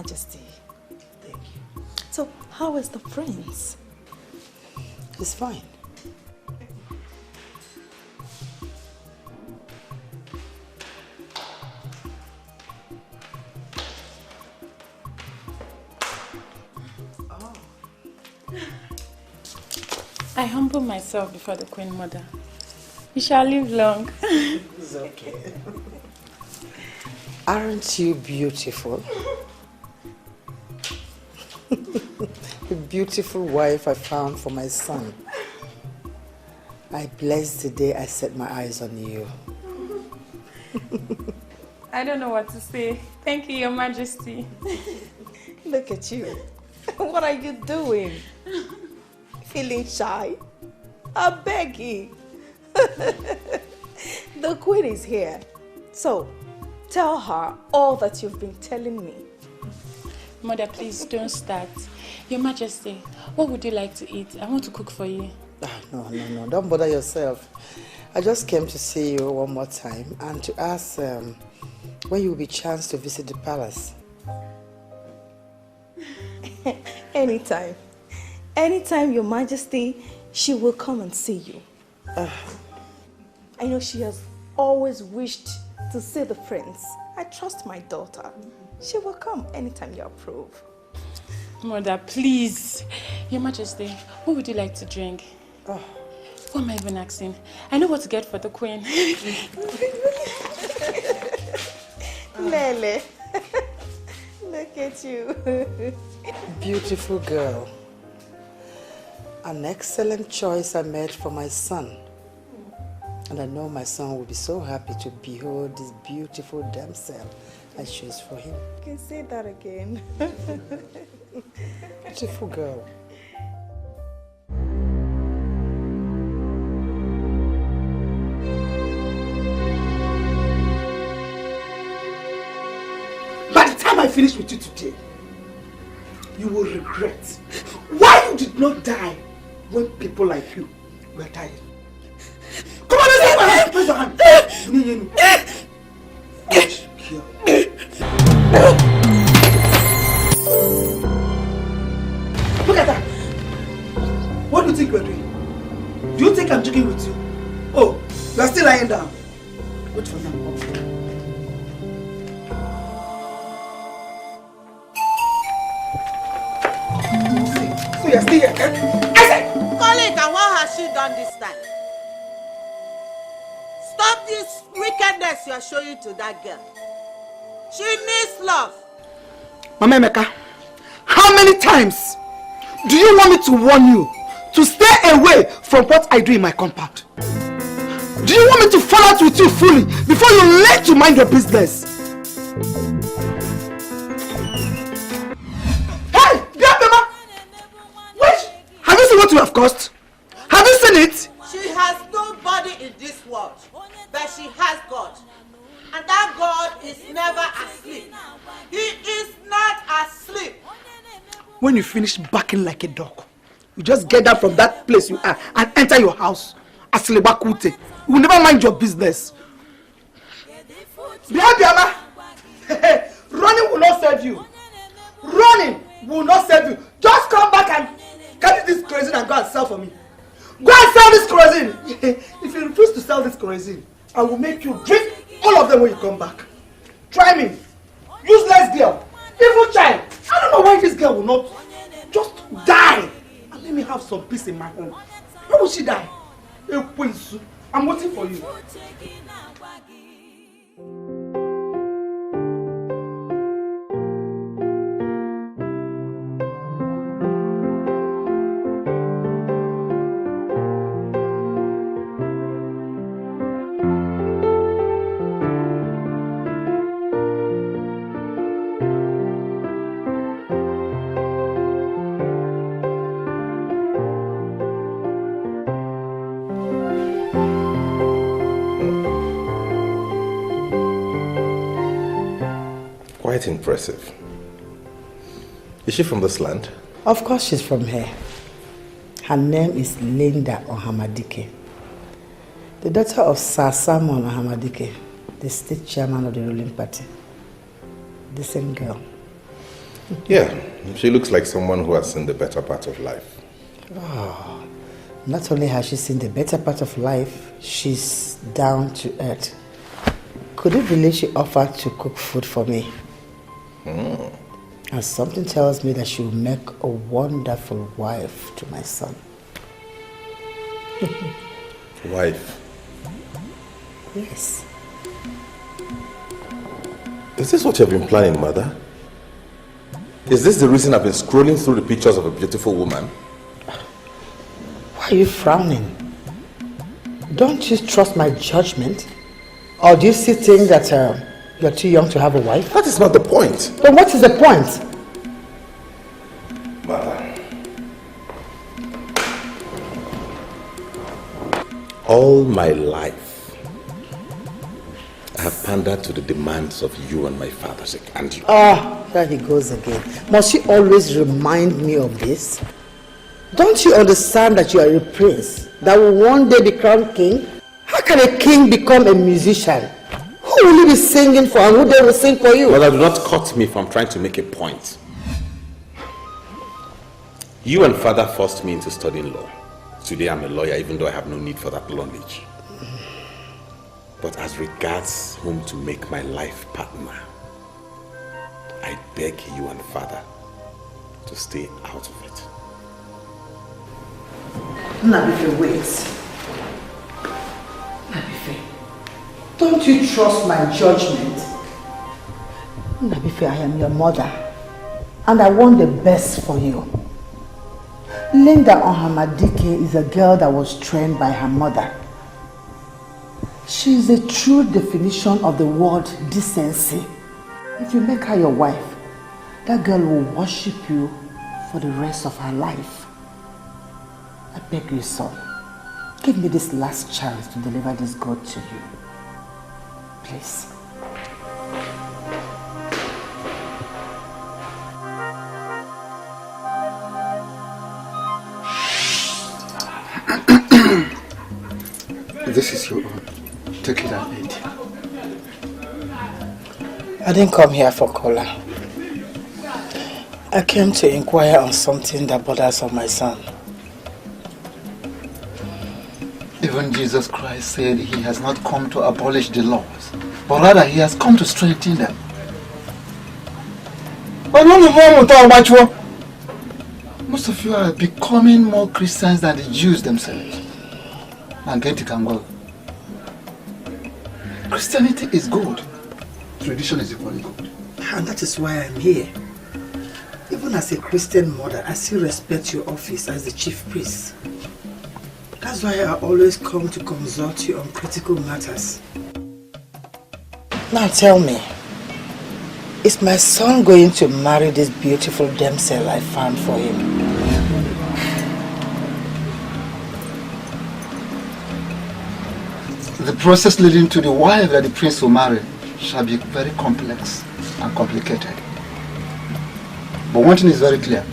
Majesty. Thank you. So, how is the prince? He's fine. I humble myself before the Queen Mother. You shall live long. It's okay. Aren't you beautiful? The beautiful wife I found for my son. I bless the day I set my eyes on you. I don't know what to say. Thank you, Your Majesty. Look at you. What are you doing? Feeling shy? I beg you. The Queen is here. So, tell her all that you've been telling me. Mother, please don't start. Your Majesty, what would you like to eat? I want to cook for you. No. Don't bother yourself. I just came to see you one more time and to ask when you will be chance to visit the palace. Anytime. Anytime, Your Majesty, she will come and see you. I know she has always wished to see the prince. I trust my daughter. She will come anytime you approve. Mother, please. Your Majesty, what would you like to drink? Oh. What am I even asking? I know what to get for the Queen. Lele, look at you. Beautiful girl. An excellent choice I made for my son. And I know my son will be so happy to behold this beautiful damsel I chose for him. You can say that again. Beautiful girl. By the time I finish with you today, you will regret why you did not die when people like you were dying. Come on, let's my hand. Raise your hand. Watch here. Look at that. What do you think you are doing? Do you think I'm joking with you? Oh, you are still lying down. Wait for now. So you're still here, eh? I said! Colleague, and what has she done this time? Stop this wickedness you are showing to that girl. She needs love. Mama Emeka, how many times do you want me to warn you to stay away from what I do in my compound? Do you want me to fall out with you fully before you learn to mind your business? Hey, Mama! Wait! Have you seen what you have caused? Have you seen it? She has nobody in this world, but she has God. And that God is never asleep. He is not asleep. When you finish barking like a dog, you just get down from that place you are and enter your house. Aslebakute. You will never mind your business. Biama! Running will not save you. Running will not save you. Just come back and carry this kerosene and go and sell for me. Go and sell this kerosene. If you refuse to sell this kerosene, I will make you drink all of them when you come back. Try me. Useless girl. Evil child. I don't know why this girl will not just die and let me have some peace in my home. Why will she die? I'm waiting for you. Quite impressive. Is she from this land? Of course she's from here. Her name is Linda Ohamadike, the daughter of Sir Simon Ohamadike, the state chairman of the ruling party. The same girl. Yeah, she looks like someone who has seen the better part of life. Oh, not only has she seen the better part of life, she's down to earth. Could you believe she offered to cook food for me? And something tells me that she will make a wonderful wife to my son. Wife? Yes. Is this what you've been planning, Mother? Is this the reason I've been scrolling through the pictures of a beautiful woman? Why are you frowning? Don't you trust my judgment? Or do you still think that you're too young to have a wife? That is not the point. Then what is the point? Mother. All my life, I have pandered to the demands of you and my father's sake, and you. Ah, there he goes again. Must you always remind me of this? Don't you understand that you are a prince that will one day be crowned king? How can a king become a musician? Who will you be singing for and who they will sing for you? Mother, do not cut me from trying to make a point. You and father forced me into studying law. Today I'm a lawyer, even though I have no need for that knowledge. But as regards whom to make my life partner, I beg you and father to stay out of it. Nabife, wait. Nabife, don't you trust my judgment? Nabife, I am your mother, and I want the best for you. Linda Ohamadike is a girl that was trained by her mother. She is a true definition of the word decency. If you make her your wife, that girl will worship you for the rest of her life. I beg you, son, give me this last chance to deliver this God to you. Please. This is your own. Take it and eat. I didn't come here for cola. I came to inquire on something that bothers on my son. Even Jesus Christ said he has not come to abolish the laws, but rather he has come to strengthen them. Most of you are becoming more Christians than the Jews themselves. And get it and go. Christianity is good. Tradition is equally good. And that is why I'm here. Even as a Christian mother, I still respect your office as the chief priest. That's why I always come to consult you on critical matters. Now tell me, is my son going to marry this beautiful damsel I found for him? The process leading to the wife that the prince will marry shall be very complex and complicated. But one thing is very clear,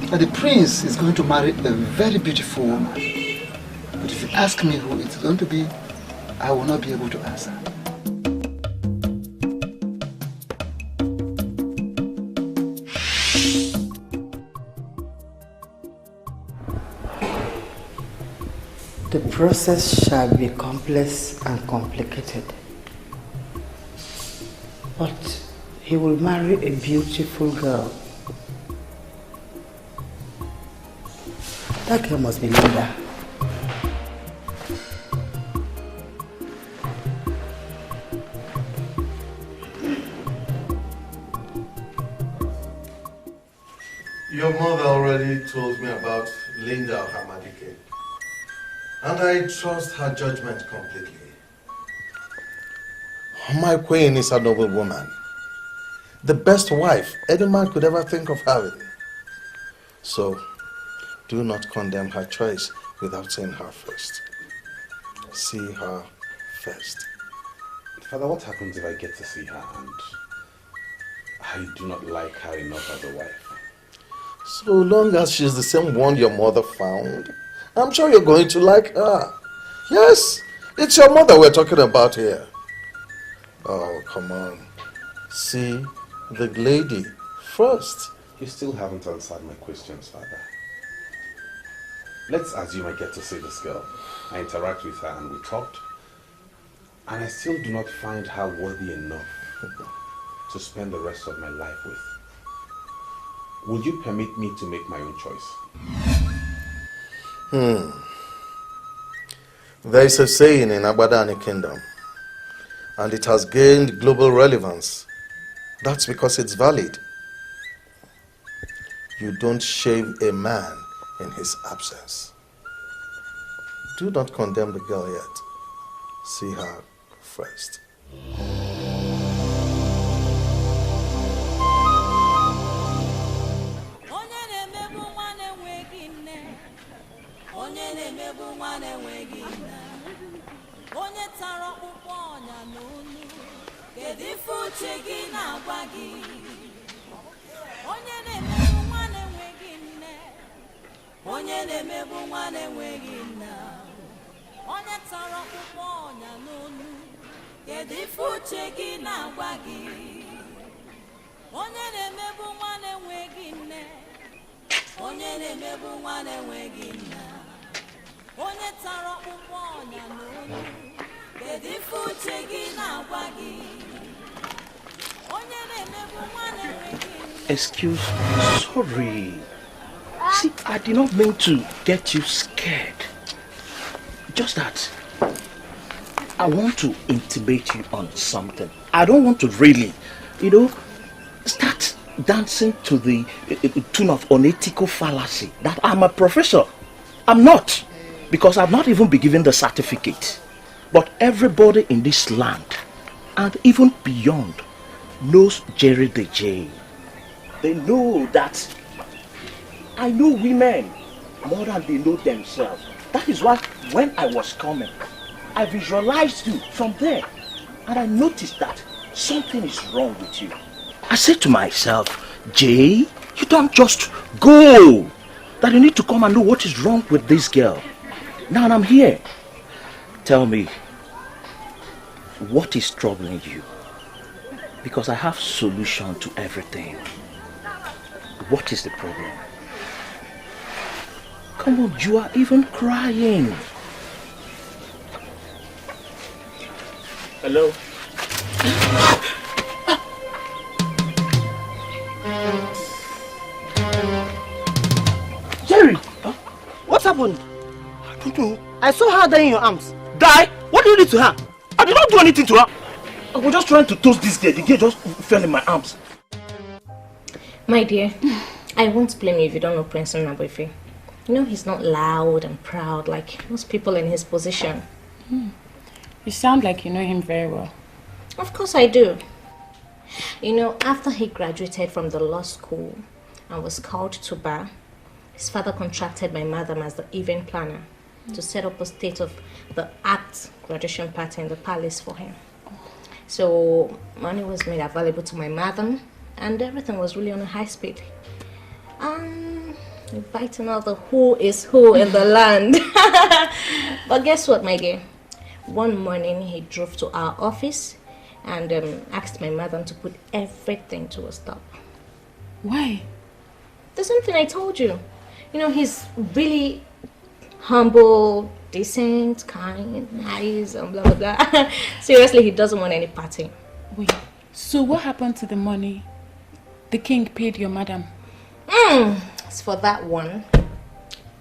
that the prince is going to marry a very beautiful woman. But if you ask me who it's going to be, I will not be able to answer. The process shall be complex and complicated. But he will marry a beautiful girl. That girl must be Linda. Your mother already told me about Linda Ohamadike, and I trust her judgment completely. My queen is a noble woman, the best wife any man could ever think of having. So, do not condemn her choice without seeing her first. See her first. Father, what happens if I get to see her and I do not like her enough as a wife? So long as she's the same one your mother found, I'm sure you're going to like her. Yes, it's your mother we're talking about here. Oh, come on. See the lady first. You still haven't answered my questions, Father. Let's assume I get to see this girl. I interact with her and we talked. And I still do not find her worthy enough to spend the rest of my life with. Will you permit me to make my own choice? There is a saying in Abadani Kingdom, and it has gained global relevance. That's because it's valid. You don't shave a man in his absence. Do not condemn the girl yet. See her first. Excuse me, sorry. See, I did not mean to get you scared. Just that I want to intimate you on something. I don't want to really, start dancing to the tune of unethical fallacy that I'm a professor. I'm not, because I've not even been given the certificate. But everybody in this land, and even beyond, knows Jerry the J. They know that I know women more than they know themselves. That is why when I was coming, I visualized you from there. And I noticed that something is wrong with you. I said to myself, Jay, you don't just go. That you need to come and know what is wrong with this girl. Now I'm here. Tell me, what is troubling you? Because I have solution to everything. What is the problem? Come on, you are even crying. Hello? Jerry! What happened? I don't know. I saw her there in your arms. Die? What did you do to her? I did not do anything to her. I was just trying to toast this girl. The girl just fell in my arms. My dear, I won't blame you if you don't know Prince Naboife. You know, he's not loud and proud like most people in his position. You sound like you know him very well. Of course I do. You know, after he graduated from the law school and was called to bar, his father contracted my madam as the event planner to set up a state-of-the-art graduation party in the palace for him. So money was made available to my madam, and everything was really on a high speed. Inviting all the who is who in the land. But guess what, my dear? One morning he drove to our office and asked my madam to put everything to a stop. Why? The same thing I told you. You know, he's really humble, decent, kind, nice, and blah, blah, blah. Seriously, he doesn't want any party. Wait, so what happened to the money the king paid your madam? As for that one,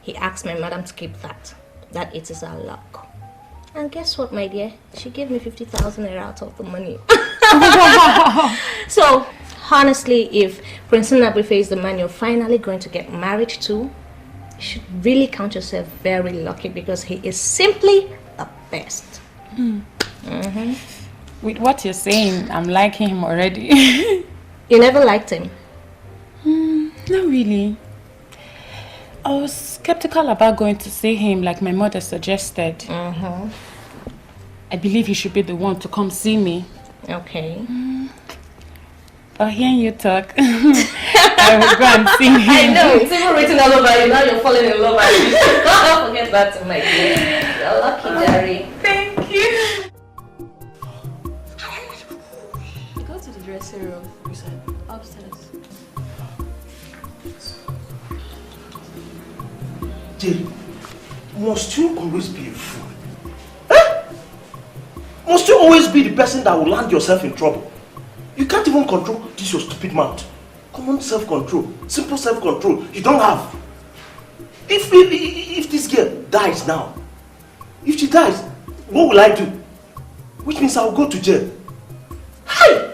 he asked my madam to keep that. That it is our luck. And guess what, my dear? She gave me 50,000 naira out of the money. So, honestly, if Prince Naboife is the man you're finally going to get married to, you should really count yourself very lucky because he is simply the best. With what you're saying, I'm liking him already. You never liked him? Not really. I was skeptical about going to see him like my mother suggested. I believe he should be the one to come see me. Okay. But hearing you talk, I will go and see him. I know, it's even written all over you. Now you're falling in love with me. Don't forget that, my dear. You're lucky, Jerry. Thank you. Go to the dressing room. Upstairs. Jerry, must you always be a fool? Eh? Must you always be the person that will land yourself in trouble? You can't even control this your stupid mouth. Common self-control, simple self-control, you don't have. If this girl dies now, if she dies, what will I do? Which means I will go to jail. Hi!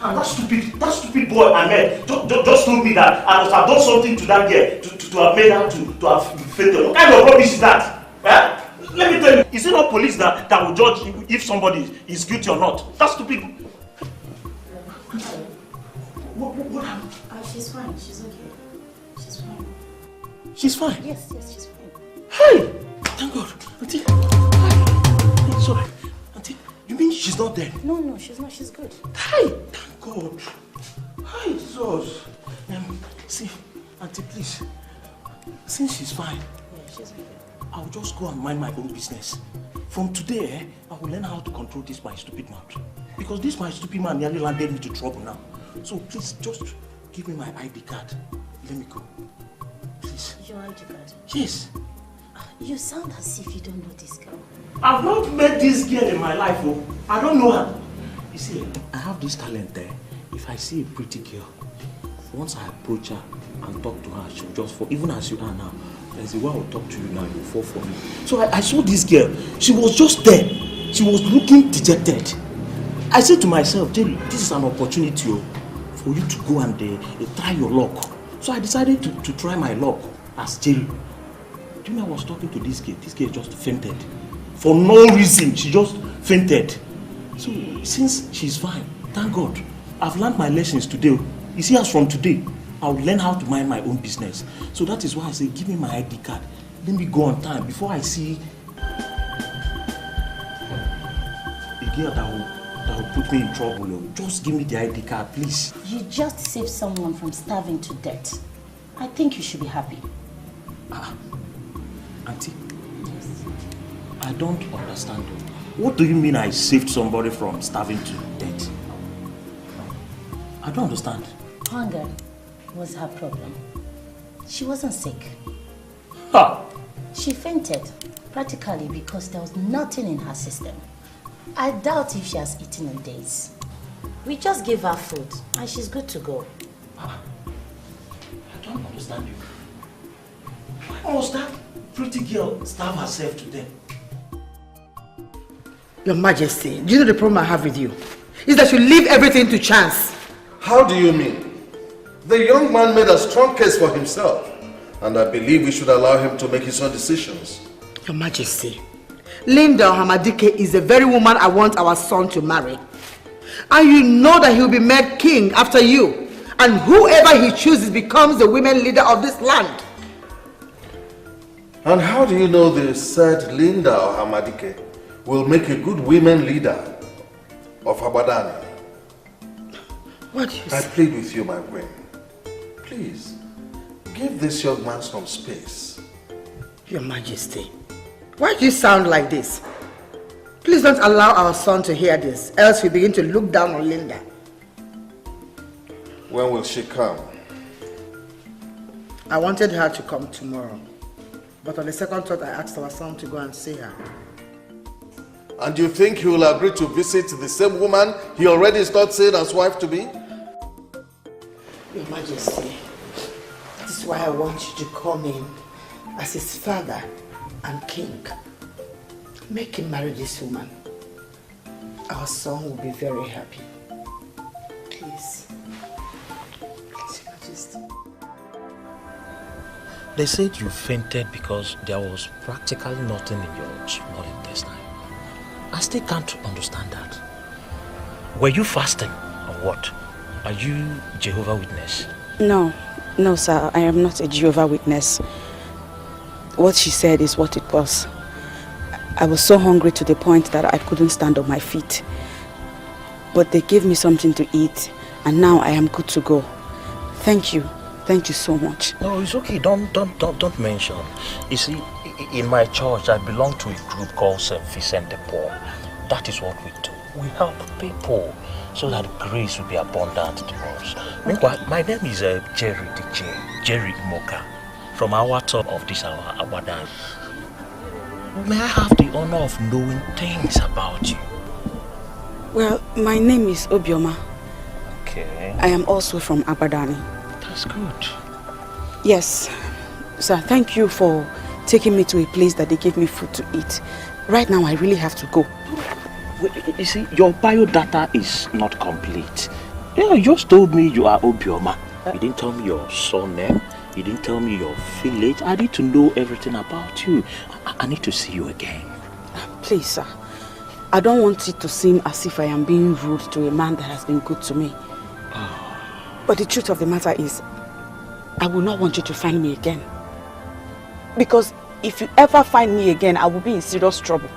And that stupid boy I met just told me that I must have done something to that girl to have made her to have fainted. What kind of rubbish is that? Eh? Let me tell you, is it not police that will judge if somebody is guilty or not? That's stupid. What happened? She's fine. She's okay. She's fine. She's fine? Yes, she's fine. Hey! Thank God. Auntie. Hi. Sorry. Auntie, you mean she's not dead? No, she's not. She's good. Hi! Thank God. Hi, Jesus. See, Auntie, please. Since she's fine, she's okay. I'll just go and mind my own business. From today, I will learn how to control this my stupid mouth. Because this my stupid man nearly landed me to trouble now. So please, just give me my ID card. Let me go. Please. Your ID card? Yes. You sound as if you don't know this girl. I've not met this girl in my life, oh. I don't know her. You see, I have this talent there. If I see a pretty girl, once I approach her and talk to her, she'll just fall. Even as you are now, there's a way I'll talk to you now, you'll fall for me. So I saw this girl. She was just there. She was looking dejected. I said to myself, Jerry, this is an opportunity for you to go and try your luck. So I decided to try my luck as Jerry. Do you know I was talking to this girl? This girl just fainted. For no reason, she just fainted. So since she's fine, thank God, I've learned my lessons today. You see, as from today, I'll learn how to mind my own business. So that is why I say, give me my ID card. Let me go on time before I see a girl that will put me in trouble. Just give me the ID card, please. You just saved someone from starving to death. I think you should be happy. Auntie, yes. I don't understand you. What do you mean I saved somebody from starving to death? I don't understand. Hunger was her problem. She wasn't sick. Ha! She fainted, practically because there was nothing in her system. I doubt if she has eaten in days. We just gave her food and she's good to go. I don't understand you. Why must that pretty girl starve herself to death? Your Majesty, do you know the problem I have with you? Is that you leave everything to chance. How do you mean? The young man made a strong case for himself, and I believe we should allow him to make his own decisions. Your Majesty, Linda Hamadike is the very woman I want our son to marry. And you know that he'll be made king after you. And whoever he chooses becomes the women leader of this land. And how do you know the said Linda Hamadike will make a good women leader of Abadani? What do you say? I plead with you, my queen. Please, give this young man some space. Your Majesty, why do you sound like this? Please don't allow our son to hear this, else we begin to look down on Linda. When will she come? I wanted her to come tomorrow. But on the second thought, I asked our son to go and see her. And you think he will agree to visit the same woman he already started saying as wife to be? Your Majesty, this is why I want you to come in as his father and king. Make him marry this woman. Our son will be very happy. Please. Please, Your Majesty. They said you fainted because there was practically nothing in your small intestine. I still can't understand that. Were you fasting or what? Are you Jehovah's Witness? No, sir, I am not a Jehovah's Witness. What she said is what it was. I was so hungry to the point that I couldn't stand on my feet. But they gave me something to eat, and now I am good to go. Thank you so much. No, it's okay. Don't mention. You see, in my church, I belong to a group called St. Vincent de Paul. That is what we do. We help people so that grace will be abundant to us. Meanwhile, my name is Jerry the J, Jerry Moka. from our top of this our Abadan. May I have the honor of knowing things about you? Well, my name is Obioma. Okay. I am also from Abadani. That's good. Yes. Sir, thank you for taking me to a place that they gave me food to eat. Right now, I really have to go. You see, your biodata is not complete. Yeah, you just told me you are Obioma. You didn't tell me your surname. You didn't tell me your village. I need to know everything about you. I need to see you again. Please, sir. I don't want it to seem as if I am being rude to a man that has been good to me. But the truth of the matter is, I will not want you to find me again. Because if you ever find me again, I will be in serious trouble.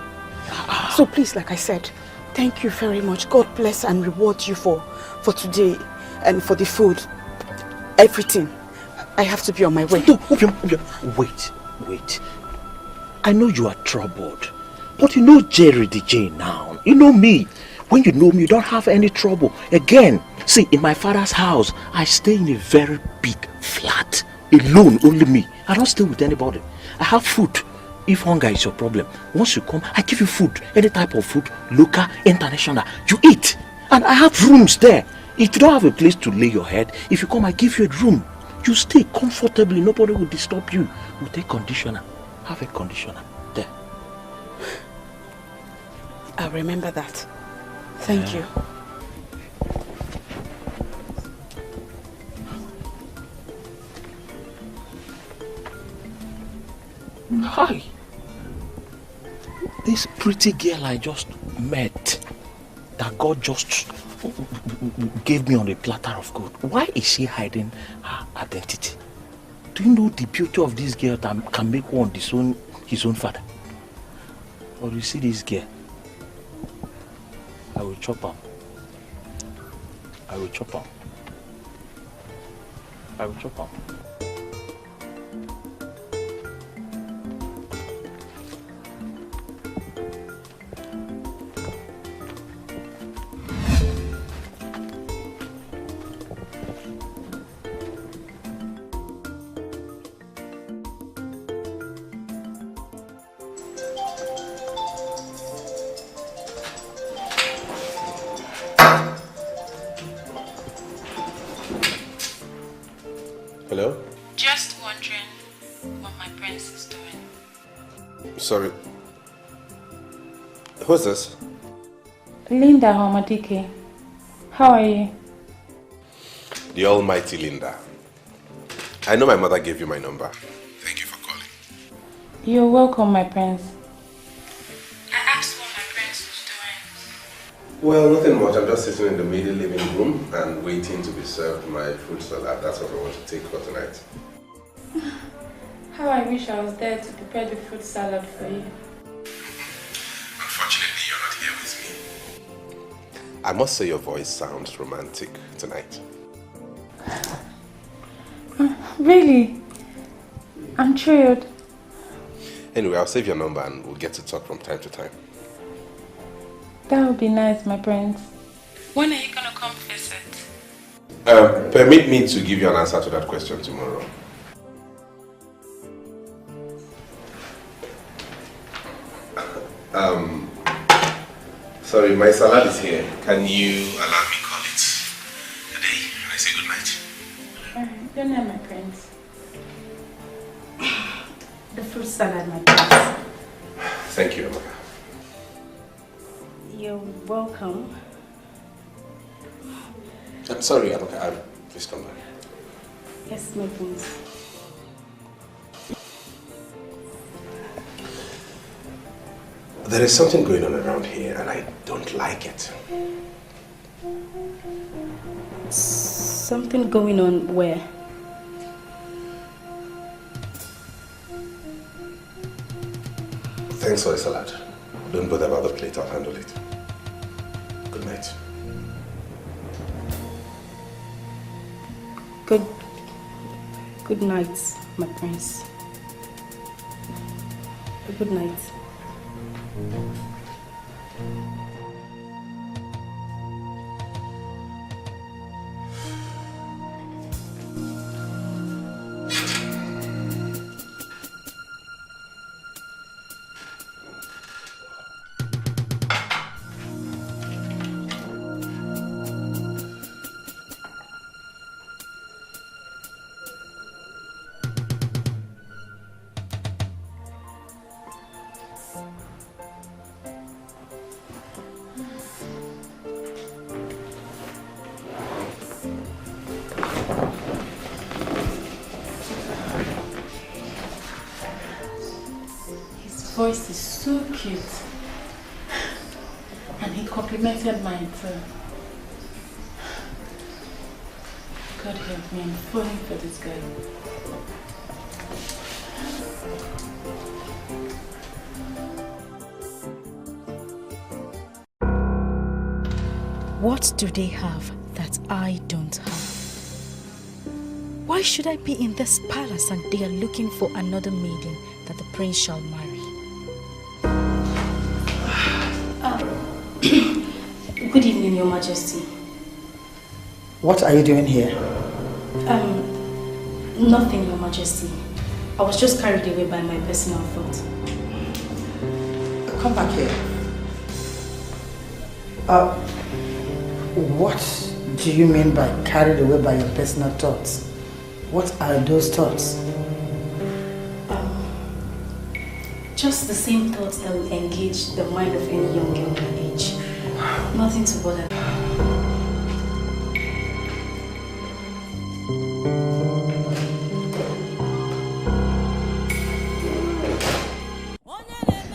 So please, like I said, thank you very much. God bless and reward you for today and for the food. Everything. I have to be on my way. No, wait. I know you are troubled. But you know Jerry the J now. You know me. When you know me, you don't have any trouble. Again, see, in my father's house, I stay in a very big flat. Alone, only me. I don't stay with anybody. I have food. If hunger is your problem, once you come, I give you food. Any type of food, local, international. You eat. And I have rooms there. If you don't have a place to lay your head, if you come, I give you a room. You stay comfortably. Nobody will disturb you. We'll take conditioner. Have a conditioner there. I'll remember that. Thank you. Hi. This pretty girl I just met, that God just gave me on a platter of gold. Why is she hiding her identity? Do you know the beauty of this girl that can make one disown his own father? Or you see this girl? I will chop her. I will chop her. I will chop her. Hello? Just wondering what my prince is doing. Sorry. Who's this? Linda Homadike, how are you? The almighty Linda. I know my mother gave you my number. Thank you for calling. You're welcome, my prince. I asked what my prince was doing. Well, nothing much. I'm just sitting in the middle living room and waiting to be served my fruit salad. That's what I want to take for tonight. How I wish I was there to prepare the fruit salad for you. Unfortunately, you're not here with me. I must say your voice sounds romantic tonight. Really? I'm thrilled. Anyway, I'll save your number and we'll get to talk from time to time. That would be nice, my prince. When are you gonna come visit? Permit me to give you an answer to that question tomorrow. Sorry, my salad is here. Can you allow me call it a day? And I say good night. Good night, my prince. The fruit salad, my prince. Thank you, Amaka. You're welcome. I'm sorry, Amaka. Please come back. Yes, my prince. There is something going on around here and I don't like it. Something going on where? Thanks for the salad. Don't bother about the plate, I'll handle it. Good night. Good night, my prince. Good night. voice is so cute. And he complimented mine too. God help me, I'm falling for this guy. What do they have that I don't have? Why should I be in this palace and they are looking for another maiden that the prince shall marry? Good evening, Your Majesty. What are you doing here? Nothing, Your Majesty. I was just carried away by my personal thought. Come back here. What do you mean by carried away by your personal thoughts? What are those thoughts? Just the same thoughts that will engage the mind of any young girl my age. Nothing to bother.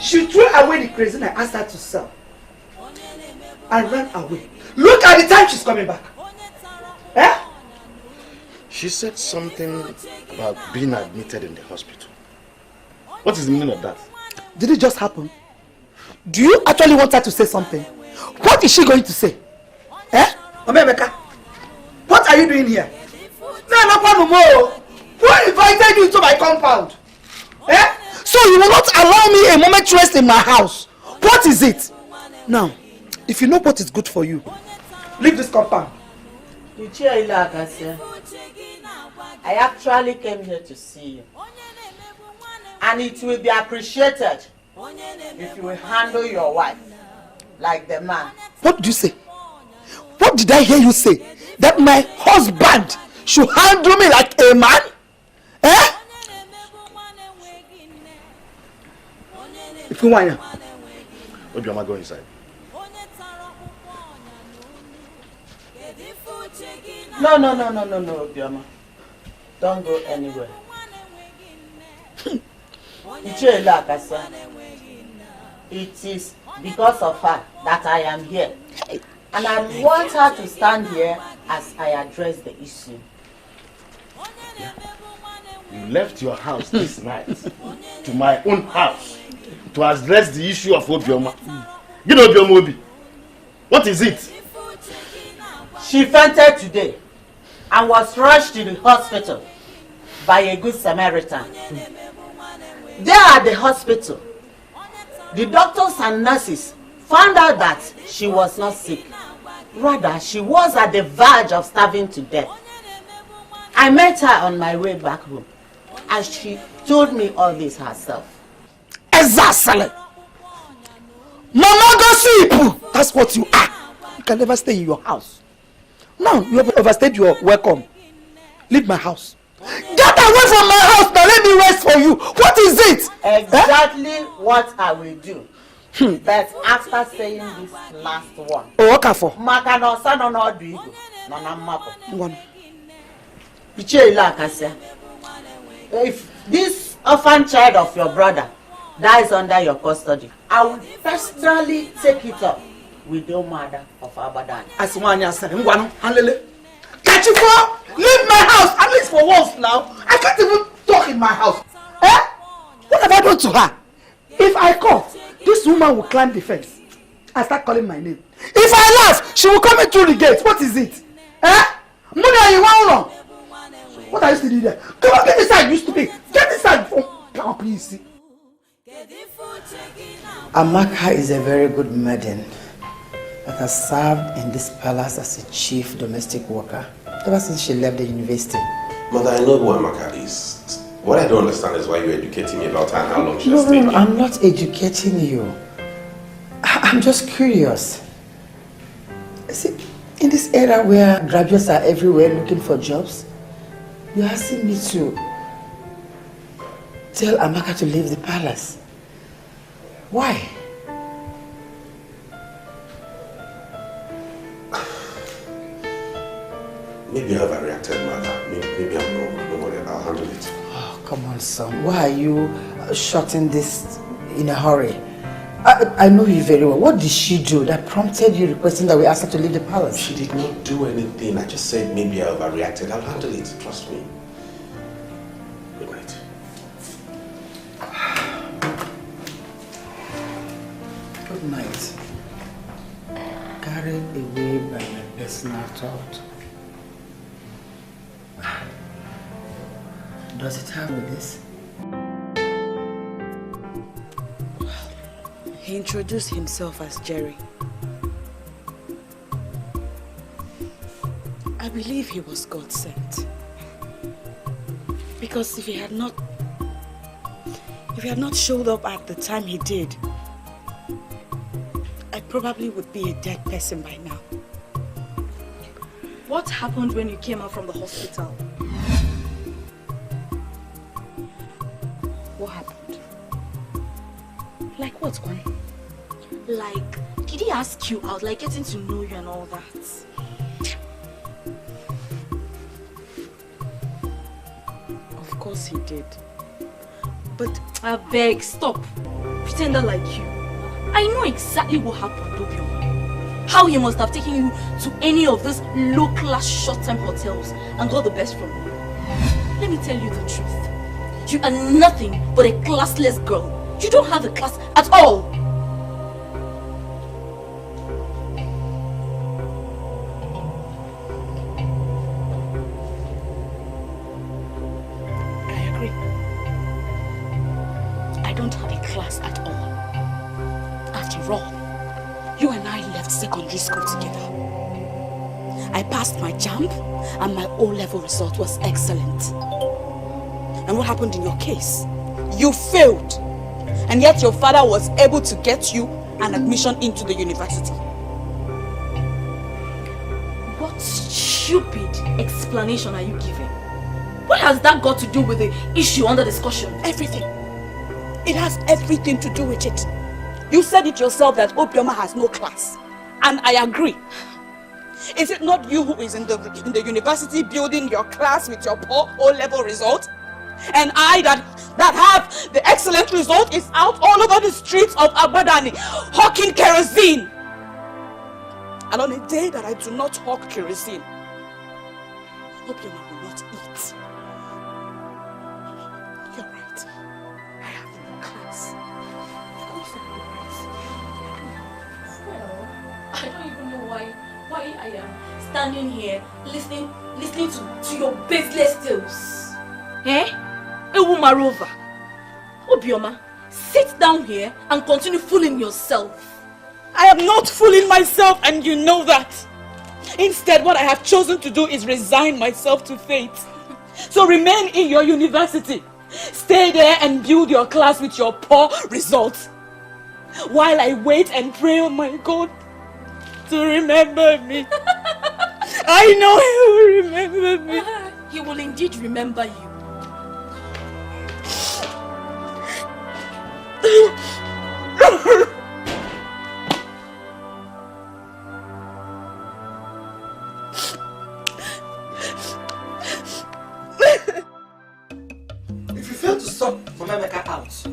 She threw away the crazy I asked her to sell and ran away. Look at the time she's coming back. Eh? She said something about being admitted in the hospital. What is the meaning of that? Did it just happen? Do you actually want her to say something? What is she going to say? Eh? Omemeka, what are you doing here? No, who invited you to my compound? Eh? So you will not allow me a moment's rest in my house? What is it? Now, if you know what is good for you, leave this compound. I actually came here to see you. And it will be appreciated if you will handle your wife like the man. What did you say? What did I hear you say? That my husband should handle me like a man? Eh? If you want to. Obioma, go inside. No, Obioma. Don't go anywhere. It is because of her that I am here. And I want her to stand here as I address the issue. Yeah. You left your house this night to my own house to address the issue of Obioma. You know Obioma Obi. What is it? She fainted today and was rushed to the hospital by a good Samaritan. There at the hospital, the doctors and nurses found out that she was not sick. Rather, she was at the verge of starving to death. I met her on my way back home, and she told me all this herself. Exactly. Mama gossip! That's what you are. You can never stay in your house. Now, you have overstayed your welcome. Leave my house. Get away from my house now, let me rest for you. What is it? Exactly what I will do. But after saying this last one. Oh, okay for. If this orphan child of your brother dies under your custody, I will personally take it up with the mother of Abadan. Catch you for? Leave my house, at least for once now. I can't even talk in my house. Eh? What have I done to her? If I cough, this woman will climb the fence and start calling my name. If I laugh, she will come in through the gate. What is it? Eh? Money, you want to? What are you still doing there? Come on, get inside, you stupid. Get inside. Oh, please. Amaka is a very good maiden that has served in this palace as a chief domestic worker ever since she left the university. Mother, I know who Amaka is. What I don't understand is why you're educating me about her and how long she has stayed. No, I'm not educating you. I'm just curious. See, in this era where graduates are everywhere looking for jobs, you're asking me to tell Amaka to leave the palace. Why? Maybe I overreacted, Mother. Maybe I'm wrong. Don't worry, I'll handle it. Oh, come on, son. Why are you shutting this in a hurry. I know you very well. What did she do that prompted you requesting that we ask her to leave the palace? She did not do anything. I just said maybe I overreacted. I'll handle it. Trust me. Good night. Good night. Carried away by my personal thought. Does it have with this? He introduced himself as Jerry. I believe he was God sent. Because if he had not showed up at the time he did, I probably would be a dead person by now. What happened when you came out from the hospital? What happened? Like what, Kwan? Like, did he ask you out, like getting to know you and all that? Of course he did. But I beg, stop. Pretender like you. I know exactly what happened, Obio. How he must have taken you to any of those low-class short-term hotels and got the best from you. Let me tell you the truth. You are nothing but a classless girl. You don't have a class at all. School together. I passed my JAMB and my O-level result was excellent. And what happened in your case? You failed. And yet your father was able to get you an admission into the university. What stupid explanation are you giving? What has that got to do with the issue under discussion? Everything. It has everything to do with it. You said it yourself that Obioma has no class. And I agree. Is it not you who is in the university building your class with your poor O-level result? And I that have the excellent result is out all over the streets of Abadani hawking kerosene. And on a day that I do not hawk kerosene, Obioma will not eat. You're right. I have no class. Of course I have. I don't even know why I am standing here listening to your baseless tales. Eh? Ewumarova. Obioma, sit down here and continue fooling yourself. I am not fooling myself and you know that. Instead, what I have chosen to do is resign myself to fate. So remain in your university. Stay there and build your class with your poor results. While I wait and pray on my God to remember me. I know he will remember me. He will indeed remember you. If you fail to sort Mamemeka out,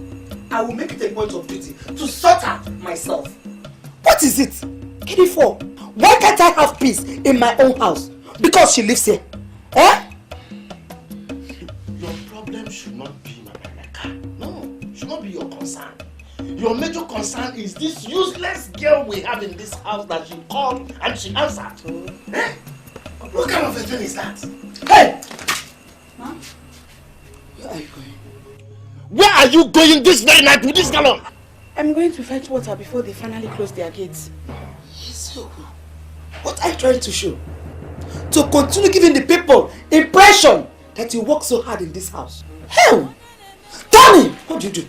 I will make it a point of duty to sort her myself. What is it? For? Why can't I have peace in my own house? Because she lives here. Eh? Your problem should not be Mamemeka. No, it should not be your concern. Your major concern is this useless girl we have in this house that she called and she answered. Eh? What kind of a thing is that? Hey! Huh? Where are you going? Where are you going this very night with this gallon? I'm going to fetch water before they finally close their gates. So, what are you trying to show? To continue giving the people impression that you work so hard in this house. Hell! Tell me, what do you do?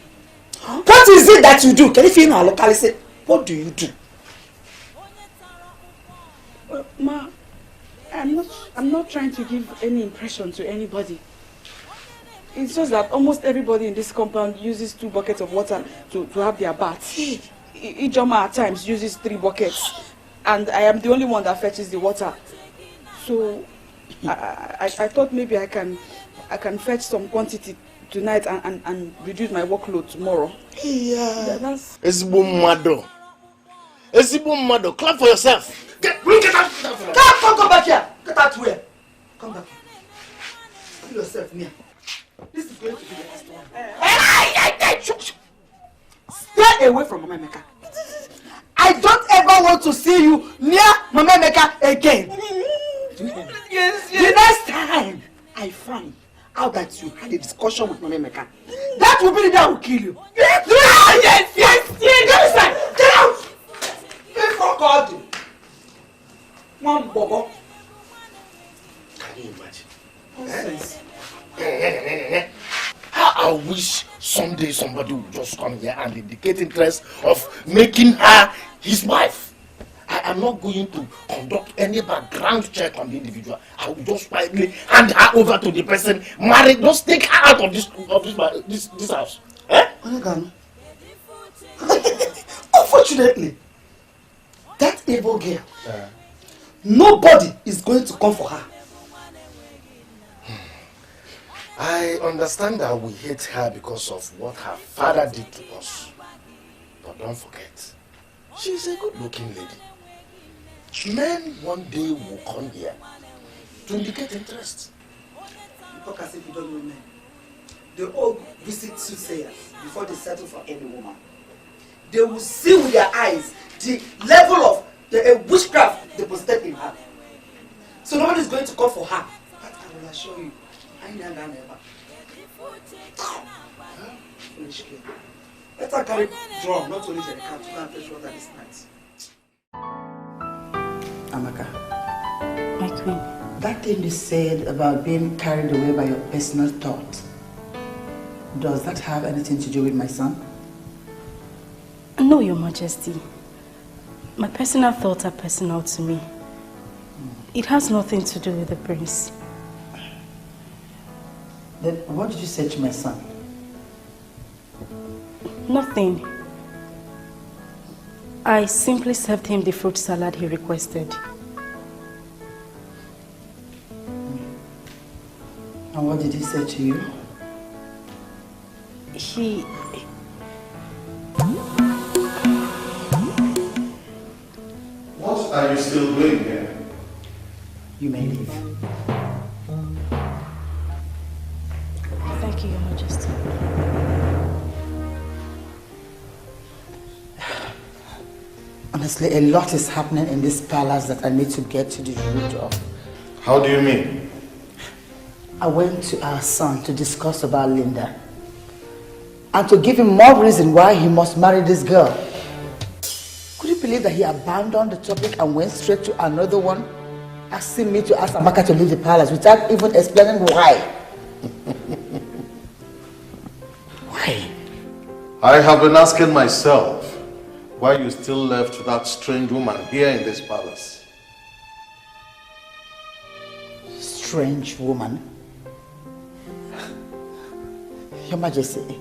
Huh? What is it that you do? Can you feel our locality? What do you do? Ma, I'm not trying to give any impression to anybody. It's just that almost everybody in this compound uses 2 buckets of water to have their baths. Ijoma at times uses 3 buckets. And I am the only one that fetches the water. So I thought maybe I can fetch some quantity tonight and reduce my workload tomorrow. Yeah. Ezigbo mmadụ. Clap for yourself. Get out. Come back here. Get out where? Come back here. Put yourself near. This is going to be the last one. Stay away from Mama Emeka. I don't ever want to see you near Mama Emeka again. Yes. The next time I find out that you had a discussion with Mama Emeka, that will be the day I will kill you. Yes. Get inside. Get out. Before God. One bobo. Can you imagine? Nonsense. How I wish someday somebody would just come here and indicate interest of making her his wife. I am not going to conduct any background check on the individual. I will just quietly hand her over to the person married. Just take her out of this house. Eh? Unfortunately, that evil girl, nobody is going to come for her. I understand that we hate her because of what her father did to us. But don't forget, she's a good-looking lady. Men one day will come here to indicate interest. You talk as if you don't know men. They all visit soothsayers before they settle for any woman. They will see with their eyes the level of the witchcraft deposited in her. So nobody is going to come for her. But I will assure you, I never. Foolish kid. Better carry drum, not only the cat, to go and fetch water this night. Amaka. My queen. That thing you said about being carried away by your personal thought, does that have anything to do with my son? No, Your Majesty. My personal thoughts are personal to me. It has nothing to do with the prince. Then what did you say to my son? Nothing. I simply served him the fruit salad he requested. And what did he say to you? What are you still doing here? You may leave. Thank you, Your Majesty. Honestly, a lot is happening in this palace that I need to get to the root of. How do you mean? I went to our son to discuss about Linda and to give him more reason why he must marry this girl. Could you believe that he abandoned the topic and went straight to another one, asking me to ask Amaka to leave the palace without even explaining why? Why? I have been asking myself why you still left that strange woman here in this palace. Strange woman? Your Majesty,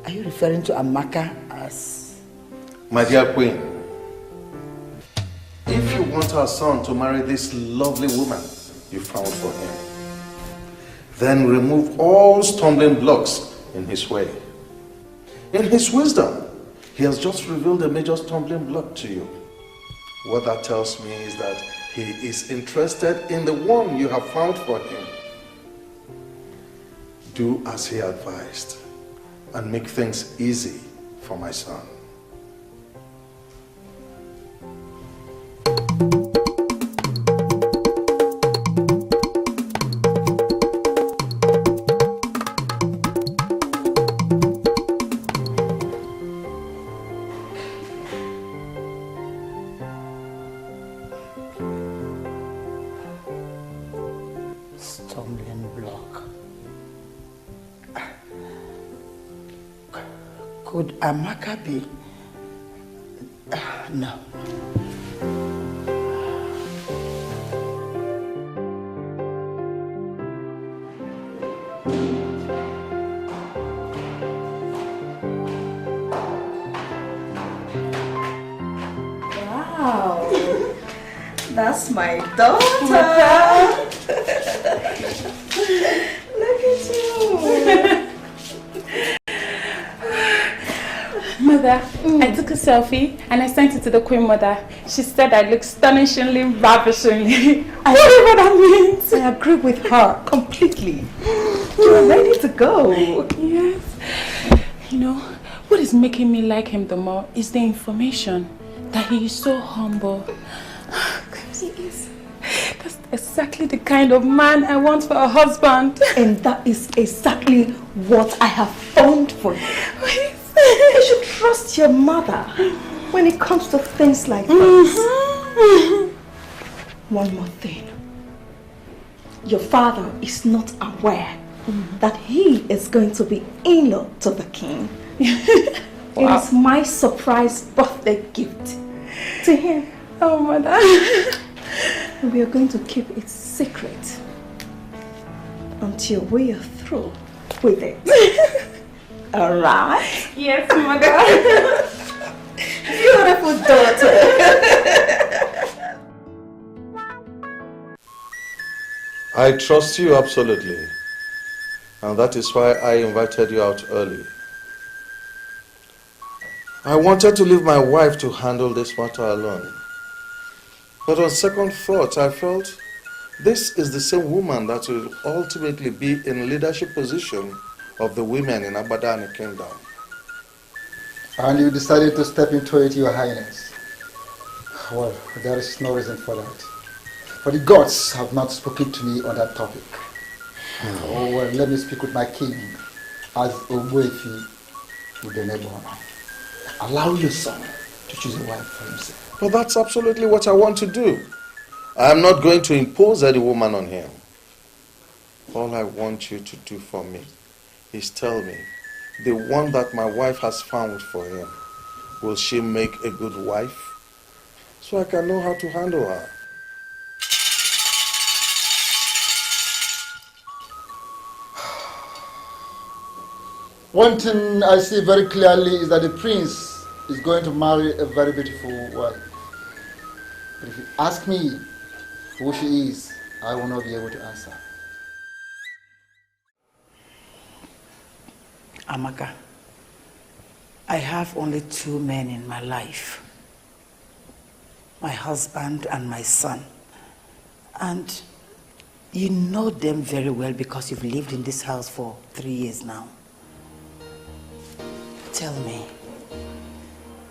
are you referring to Amaka as... My dear Queen, if you want our son to marry this lovely woman you found for him, then remove all stumbling blocks in his way. In his wisdom, he has just revealed a major stumbling block to you. What that tells me is that he is interested in the one you have found for him. Do as he advised and make things easy for my son. Stumbling block. Could Amaka be... no. Wow, that's my daughter. Look at you. Mother, I took a selfie and I sent it to the Queen Mother. She said I look astonishingly, ravishingly. Whatever that means. I agree with her completely. You're ready to go. Yes. You know, what is making me like him the more is the information that he is so humble. Please. That's exactly the kind of man I want for a husband. And that is exactly what I have found for you. You should trust your mother when it comes to things like this. One more thing. Your father is not aware that he is going to be in-law to the king. It is my surprise birthday gift to him. Oh, Mother. We are going to keep it secret until we are through with it. All right? Yes, Mother. Beautiful daughter. I trust you absolutely. And that is why I invited you out early. I wanted to leave my wife to handle this matter alone. But on second thought, I felt this is the same woman that will ultimately be in leadership position of the women in Abadani Kingdom. And you decided to step into it, Your Highness. Well, there is no reason for that. For the gods have not spoken to me on that topic. Oh, well, let me speak with my king as Ogbuefi Udenebo. Allow your son to choose a wife for himself. But that's absolutely what I want to do. I am not going to impose any woman on him. All I want you to do for me is tell me, the one that my wife has found for him, will she make a good wife? So I can know how to handle her. One thing I see very clearly is that the prince is going to marry a very beautiful wife. But if you ask me who she is, I will not be able to answer. Amaka, I have only 2 men in my life. My husband and my son. And you know them very well because you've lived in this house for 3 years now. Tell me,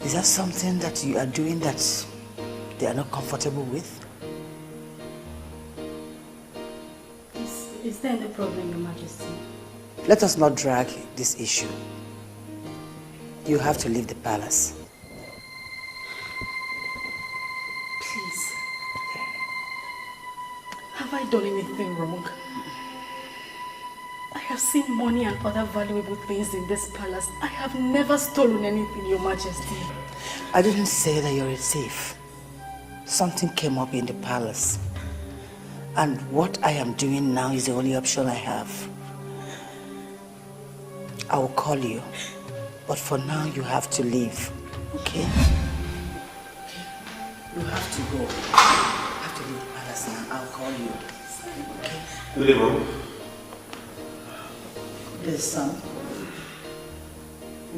is that something that you are doing that they are not comfortable with? Is there any problem, Your Majesty? Let us not drag this issue. You have to leave the palace. Please. Have I done anything wrong? I have seen money and other valuable things in this palace. I have never stolen anything, Your Majesty. I didn't say that you're a thief. Something came up in the palace. And what I am doing now is the only option I have. I will call you. But for now, you have to leave. Okay? You have to go. You have to leave the palace now. I'll call you. Okay? Good evening. Yes, son.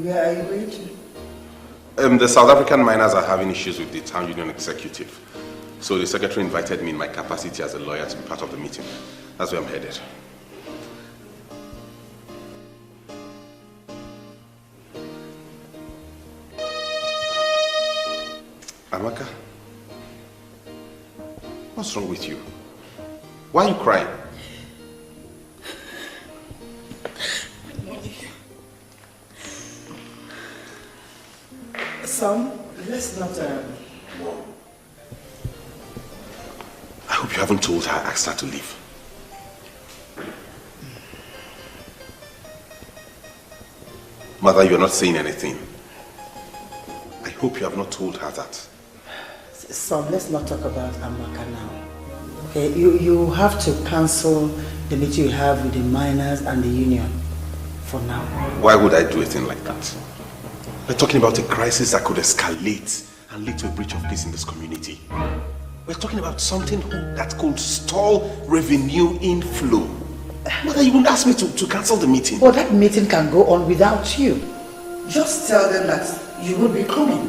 Where are you going to? The South African miners are having issues with the town union executive. So the secretary invited me in my capacity as a lawyer to be part of the meeting. That's where I'm headed. Amaka, what's wrong with you? Why are you crying? Son, let's not... I hope you haven't told her I asked her to leave. Mother, you're not saying anything. I hope you have not told her that. Son, let's not talk about Amaka now. Okay, you have to cancel the meeting you have with the miners and the union for now. Why would I do a thing like that? We're talking about a crisis that could escalate and lead to a breach of peace in this community. We're talking about something that could stall revenue inflow. Mother, you wouldn't ask me to cancel the meeting. Well, that meeting can go on without you. Just tell them that you will be coming.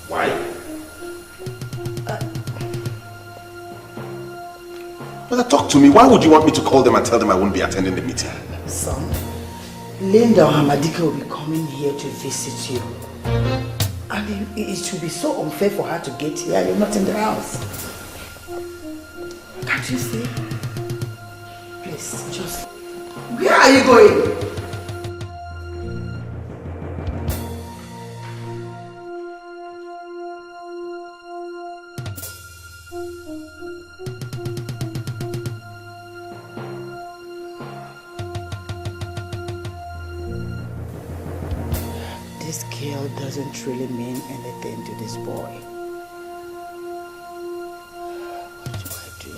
Why? Mother, talk to me. Why would you want me to call them and tell them I won't be attending the meeting? Son, Linda or Hamadika will be coming here to visit you. And it will be so unfair for her to get here. You're not in the house. Can't you see? Please, just... Where are you going? This girl doesn't really mean anything to this boy. What do I do?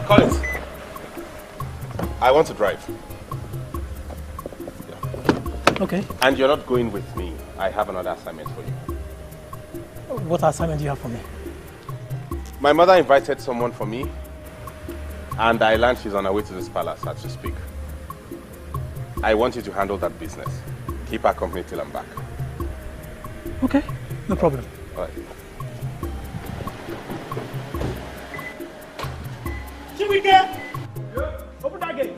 Collins, I want to drive. Okay. And you're not going with me. I have another assignment for you. What assignment do you have for me? My mother invited someone for me, and I learned she's on her way to this palace as we speak. I want you to handle that business. Keep her company till I'm back. Okay, no problem. All right. Chiwike! Open that gate.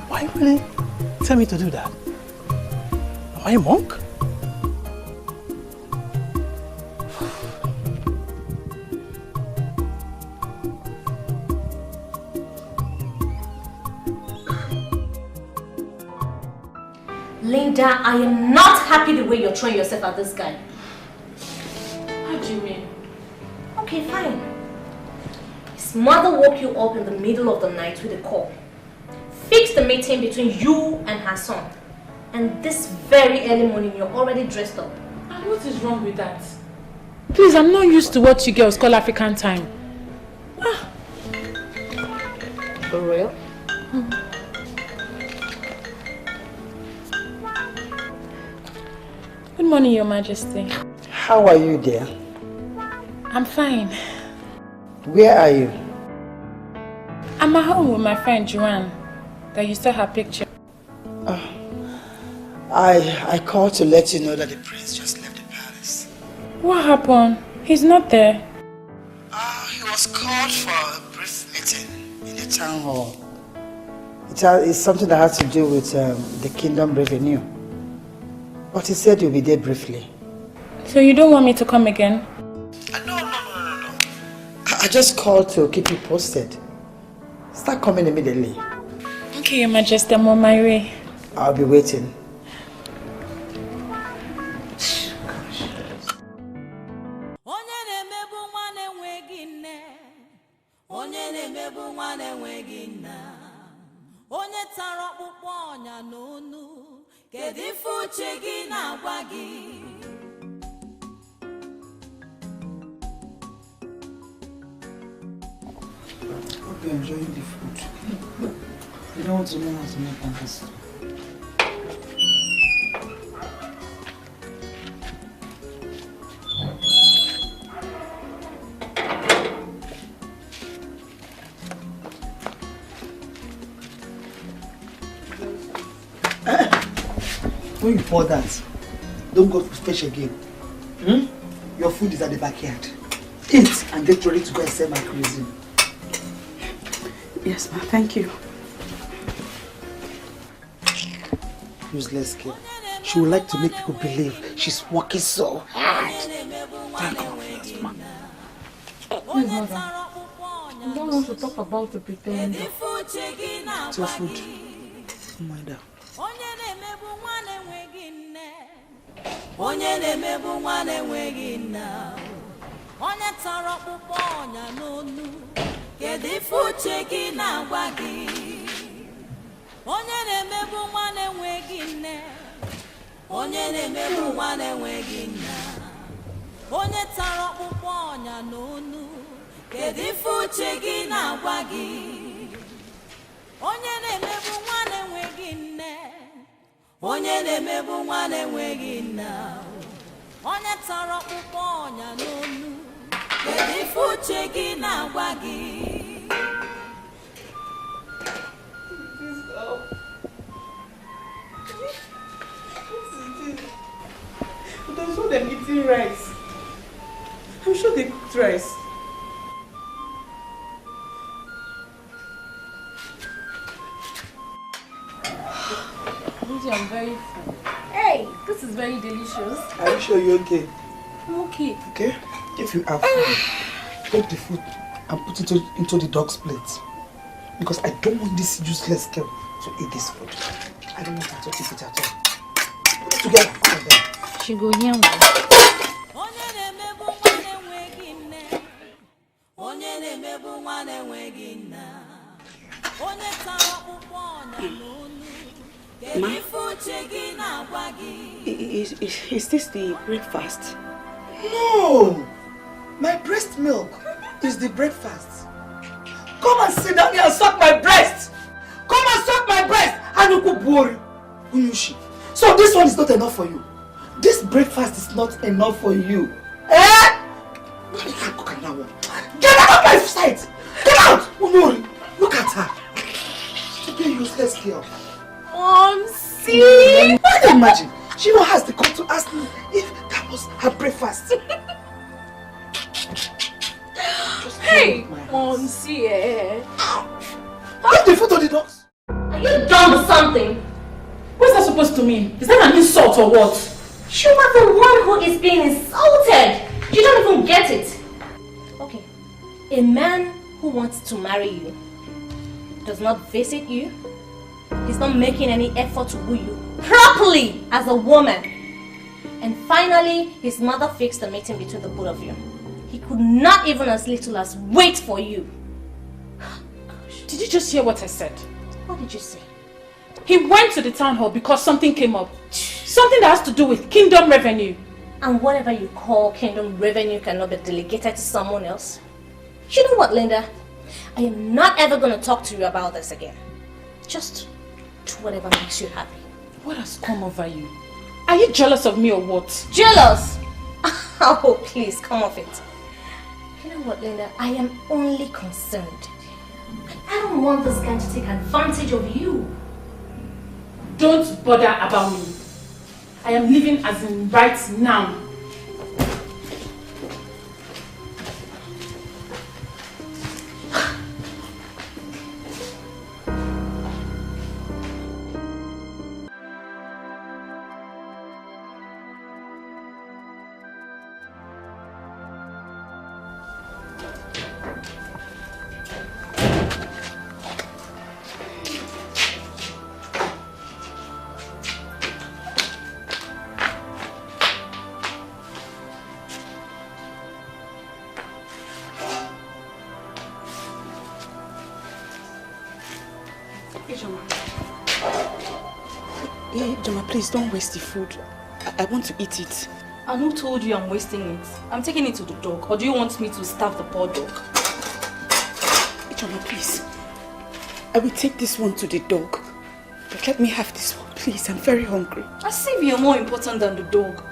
Why really tell me to do that? Am I a monk? Linda, I am not happy the way you're throwing yourself at this guy. How do you mean? Okay, fine. His mother woke you up in the middle of the night with a call. Fix the meeting between you and her son. And this very early morning, you're already dressed up. And what is wrong with that? Please, I'm not used to what you girls call African time. For real? Good morning, Your Majesty. How are you, dear? I'm fine. Where are you? I'm at home with my friend Joanne. That you saw her picture. I called to let you know that the prince just left the palace. What happened? He's not there. He was called for a brief meeting in the town hall. It's something that has to do with the kingdom revenue. But he said you'll be there briefly. So you don't want me to come again? No. I just called to keep you posted. Start coming immediately. Okay, Your Majesty, I'm on my way. I'll be waiting. Hope you're enjoying the food. You don't want to learn how to make pancakes. When you pour that, don't go to fetch again. Your food is at the backyard. Eat and get ready to go and sell my cuisine. Yes, ma, thank you. Useless girl. She would like to make people believe she's working so hard. Thank God for that, ma. Please, mother. I don't want to talk about the pretender. It's your food. Mother. onye tara ọkpụkpọ ọnya n'onu kedu ife uche gị na-agwa gị onye na-emegbu nwa na-enweghị nne onye na-emegbu nwa na-enweghị nna onye tara ọkpụkpọ ọnya n'onu kedu ife uche gị na-agwa gị onye na-emegbu nwa na-enweghị nne onye na-emegbu nwa na-enweghị nna onye tara ọkpụkpọ ọnya n'onu kedu ife uche gị na-agwa gị But I saw them eating rice. I'm sure they cooked rice. I'm very full. Hey, this is very delicious. Are you sure you're okay? I'm okay. Okay? If you are full, take the food and put it into the dog's plate. Because I don't want this useless girl to eat this food. I don't want her to eat it at all. Put it together. She go here. Ma, is this the breakfast? No! My breast milk is the breakfast. Come and sit down here and suck my breast! Come and suck my breast! So this one is not enough for you. This breakfast is not enough for you. Eh? Get out of my sight! Get out! Unori, look at her. Stupid useless girl. See? I can imagine. She even has the call to ask me if that was her breakfast. Hey, see. Give the food to the dogs. Are you done with something? What's that supposed to mean? Is that an insult or what? You are the one who is being insulted. You don't even get it. Okay, a man who wants to marry you does not visit you. He's not making any effort to woo you properly as a woman. And finally, his mother fixed the meeting between the both of you. He could not even as little as wait for you. Did you just hear what I said? What did you say? He went to the town hall because something came up. Something that has to do with kingdom revenue. And whatever you call kingdom revenue cannot be delegated to someone else. You know what, Linda? I am not ever going to talk to you about this again. Just do whatever makes you happy. What has come over you? Are you jealous of me or what? Jealous? Oh, please, come off it. You know what, Linda? I am only concerned. I don't want this guy to take advantage of you. Don't bother about me. I am leaving as in right now. Joma, please don't waste the food. I want to eat it. And who told you I'm wasting it? I'm taking it to the dog. Or do you want me to starve the poor dog? Joma, please. I will take this one to the dog. But let me have this one, please. I'm very hungry. As if you're more important than the dog.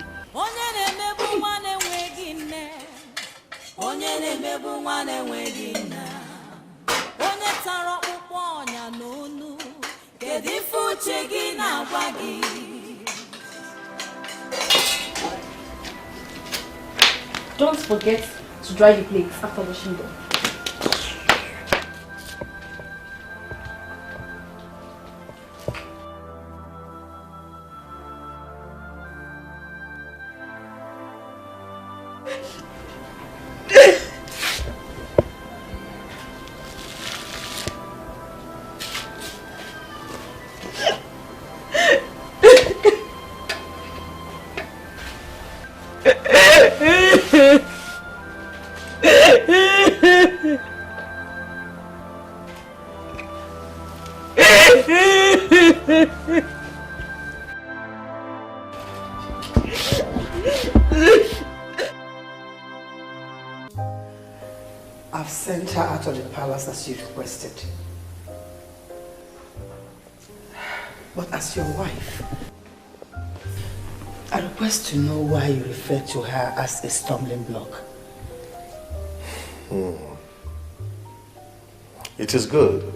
Don't forget to dry the plates after washing them. I've sent her out of the palace as you requested. But as your wife, I request to know why you refer to her as a stumbling block. It is good.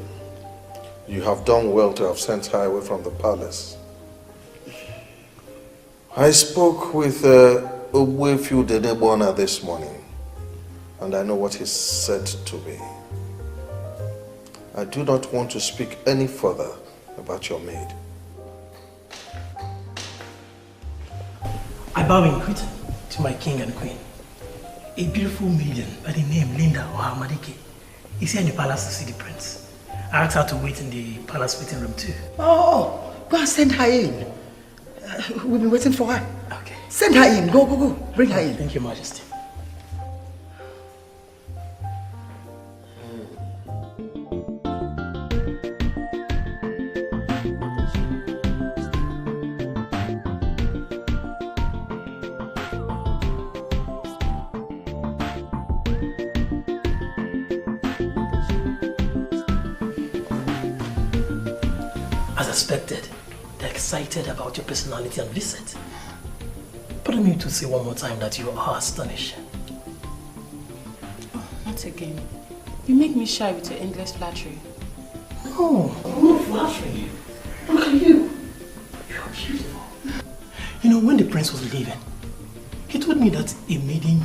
You have done well to have sent her away from the palace. I spoke with Ugezu J this morning, and I know what he said to me. I do not want to speak any further about your maid. I bow in greeting to my king and queen. A beautiful maiden by the name Linda Ohamadike is here in the palace to see the prince. I asked her to wait in the palace waiting room too. Oh, go and send her in. We've been waiting for her. Okay. Send her in. Go, go, go. Bring her in. Thank you, Majesty. As expected, they're excited about your personality and visit. Permit me to say one more time that you are astonishing. Oh, not again. You make me shy with your endless flattery. No, I'm not flattering you. Look at you. You're beautiful. You know, when the prince was leaving, he told me that a maiden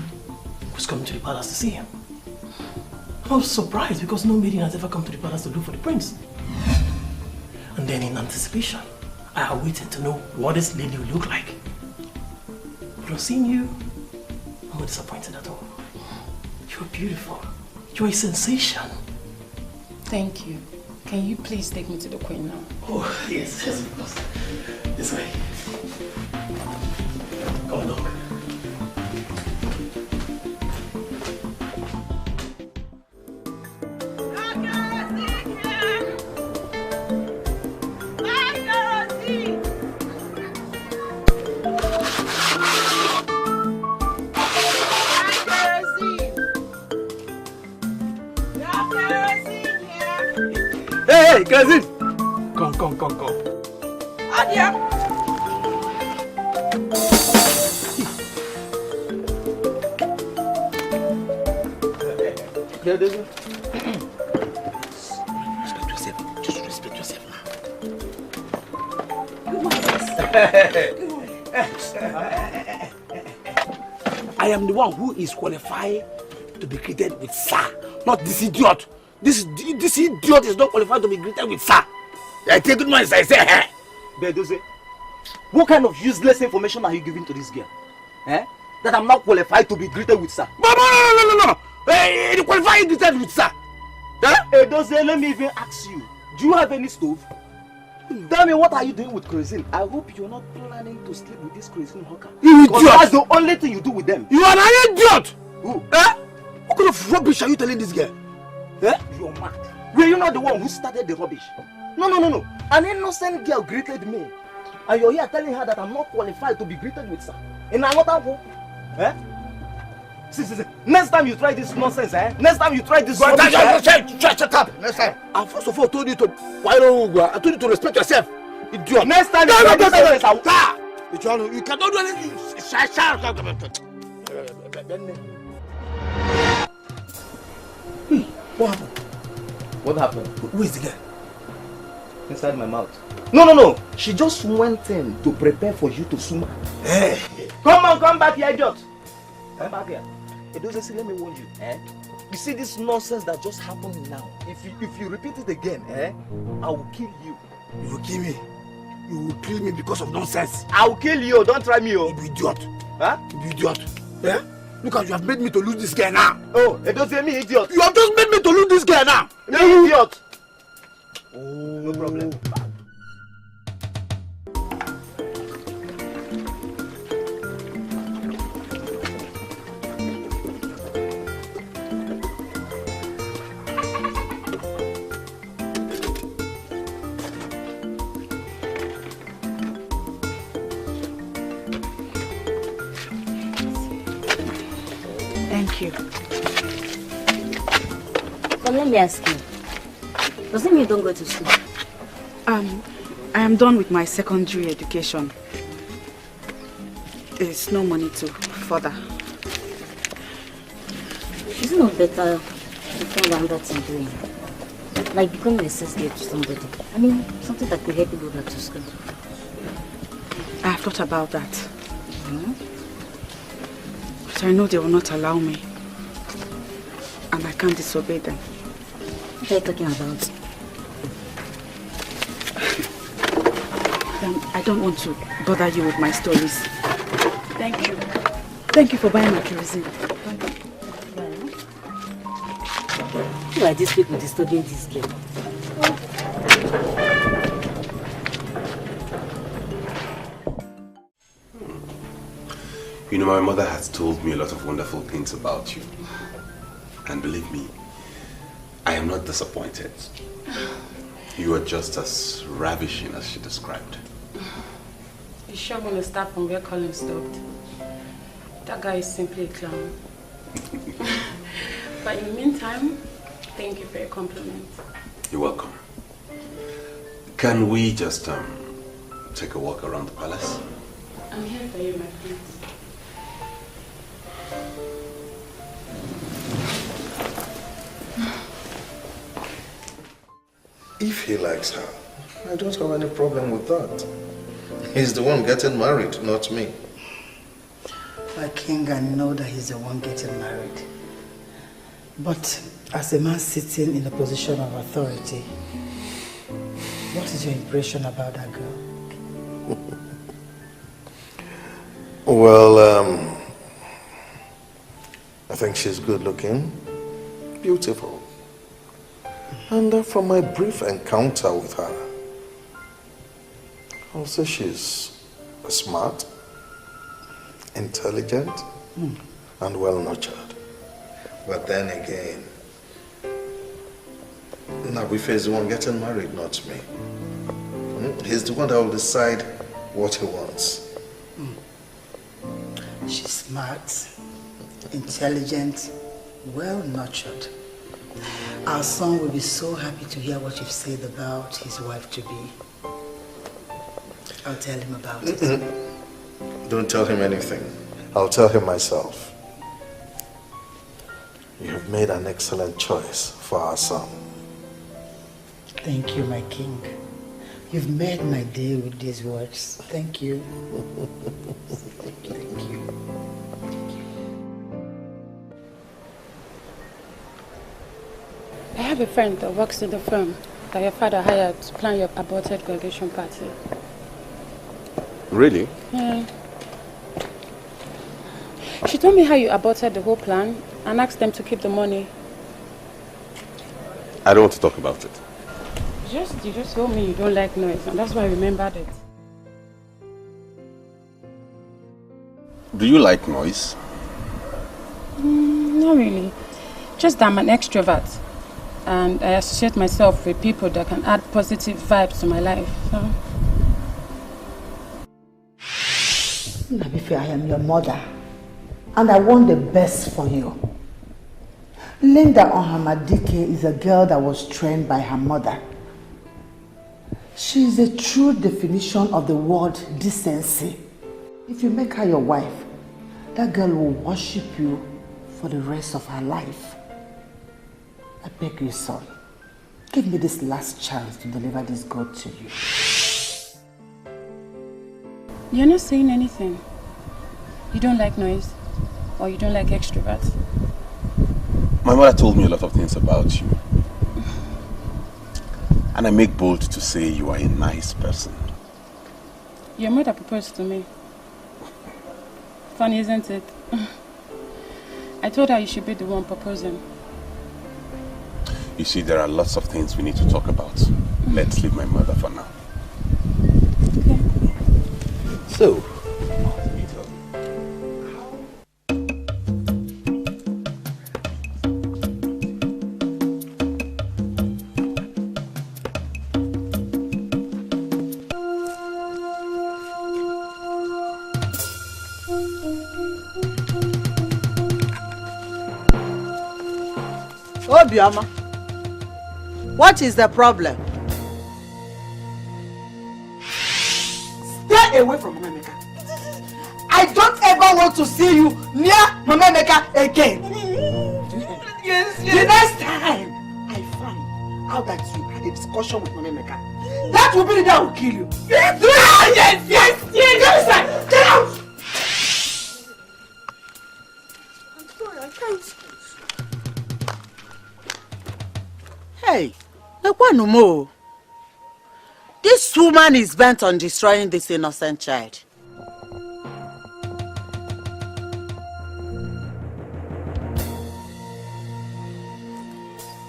was coming to the palace to see him. I was surprised because no maiden has ever come to the palace to look for the prince. And then in anticipation, I waited to know what this lady would look like. But on seeing you, I'm not disappointed at all. You're beautiful. You're a sensation. Thank you. Can you please take me to the queen now? Oh, yes, of course. This way. Come along. Hey, cousin! Come. Adia! Respect yourself. Just respect yourself now. I am the one who is qualified to be greeted with sir, not this idiot. This idiot is not qualified to be greeted with sir. I take good money, I say, hey. Bedoze, what kind of useless information are you giving to this girl? Eh? That I'm not qualified to be greeted with sir. No. Hey, you qualified to be greeted with sir. Huh? Bedoze, let me even ask you. Do you have any stove? Tell me, what are you doing with kerosene? I hope you're not planning to sleep with this kerosene hawker. You idiot! That's the only thing you do with them. You are an idiot! Who? Eh? What kind of rubbish are you telling this girl? Eh? You're mad. Were you not the one who started the rubbish? No. An innocent girl greeted me. And you're here telling her that I'm not qualified to be greeted with sir. In another home? Eh? See. Next time you try this nonsense, eh? Next time you try this rubbish, shut up! Next time. I first of all told you to... I told you to respect yourself. Idiot. Next time you try this nonsense, I will... You cannot do anything. What happened? What happened? Who is the girl? Inside my mouth. No. She just went in to prepare for you to swim. Hey. Come back here, idiot. Come back here. Edoze, let me warn you. Eh? You see this nonsense that just happened now. If you repeat it again, I will kill you. You will kill me? You will kill me because of nonsense? I will kill you. Don't try me, oh. You idiot. Huh? You idiot. Eh? Look at you have made me to lose this girl now. Oh, Edoze, me idiot. You have just made me to lose this girl now. Me idiot. Oh, no problem. Thank you. But let me ask you. Does it mean you don't go to school? I am done with my secondary education. There's no money to further. Is it not better to find another thing doing? Like becoming a assistant to somebody. I mean, something that could help you go back to school. I have thought about that. But I know they will not allow me. And I can't disobey them. What are you talking about? I don't want to bother you with my stories. Thank you. Thank you for buying my kerosene. Who are these people disturbing this girl? You know, my mother has told me a lot of wonderful things about you. And believe me, I am not disappointed. You are just as ravishing as she described. You sure want to start from where Colin stopped? That guy is simply a clown. But in the meantime, thank you for your compliment. You're welcome. Can we just take a walk around the palace? I'm here for you, my friend. If he likes her, I don't have any problem with that. He's the one getting married, not me. My king, I know that he's the one getting married. But as a man sitting in a position of authority, what is your impression about that girl? Well, I think she's good looking, beautiful. And from my brief encounter with her, I'll say she's smart, intelligent, and well-nurtured. But then again, Nabife is the one getting married, not me. He's the one that will decide what he wants. She's smart, intelligent, well-nurtured. Our son will be so happy to hear what you've said about his wife-to-be. I'll tell him about it. Don't tell him anything. I'll tell him myself. You have made an excellent choice for our son. Thank you, my king. You've made my day with these words. Thank you. Thank you. I have a friend that works in the firm that your father hired to plan your aborted graduation party. Really? Yeah. She told me how you aborted the whole plan and asked them to keep the money. I don't want to talk about it. You just told me you don't like noise, and that's why I remembered it. Do you like noise? Not really. Just that I'm an extrovert. And I associate myself with people that can add positive vibes to my life. So. Nabife, I am your mother. And I want the best for you. Linda Ohamadike is a girl that was trained by her mother. She is a true definition of the word decency. If you make her your wife, that girl will worship you for the rest of her life. I beg you, son, give me this last chance to deliver this God to you. You're not saying anything. You don't like noise, or you don't like extroverts. My mother told me a lot of things about you. And I make bold to say you are a nice person. Your mother proposed to me. Funny, isn't it? I told her you should be the one proposing. You see, there are lots of things we need to talk about. Let's leave my mother for now. Okay. So, Obiama, What is the problem? Stay away from Mama Emeka. I don't ever want to see you near Mama Emeka again. Yes. The next time I find out that you had a discussion with Mama Emeka, that will be the day I will kill you. Yes. Get inside. Get out. I'm sorry, I can't. Hey, Ekwanumo. This woman is bent on destroying this innocent child.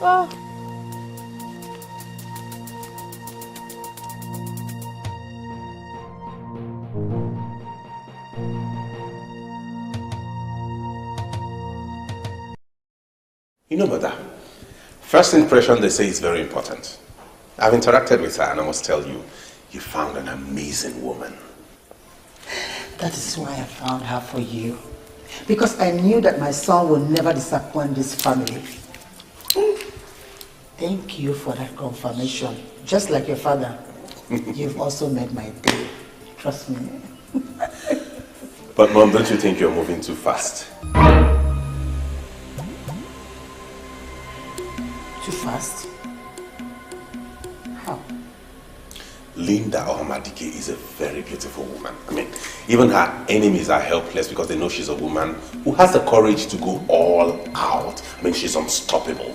Oh. You know, Mother, first impression they say is very important. I've interacted with her and I must tell you, you found an amazing woman. That is why I found her for you. Because I knew that my son will never disappoint this family. Thank you for that confirmation. Just like your father, you've also made my day. Trust me. But Mom, don't you think you're moving too fast? Too fast? How? Linda Ohamadike is a very beautiful woman. I mean, even her enemies are helpless because they know she's a woman who has the courage to go all out. I mean, she's unstoppable.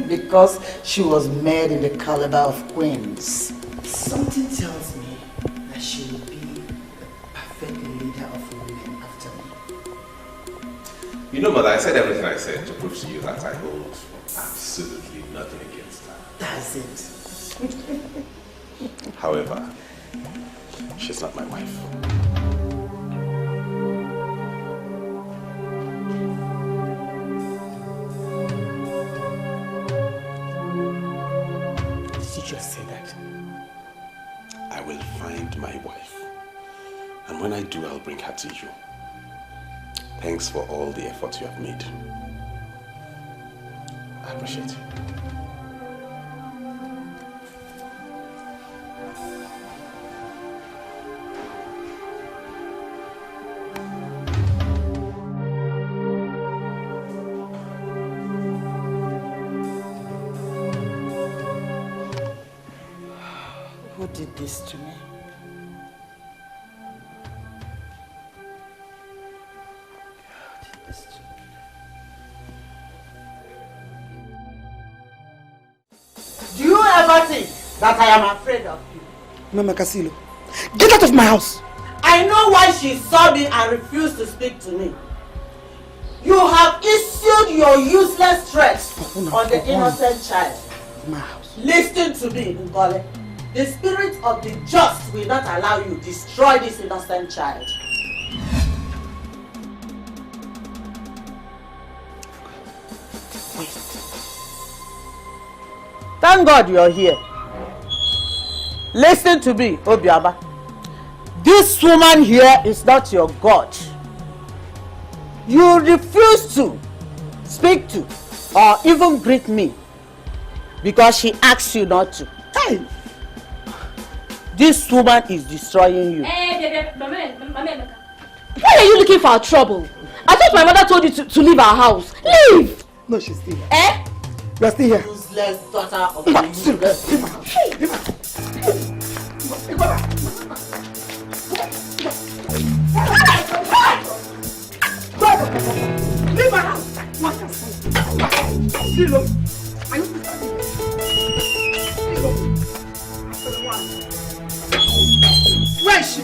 Because she was made in the caliber of queens. Something tells me that she will be the perfect leader of women after me. You know, Mother, I said everything I said to prove to you that I hold absolutely nothing against her. That's it. However, she's not my wife. Did you just say that? I will find my wife. And when I do, I'll bring her to you. Thanks for all the effort you have made. I appreciate it. Who did this to me? Do you ever think that I am afraid of you? Mama Casilo, get out of my house! I know why she saw me and refused to speak to me. You have issued your useless threats on the innocent child. My house. Listen to me, Ngole. The spirit of the just will not allow you to destroy this innocent child. Thank God you're here. Listen to me, Obiaba. This woman here is not your God. You refuse to speak to or even greet me because she asks you not to. Hey. This woman is destroying you. Hey, Mama. Why are you looking for trouble? I thought my mother told you to leave our house. Leave! No, she's still here. Eh? You're still here. Useless daughter of the useless. Leave my house! Lilo, are you where is she?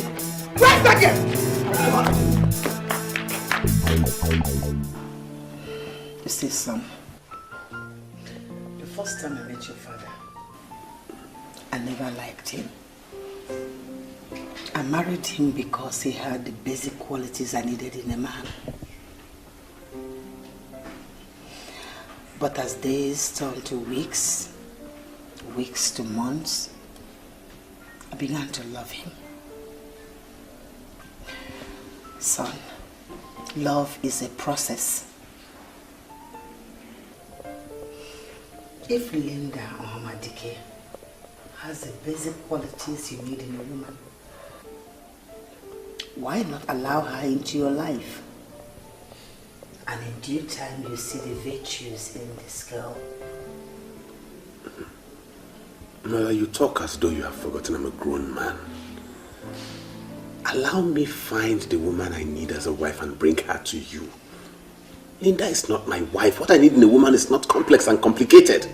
Where's that girl? You see, son, the first time I met your father, I never liked him. I married him because he had the basic qualities I needed in a man. But as days turned to weeks, weeks to months, I began to love him. Son, love is a process. If Linda or Hamadike has the basic qualities you need in a woman, why not allow her into your life? And in due time, you see the virtues in this girl. Mother, you talk as though you have forgotten I'm a grown man. Allow me find the woman I need as a wife and bring her to you. Linda is not my wife. What I need in a woman is not complex and complicated.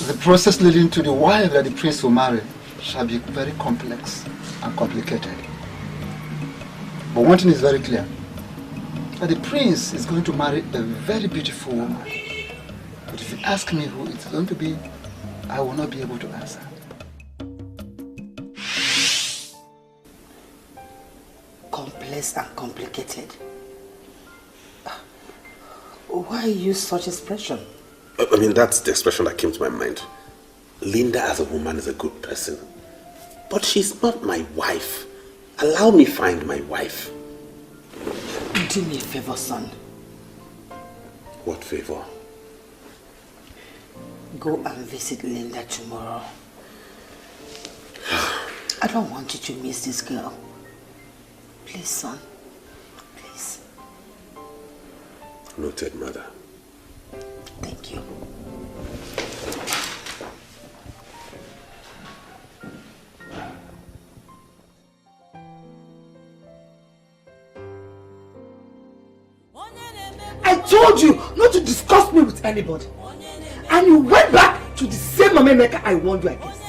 The process leading to the wife that the prince will marry shall be very complex and complicated. But one thing is very clear, that the prince is going to marry a very beautiful woman. But if you ask me who it's going to be, I will not be able to answer. Complex and complicated. Why use such expression? I mean, that's the expression that came to my mind. Linda as a woman is a good person. But she's not my wife. Allow me find my wife. Do me a favor, son. What favor? Go and visit Linda tomorrow. I don't want you to miss this girl. Please, son. Please. Noted, mother. Thank you. I told you not to discuss me with anybody. And you went back to the same mama maker I warned you against.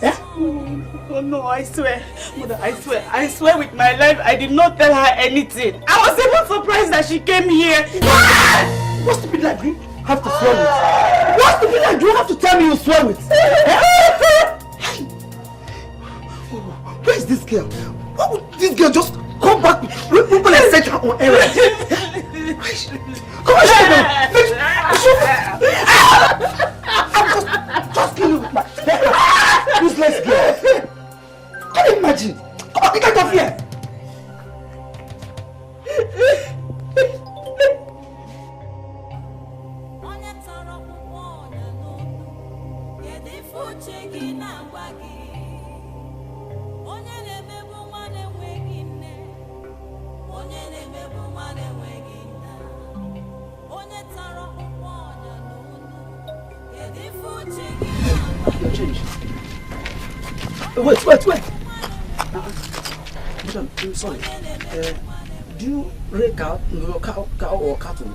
Eh? Oh no, I swear. Mother, I swear with my life I did not tell her anything. I was even surprised that she came here. What stupid like you have to swear with? What stupid like you have to tell me you swear with? Eh? Where is this girl? Why would this girl just come back with people and set her on errand? Come on, I'm just kill you with my useless girl. Can you imagine? Come on, get out of here. Wait. Madam, I'm sorry. Do you rake out your cow or cattle?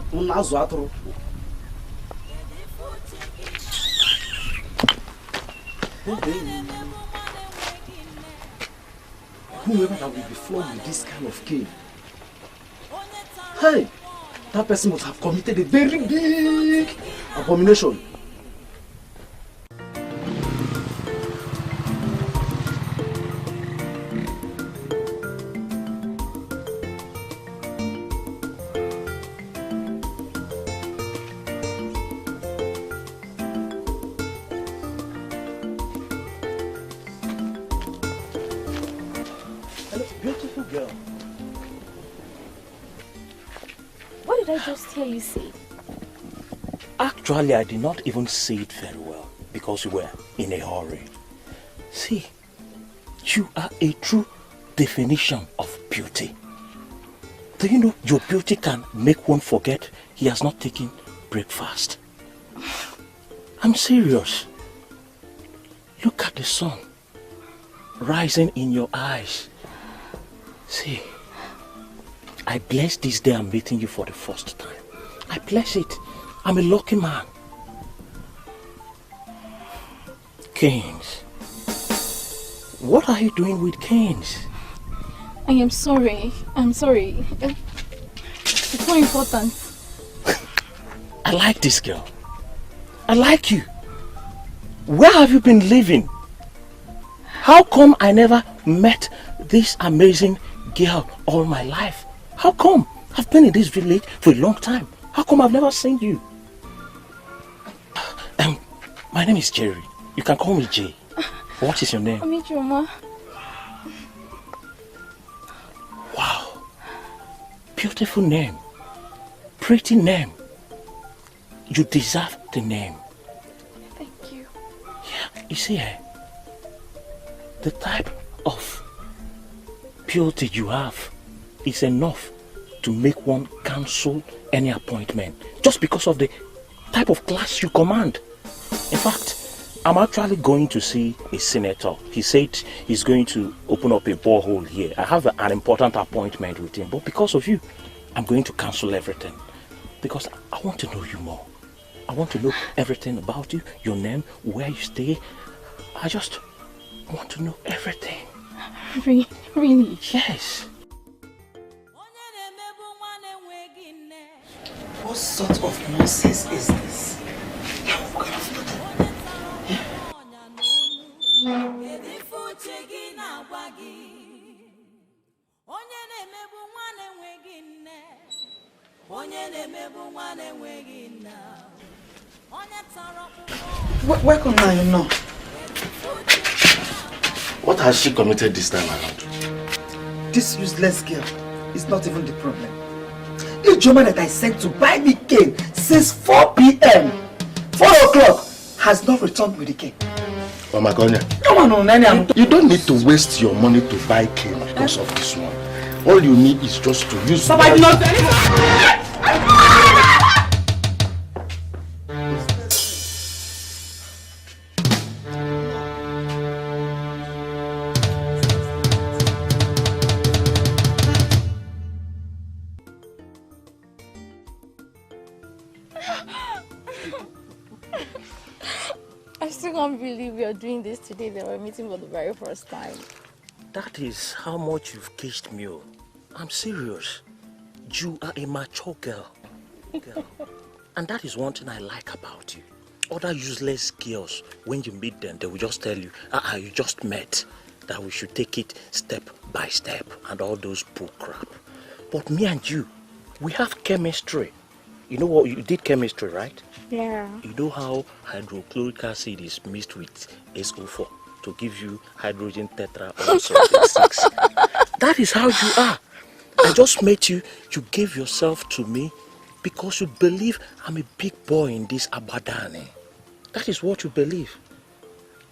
Whoever that will be flogged with this kind of cane, hey, that person must have committed a very big abomination. Just hear you say. Actually, I did not even see it very well because you were in a hurry. See, you are a true definition of beauty. Do you know your beauty can make one forget he has not taken breakfast? I'm serious. Look at the sun rising in your eyes. See, I bless this day I'm meeting you for the first time. I bless it. I'm a lucky man. Canes. What are you doing with canes? I am sorry. I'm sorry. It's not important. I like this girl. I like you. Where have you been living? How come I never met this amazing girl all my life? How come? I've been in this village for a long time. How come I've never seen you? My name is Jerry. You can call me Jay. What is your name? Amichoma. Wow. Beautiful name. Pretty name. You deserve the name. Thank you. Yeah, you see, the type of purity you have is enough to make one cancel any appointment just because of the type of class you command. In fact, I'm actually going to see a senator. He said he's going to open up a borehole here. I have an important appointment with him, but because of you, I'm going to cancel everything. Because I want to know you more. I want to know everything about you, your name, where you stay. I just want to know everything. Really? Yes. What sort of nonsense is this? Welcome now, you know. What has she committed this time around? This useless girl is not even the problem. The German that I sent to buy me cane since 4 p.m. 4 o'clock has not returned with the cane. Oh my God. You don't need to waste your money to buy cane because of this one. All you need is just to use... Papa, I do not... I still can't believe we are doing this today. They were meeting for the very first time. That is how much you've caged me. I'm serious. You are a mature girl. And that is one thing I like about you. Other useless girls, when you meet them, they will just tell you, you just met, that we should take it step by step and all those bull crap. But me and you, we have chemistry. You know what? You did chemistry, right? Yeah. You know how hydrochloric acid is mixed with SO4 to give you hydrogen tetraoxide 6. That is how you are. I just met you. You gave yourself to me because you believe I'm a big boy in this Abadani. That is what you believe.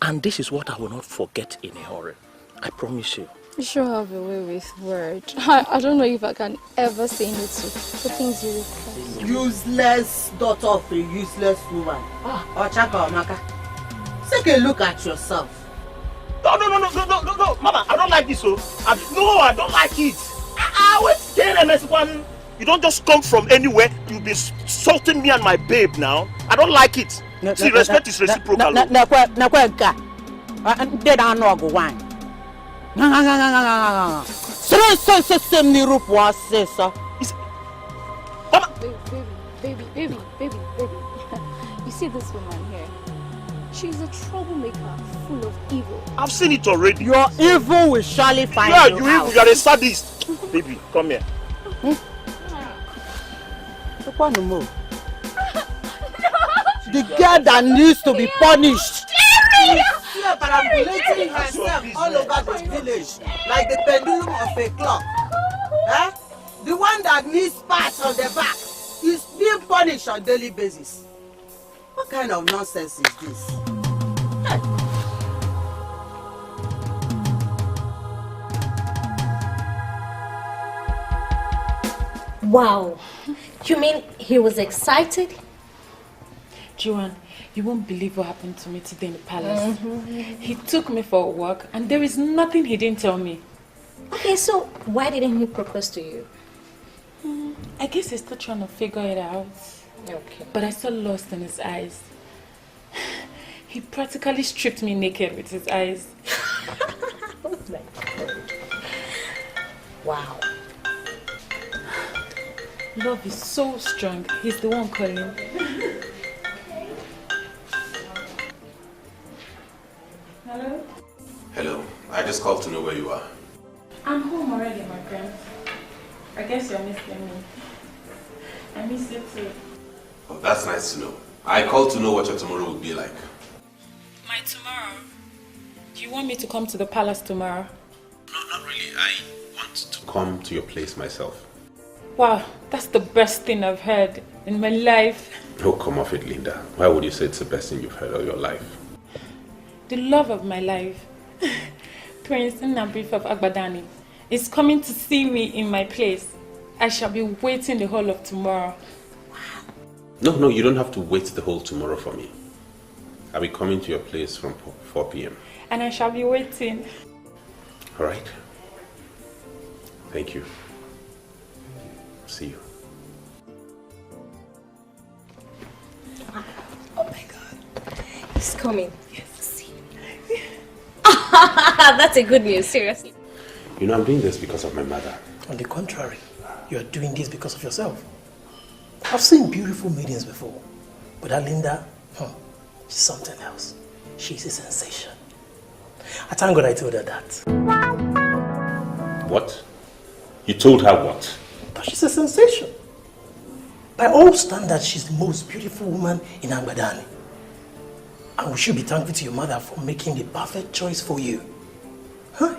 And this is what I will not forget in a hurry. I promise you. You sure have a way with words. I don't know if I can ever say no to the things you request. Useless daughter of a useless woman. Ochaka Omaka. Take a look at yourself. No, Mama, I don't like this. No, I don't like it. You don't just come from anywhere. You'll be insulting me and my babe now. I don't like it. See, respect is reciprocal. Baby. You see this woman here? She's a troublemaker, full of evil. I've seen it already. Your evil will surely find you. Yeah, you evil. You are a sadist. Baby, come here. The girl that needs to be punished. She is parabolating herself all over the village like the pendulum of a clock. The one that needs pats on the back is being punished on a daily basis. What kind of nonsense is this? Wow. You mean he was excited? Joanne, you won't believe what happened to me today in the palace. He took me for a walk and there is nothing he didn't tell me. Okay, so why didn't he propose to you? I guess he's still trying to figure it out. Okay. But I saw lust in his eyes. He practically stripped me naked with his eyes. Oh my God. Wow. Love is so strong. He's the one calling. Hello? Hello. I just called to know where you are. I'm home already, my friend. I guess you're missing me. I miss you too. Oh, that's nice to know. I called to know what your tomorrow would be like. My tomorrow? Do you want me to come to the palace tomorrow? No, not really. I want to come to your place myself. Wow, that's the best thing I've heard in my life. Oh, come off it, Linda. Why would you say it's the best thing you've heard of your life? The love of my life, Prince Nnabrief of Agbadani, is coming to see me in my place. I shall be waiting the whole of tomorrow. No, you don't have to wait the whole tomorrow for me. I'll be coming to your place from 4 p.m. And I shall be waiting. All right. Thank you. See you. Oh my God. He's coming. Yes. See. That's a good news, seriously. You know, I'm doing this because of my mother. On the contrary, you are doing this because of yourself. I've seen beautiful maidens before, but that Linda, she's something else. She's a sensation. I thank God I told her that. What? You told her what? That she's a sensation. By all standards, she's the most beautiful woman in Agbadani. And we should be thankful to your mother for making the perfect choice for you. Huh?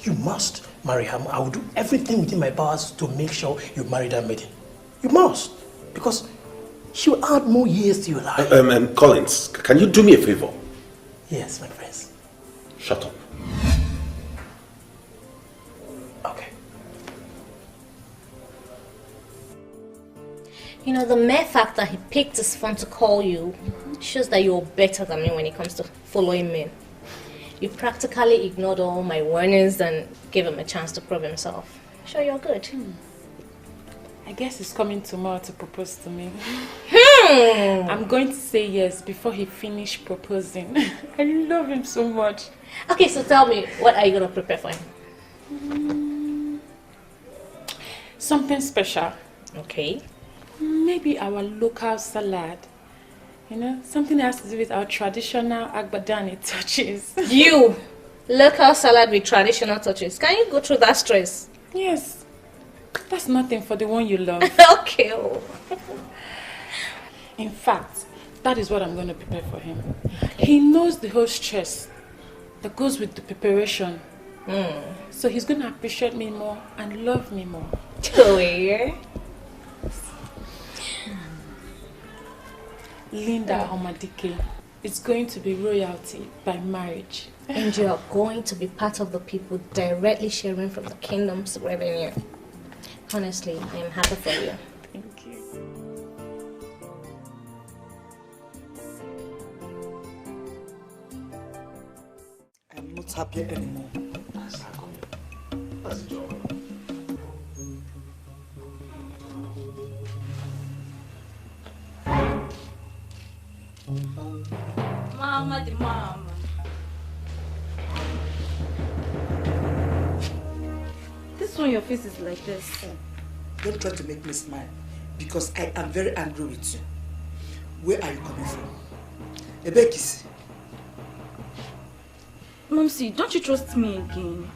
You must marry her. I will do everything within my powers to make sure you marry that maiden. You must. Because she will add more years to your life. Collins, can you do me a favor? Yes, my friends. Shut up. Okay. You know, the mere fact that he picked his phone to call you shows that you're better than me when it comes to following men. You practically ignored all my warnings and gave him a chance to prove himself. Sure, you're good. I guess he's coming tomorrow to propose to me. I'm going to say yes before he finishes proposing. I love him so much. Okay, so tell me, what are you going to prepare for him? Something special. Okay. Maybe our local salad. You know, something that has to do with our traditional Agbadani touches. You! Local salad with traditional touches. Can you go through that stress? Yes. That's nothing for the one you love. Okay. In fact, that is what I'm going to prepare for him. He knows the whole stress that goes with the preparation. So he's going to appreciate me more and love me more. Oh, yeah? Linda Omadike is going to be royalty by marriage. And you are going to be part of the people directly sharing from the kingdom's revenue. Honestly, I am happy for you. Thank you. I'm not happy anymore. That's the job. Mama the mama. This one your face is like this. Don't try to make me smile because I am very angry with you. Where are you coming from? Ebekisi. Momsy, don't you trust me again?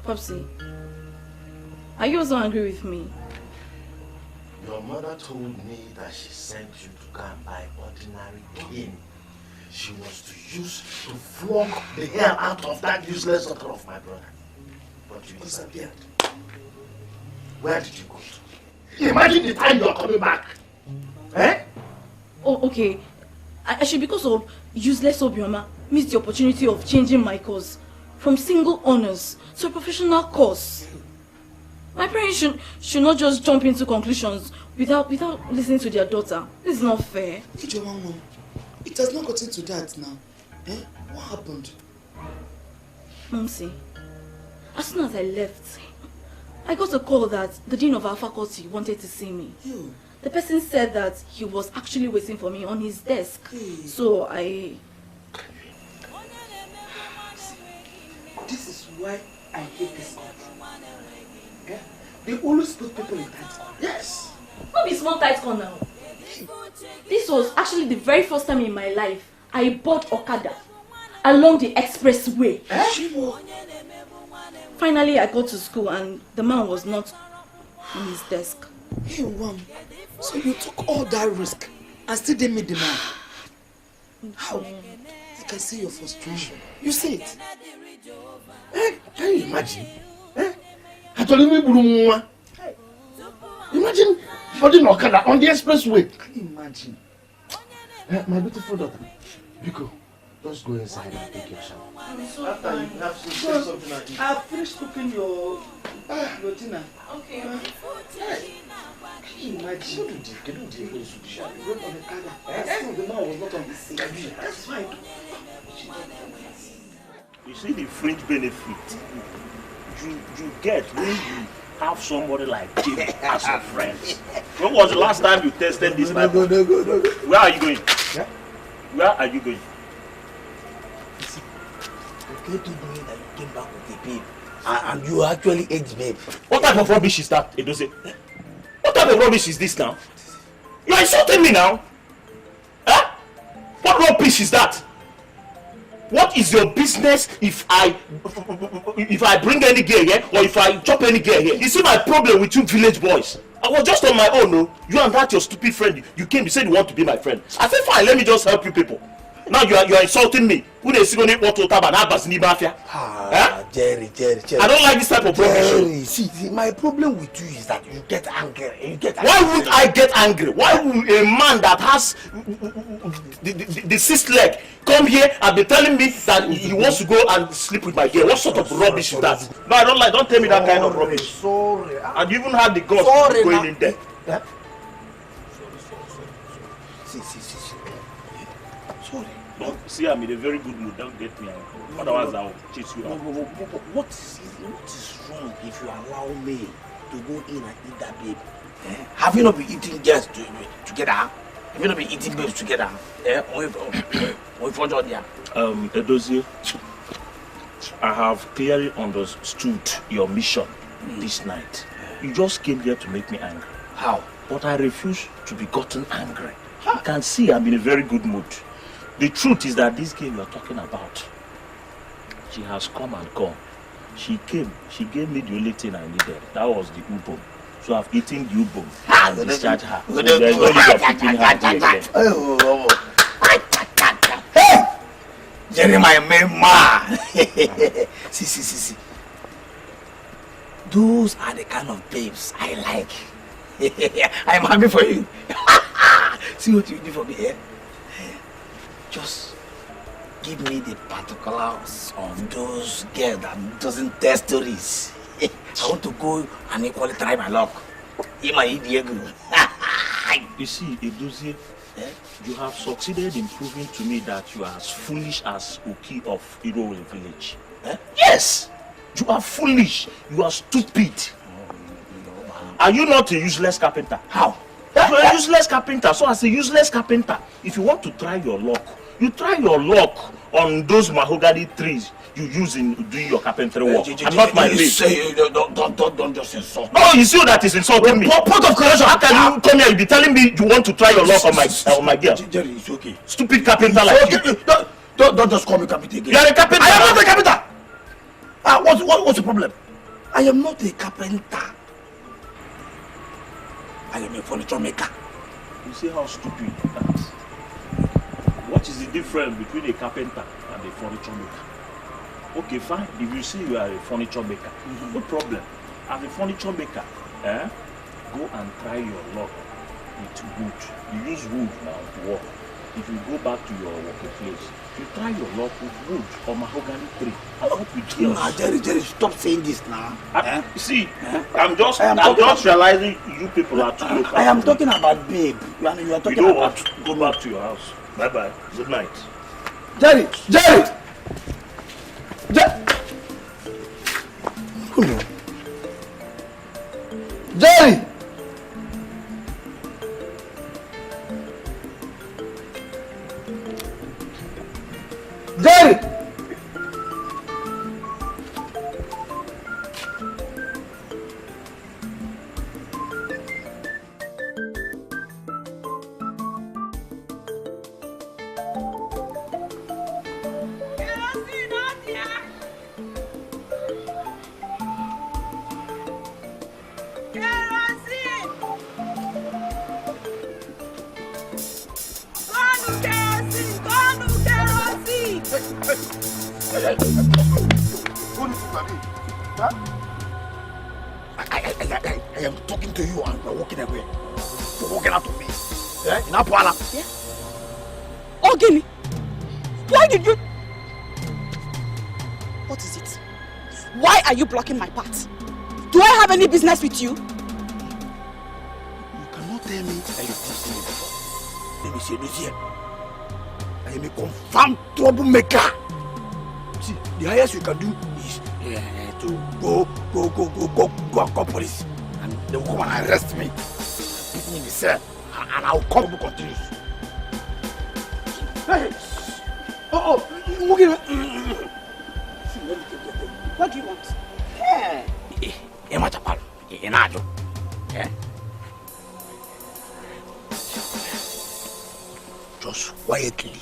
Popsy, are you also angry with me? Your mother told me that she sent you to go and buy ordinary cane. She was to use to flog the hell out of that useless daughter of my brother. But you disappeared. Where did you go to? Imagine the time you're coming back. Eh? Oh, okay. I should, because of useless Obioma, miss the opportunity of changing my course from single honors to a professional course. My parents should not just jump into conclusions without listening to their daughter. This is not fair. It has not gotten to that now. Eh? What happened? Momsy, as soon as I left, I got a call that the dean of our faculty wanted to see me. You? The person said that he was actually waiting for me on his desk. So I... This is why I hate this country. Yeah? They always put people in tight corner. Yes! Not be small tight corner now. This was actually the very first time in my life I bought Okada along the expressway. Finally, I got to school and the man was not on his desk. Hey, Wam, so you took all that risk and still didn't meet the man? How? I can see your frustration. You see it? Eh? Can you imagine? Eh? Actually, we Bulumwa. Imagine body Okada on the expressway. Can you imagine? My beautiful daughter, Biko, just go inside and take your shower. After you have something like this. I've finished cooking your dinner. Okay. Can you imagine? Can you do this? The man was not on the scene. That's fine. You see the fringe benefit you get when you have somebody like Jim as your friend. When was the last time you tested this? No. Where are you going? Yeah? Where are you going? Listen, okay to me that you came back with a babe and you actually ate babe. What type of rubbish is that, Edose? What type of rubbish is this now? You are insulting me now? Huh? What rubbish is that? What is your business if I bring any girl here or if I chop any girl here? You see my problem with you village boys. I was just on my own, no? You and that your stupid friend, you came, you said you want to be my friend. I said fine, let me just help you people. Now you are insulting me. Who they see on it what to tab and have ni mafia? Jerry. I don't like this type of rubbish. See, my problem with you is that you get angry. Why would I get angry? Why would a man that has the sixth leg come here and be telling me that he wants to go and sleep with my girl? What sort of rubbish is that? No, I don't like. Don't tell me that kind of rubbish. Sorry. And you even had the guts going in there. Yeah? See. Sorry. Don't see, I'm in a very good mood. Don't get me out. Otherwise, I'll chase you out. What is wrong if you allow me to go in and eat that babe? Have you not been eating girls together? Have you not been eating babes together? Edozie, I have clearly understood your mission this night. You just came here to make me angry. How? But I refuse to be gotten angry. You can see I'm in a very good mood. The truth is that this girl you're talking about, she has come and gone. She came, she gave me the only thing I needed. That was the ubom. So I've eaten the ubom and discharged her. So there's no need of eating her again. Hey! Jeremiah, my man. See. Those are the kind of babes I like. I'm happy for you. See what you do for me here? Just give me the particulars of those girls that doesn't tell stories. I want to go and equally try my luck. You see, Edozie, you have succeeded in proving to me that you are as foolish as Uki of Irowe village. Yes! You are foolish. You are stupid. Are you not a useless carpenter? How? You are a useless carpenter. So as a useless carpenter, if you want to try your luck, you try your luck on those mahogany trees you use in doing your carpentry work. And not my place. Don't just insult me. No, you see that is insulting me. Point of correction. How can you come here and be telling me you want to try your luck on my girl? Jerry, it's okay. Stupid carpenter like you. Don't just call me carpenter again. You are a carpenter. I am not a carpenter. What's the problem? I am not a carpenter. I am a furniture maker. You see how stupid that is? What is the difference between a carpenter and a furniture maker? Okay, fine. If you see you are a furniture maker, no problem. As a furniture maker, go and try your luck with wood. You use wood now to work. If you go back to your working place, you try your luck with wood or mahogany tree. Not with girls. Jerry, stop saying this now. See, I'm just realizing you people are too local. I am talking about babe. You are talking you know about. What? Go back to your house. Bye. Good night. Jerry! Jerry! I am talking to you and you're walking away. You're walking out of me. Yeah? In Apala. Yeah? Oh, Guinea. Why did you... What is it? Why are you blocking my path? Do I have any business with you? You cannot tell me that you've seen me before. Let me see, I am a confirmed troublemaker. See, the highest you can do is to go and call police. And they will come and arrest me. Put me in the cell. And I will come to continue. Hey! Oh, what do you want? Just quietly,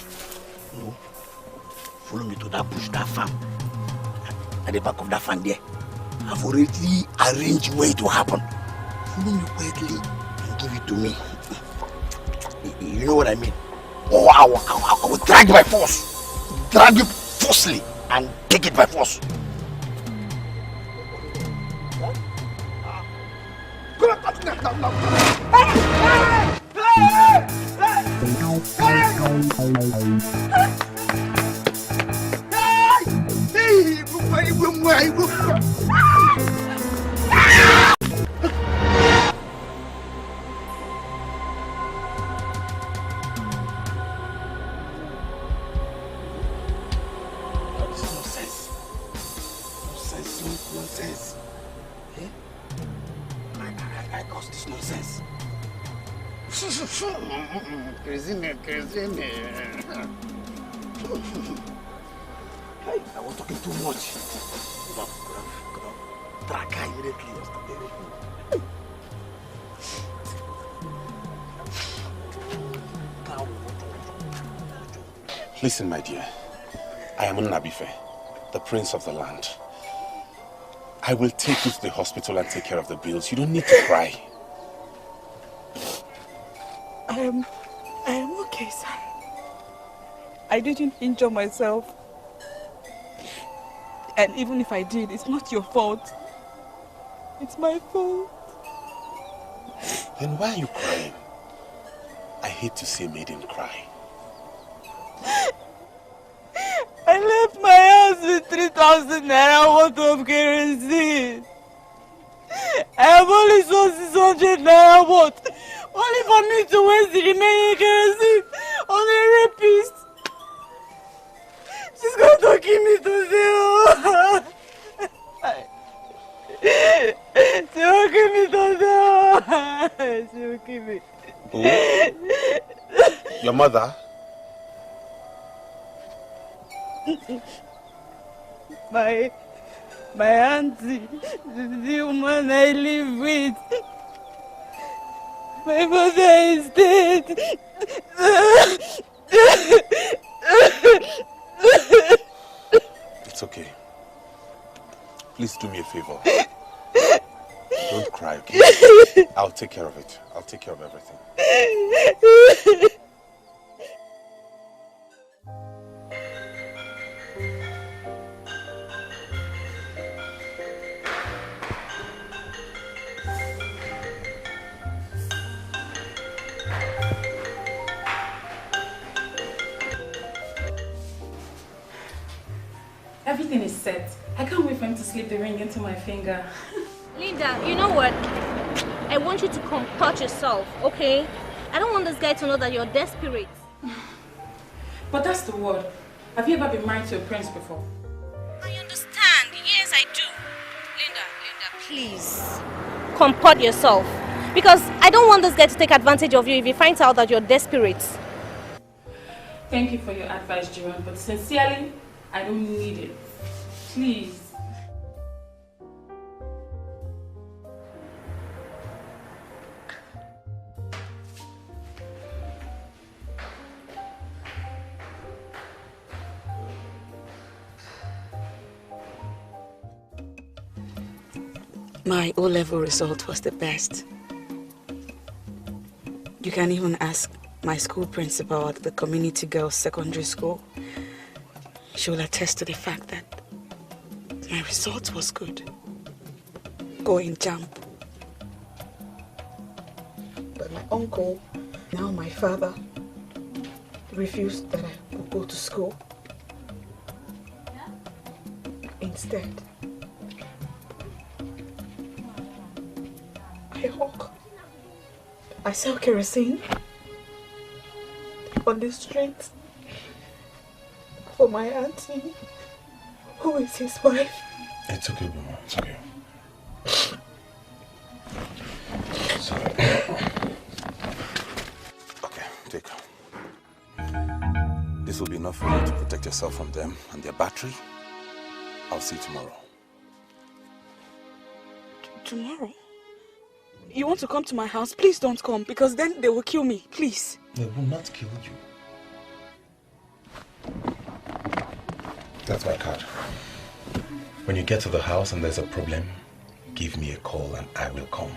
follow me to that bush, that farm. At the back of that farm there. I've already arranged where it will happen. Follow me quietly and give it to me. You know what I mean? Oh, I will drag by force. Drag you forcefully and take it by force. Nonsense. Eh? I caused this nonsense. Crazy me. I was talking too much. Could have track her immediately or stop everything. Listen, my dear. I am Nabife, the prince of the land. I will take you to the hospital and take care of the bills. You don't need to cry. I am okay, sir. I didn't injure myself. And even if I did, it's not your fault. It's my fault. Then why are you crying? I hate to see a maiden cry. I left my house with 3,000 naira worth of kerosene. I have only sold 600 naira worth. Only for me to waste the remaining kerosene on a rapist. She's going to kill me today. She will kill me today. She will kill me. Who? Your mother? My auntie, the woman I live with. My mother is dead. It's okay. Please do me a favor. Don't cry, okay? I'll take care of it. I'll take care of everything. Everything is set. I can't wait for him to slip the ring into my finger. Linda, you know what? I want you to comport yourself, okay? I don't want this guy to know that you're desperate. But that's the word. Have you ever been married to a prince before? I understand. Yes, I do. Linda, please. Comport yourself. Because I don't want this guy to take advantage of you if he finds out that you're desperate. Thank you for your advice, Jerome, but sincerely, I don't need it. Please. My O-level result was the best. You can even ask my school principal at the community girls' secondary school. She will attest to the fact that my result was good. go in JAMB. But my uncle, now my father, refused that I would go to school. Instead, I hawk. I sell kerosene on the streets for my auntie, who is his wife. It's okay, Mama. It's okay. Sorry. Okay, take her. This will be enough for you to protect yourself from them and their battery. I'll see you tomorrow. Tomorrow? You want to come to my house? Please don't come, because then they will kill me. Please. They will not kill you. That's my card. When you get to the house and there's a problem, give me a call and I will come.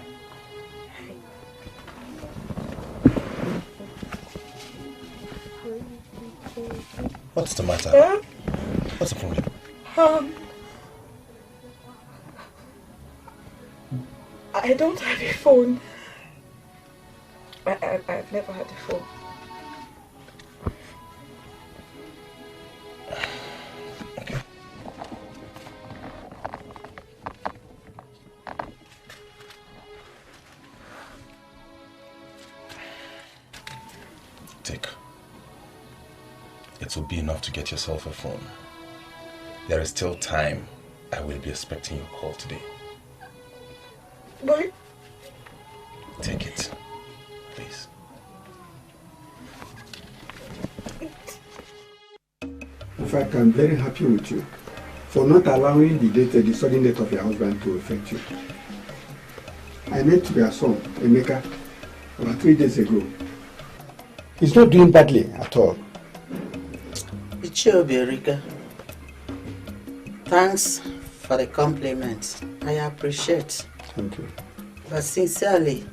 What's the matter? What's the problem? I don't have a phone. I've never had a phone. Okay. Take. It will be enough to get yourself a phone. There is still time. I will be expecting your call today. Boy. Take it, please. In fact, I'm very happy with you for not allowing the sudden death of your husband to affect you. I met your son, Emeka, about 3 days ago. He's not doing badly at all. Erika. Thanks for the compliment. I appreciate. Thank you. But sincerely,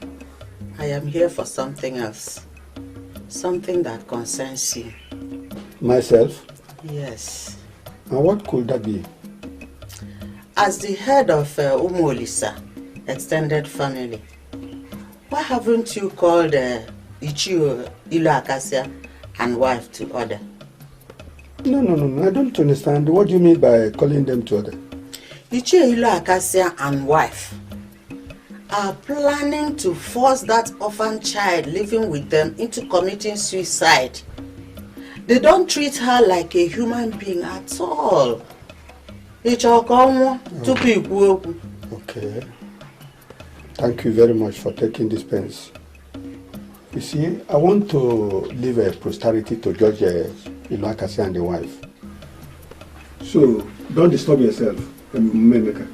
I am here for something else. Something that concerns you. Myself? Yes. And what could that be? As the head of Umolisa extended family, why haven't you called Ichio Ilu Akasia and wife to order? No, I don't understand. What do you mean by calling them to order? Ichio Ilu Akasia and wife are planning to force that orphan child living with them into committing suicide. They don't treat her like a human being at all. Okay. Thank you very much for taking this pains. You see, I want to leave a posterity to Judge Ilu Akasia and the wife. So, don't disturb yourself, Memeka.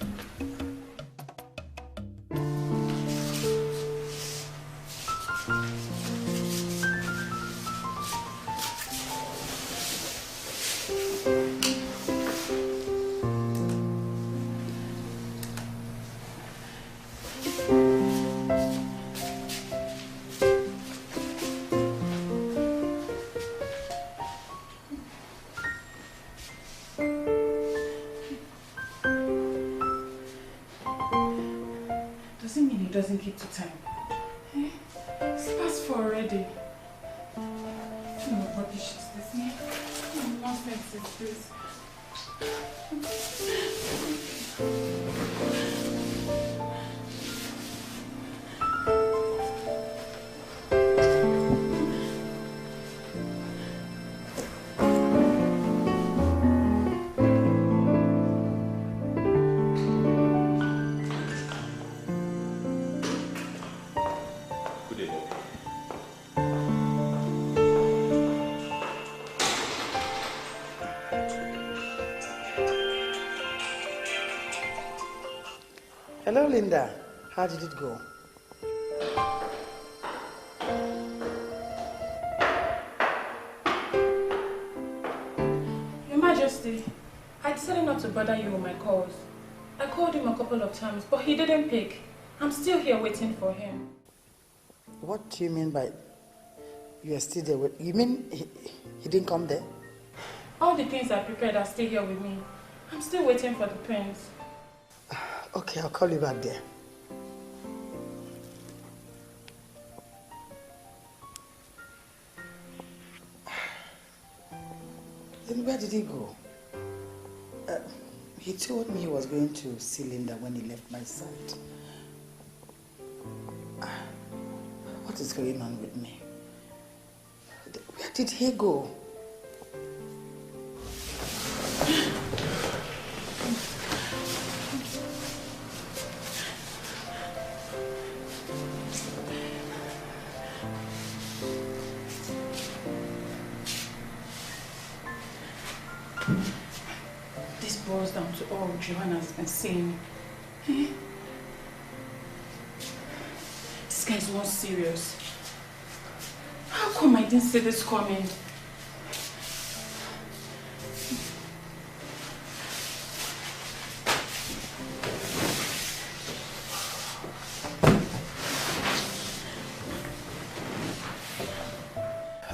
Doesn't keep to time. Eh? It's past 4 already. What rubbish is this? What nonsense is this? Hello, Linda. How did it go? Your Majesty, I decided not to bother you with my calls. I called him a couple of times, but he didn't pick. I'm still here waiting for him. What do you mean by you are still there? You mean he didn't come there? All the things I prepared are still here with me. I'm still waiting for the prince. Okay, I'll call you back there. Then where did he go? He told me he was going to see Linda when he left my side. What is going on with me? Where did he go? This boils down to all Joanna has been saying. Eh? This guy's not serious. How come I didn't see this coming?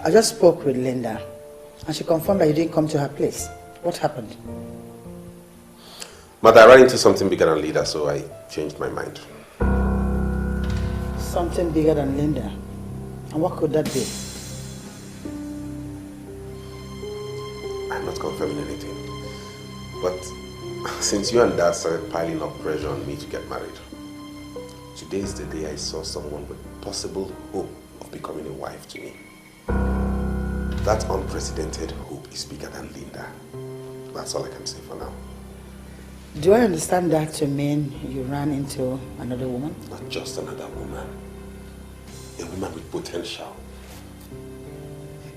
I just spoke with Linda and she confirmed that you didn't come to her place. What happened? Mother, I ran into something bigger than Linda, so I changed my mind. Something bigger than Linda? And what could that be? I'm not confirming anything. But since you and Dad started piling up pressure on me to get married, today is the day I saw someone with possible hope of becoming a wife to me. That unprecedented hope is bigger than Linda. That's all I can say for now. Do I understand that to mean you ran into another woman? Not just another woman. A woman with potential.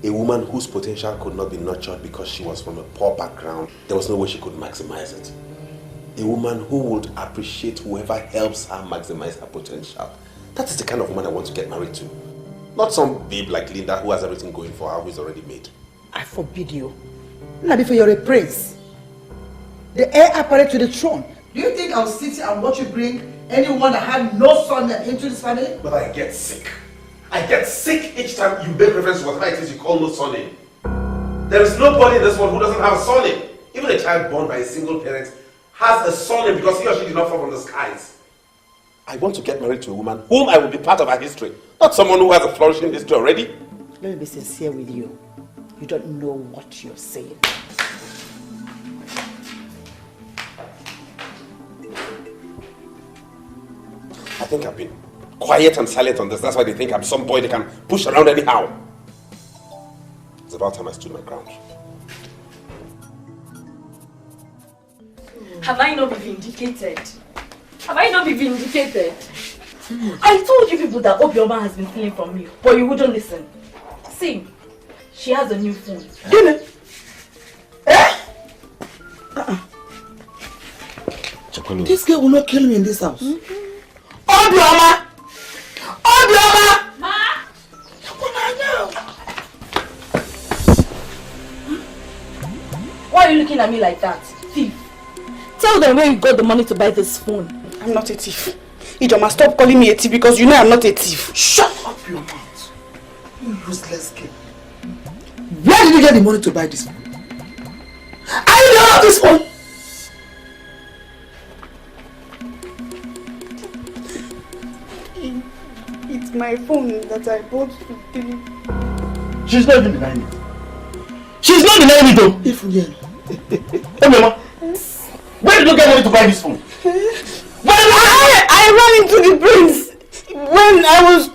A woman whose potential could not be nurtured because she was from a poor background. There was no way she could maximize it. A woman who would appreciate whoever helps her maximize her potential. That is the kind of woman I want to get married to. Not some babe like Linda who has everything going for her, who is already made. I forbid you. Not before you're a prince. The heir apparent to the throne. Do you think I'll sit here and watch you bring anyone that had no son into this family? But I get sick. I get sick each time you make reference to whatever it is you call no surname. There is nobody in this world who doesn't have a surname. Even a child born by a single parent has a surname because he or she did not fall from the skies. I want to get married to a woman whom I will be part of her history, not someone who has a flourishing history already. Let me be sincere with you. You don't know what you're saying. I think I've been quiet and silent on this. That's why they think I'm some boy they can push around anyhow. It's about time I stood my ground. Have I not been vindicated? Have I not been vindicated? I told you people that Obioma has been stealing from me, but you wouldn't listen. See, she has a new phone. This girl will not kill me in this house. Obioma! Obioma! Ma! Why are you looking at me like that? Thief. Tell them where you got the money to buy this phone. I'm not a thief. Ijoma, stop calling me a thief because you know I'm not a thief. Shut up your mouth. You useless kid. Where did you get the money to buy this phone? I don't have this phone. It's my phone that I bought to Tilly. She's not even denying it. She's not denying it though. If you hey mama, where did you get money to buy this phone? I ran into the prince when I was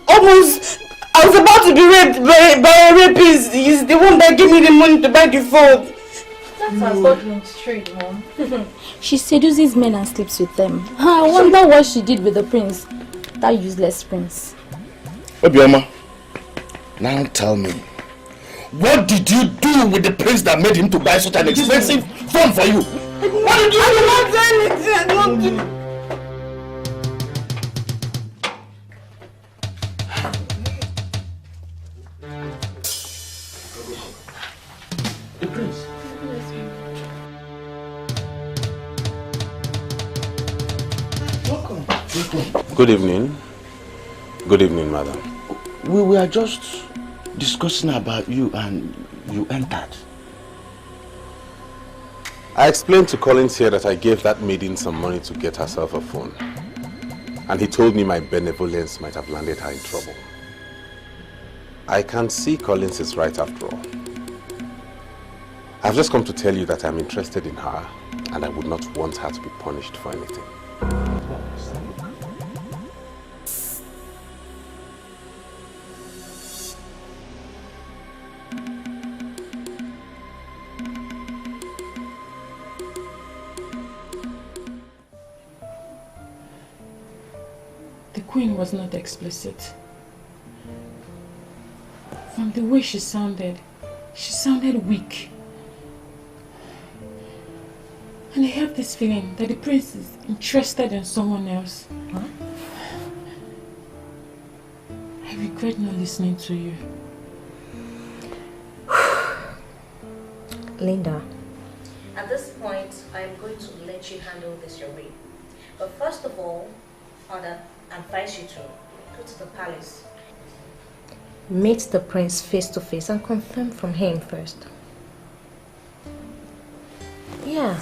about to be raped by a rapist. He's the one that gave me the money to buy the phone. That's her stockroom straight, Mom. She seduces men and sleeps with them. I wonder what she did with the prince. That useless prince. Obioma, now tell me, what did you do with the prince that made him to buy such an expensive phone for you? What did you do? I did not do anything. I don't do. The prince? Welcome. Good evening. Good evening, madam. We were just discussing about you and you entered. I explained to Collins here that I gave that maiden some money to get herself a phone. And he told me my benevolence might have landed her in trouble. I can't see Collins is right after all. I've just come to tell you that I'm interested in her and I would not want her to be punished for anything. The Queen was not explicit. From the way she sounded weak. And I have this feeling that the prince is interested in someone else. Huh? I regret not listening to you. Linda, at this point, I'm going to let you handle this your way. But first of all, I'd advise you to go to the palace. Meet the prince face to face and confirm from him first. Yeah.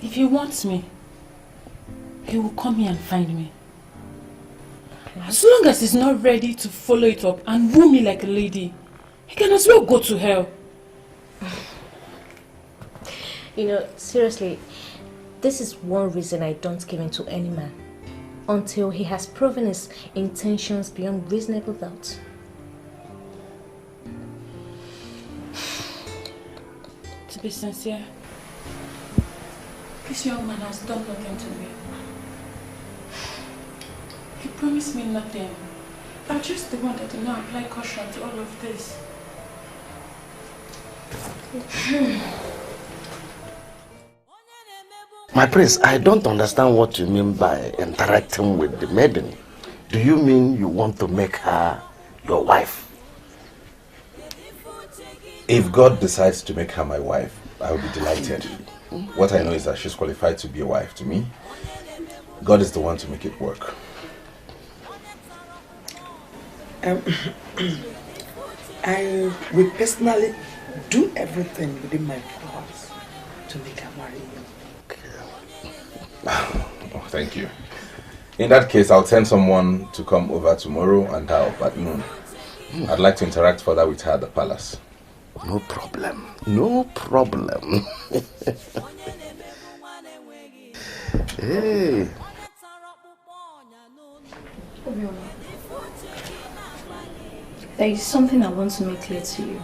If he wants me, he will come here and find me. As long as he's not ready to follow it up and woo me like a lady, he can as well go to hell. You know, seriously, this is one reason I don't give in to any man until he has proven his intentions beyond reasonable doubt. To be sincere, this young man has done nothing to me. He promised me nothing. I'm just the one that did not apply caution to all of this. My prince, I don't understand what you mean by interacting with the maiden. Do you mean you want to make her your wife? If God decides to make her my wife, I will be delighted. What I know is that she's qualified to be a wife to me. God is the one to make it work. I will personally do everything within my powers to make her marry you. Oh, thank you. In that case, I'll send someone to come over tomorrow and help at noon. I'd like to interact further with her at the palace. No problem. No problem. Hey. There is something I want to make clear to you.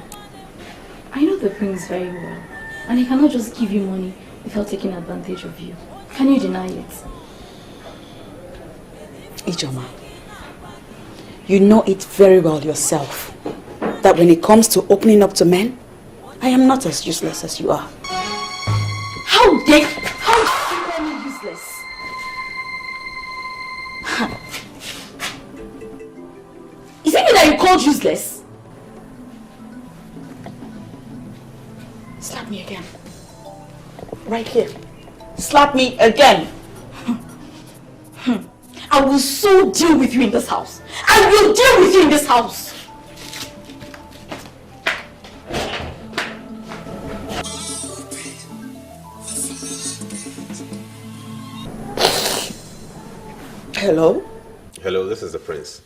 I know the prince very well, and he cannot just give you money without taking advantage of you. Can you deny it? Ijoma, you know it very well yourself that when it comes to opening up to men, I am not as useless as you are. How dare you call me useless? Is it me that you called useless? Slap me again. Right here. Slap me again. I will so deal with you in this house. I will deal with you in this house. Hello? Hello, this is the prince.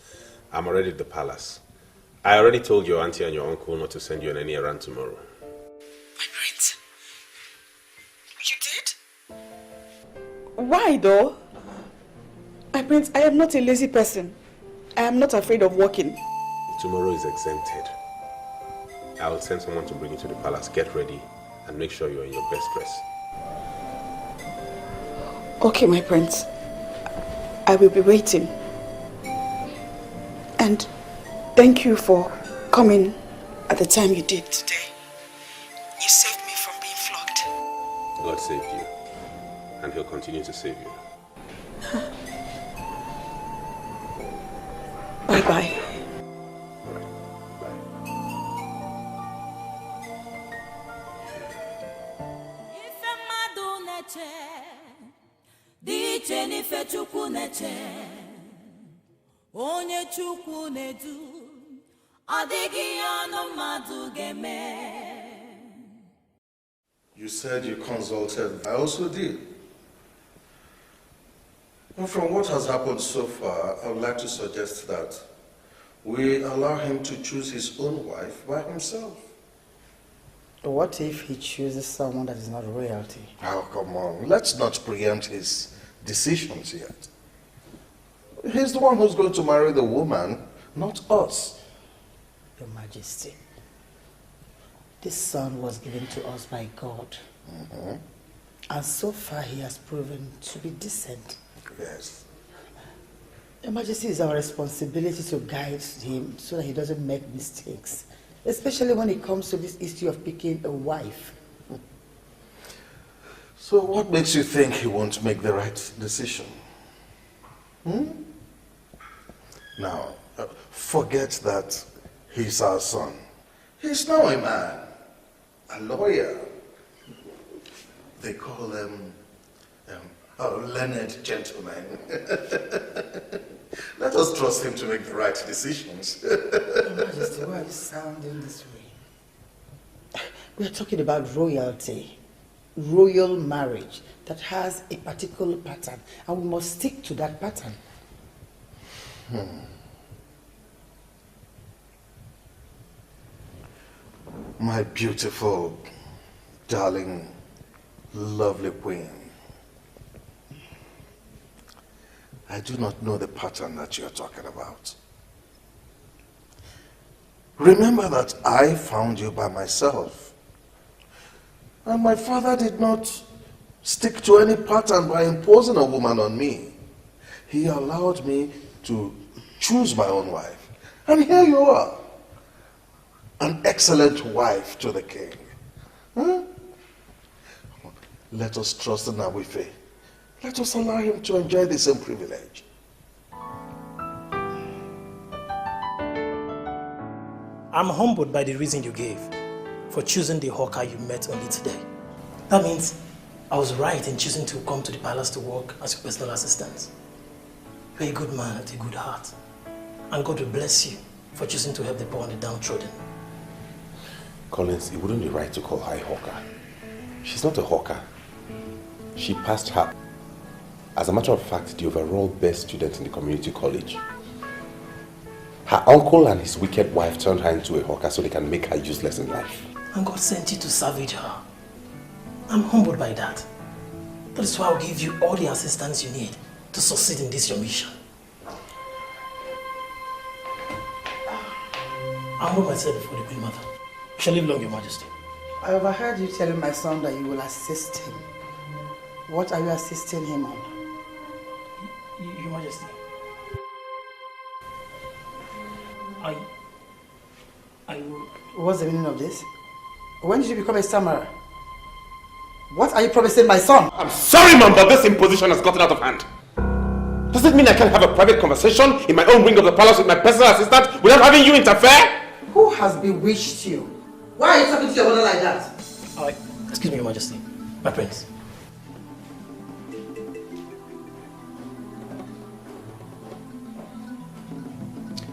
I'm already at the palace. I already told your auntie and your uncle not to send you on any errand tomorrow. My prince. You did? Why though? My prince, I am not a lazy person. I am not afraid of walking. Tomorrow is exempted. I will send someone to bring you to the palace. Get ready and make sure you're in your best dress. Okay, my prince. I will be waiting. And thank you for coming at the time you did today. You saved me from being flogged. God saved you, and He'll continue to save you. Bye-bye. Diche n'ife Chukwu neche, onye Chukwu nedu. You said you consulted. I also did. And from what has happened so far, I would like to suggest that we allow him to choose his own wife by himself. What if he chooses someone that is not royalty? Oh, come on. Let's not preempt his decisions yet. He's the one who's going to marry the woman, not us. Your Majesty, this son was given to us by God. And so far he has proven to be decent. Yes. Your Majesty, it's our responsibility to guide him so that he doesn't make mistakes. Especially when it comes to this issue of picking a wife. So what makes you think he won't make the right decision? Now, forget that he's our son. He's now a man, a lawyer. They call them learned gentlemen. Let us trust him to make the right decisions. Your Majesty, why are you sounding this way? We are talking about royalty, royal marriage that has a particular pattern, and we must stick to that pattern. My beautiful, darling, lovely queen. I do not know the pattern that you're talking about. Remember that I found you by myself. And my father did not stick to any pattern by imposing a woman on me. He allowed me to choose my own wife. And here you are, an excellent wife to the king. Let us trust in Awife. Let us allow him to enjoy the same privilege. I'm humbled by the reason you gave for choosing the hawker you met only today. That means I was right in choosing to come to the palace to work as your personal assistant. You're a good man with a good heart. And God will bless you for choosing to help the poor and the downtrodden. Collins, it wouldn't be right to call her a hawker. She's not a hawker. She passed her, as a matter of fact, the overall best student in the community college. Her uncle and his wicked wife turned her into a hawker so they can make her useless in life. And God sent you to savage her. I'm humbled by that. That is why I'll give you all the assistance you need to succeed in this your mission. I humble myself before the Queen Mother. You shall live long, Your Majesty. I overheard you telling my son that you will assist him. What are you assisting him on? Your Majesty. I will... What's the meaning of this? When did you become a stammerer? What are you promising my son? I'm sorry, Mom, but this imposition has gotten out of hand. Does it mean I can't have a private conversation in my own wing of the palace with my personal assistant without having you interfere? Who has bewitched you? Why are you talking to your mother like that? Excuse me, Your Majesty. My prince.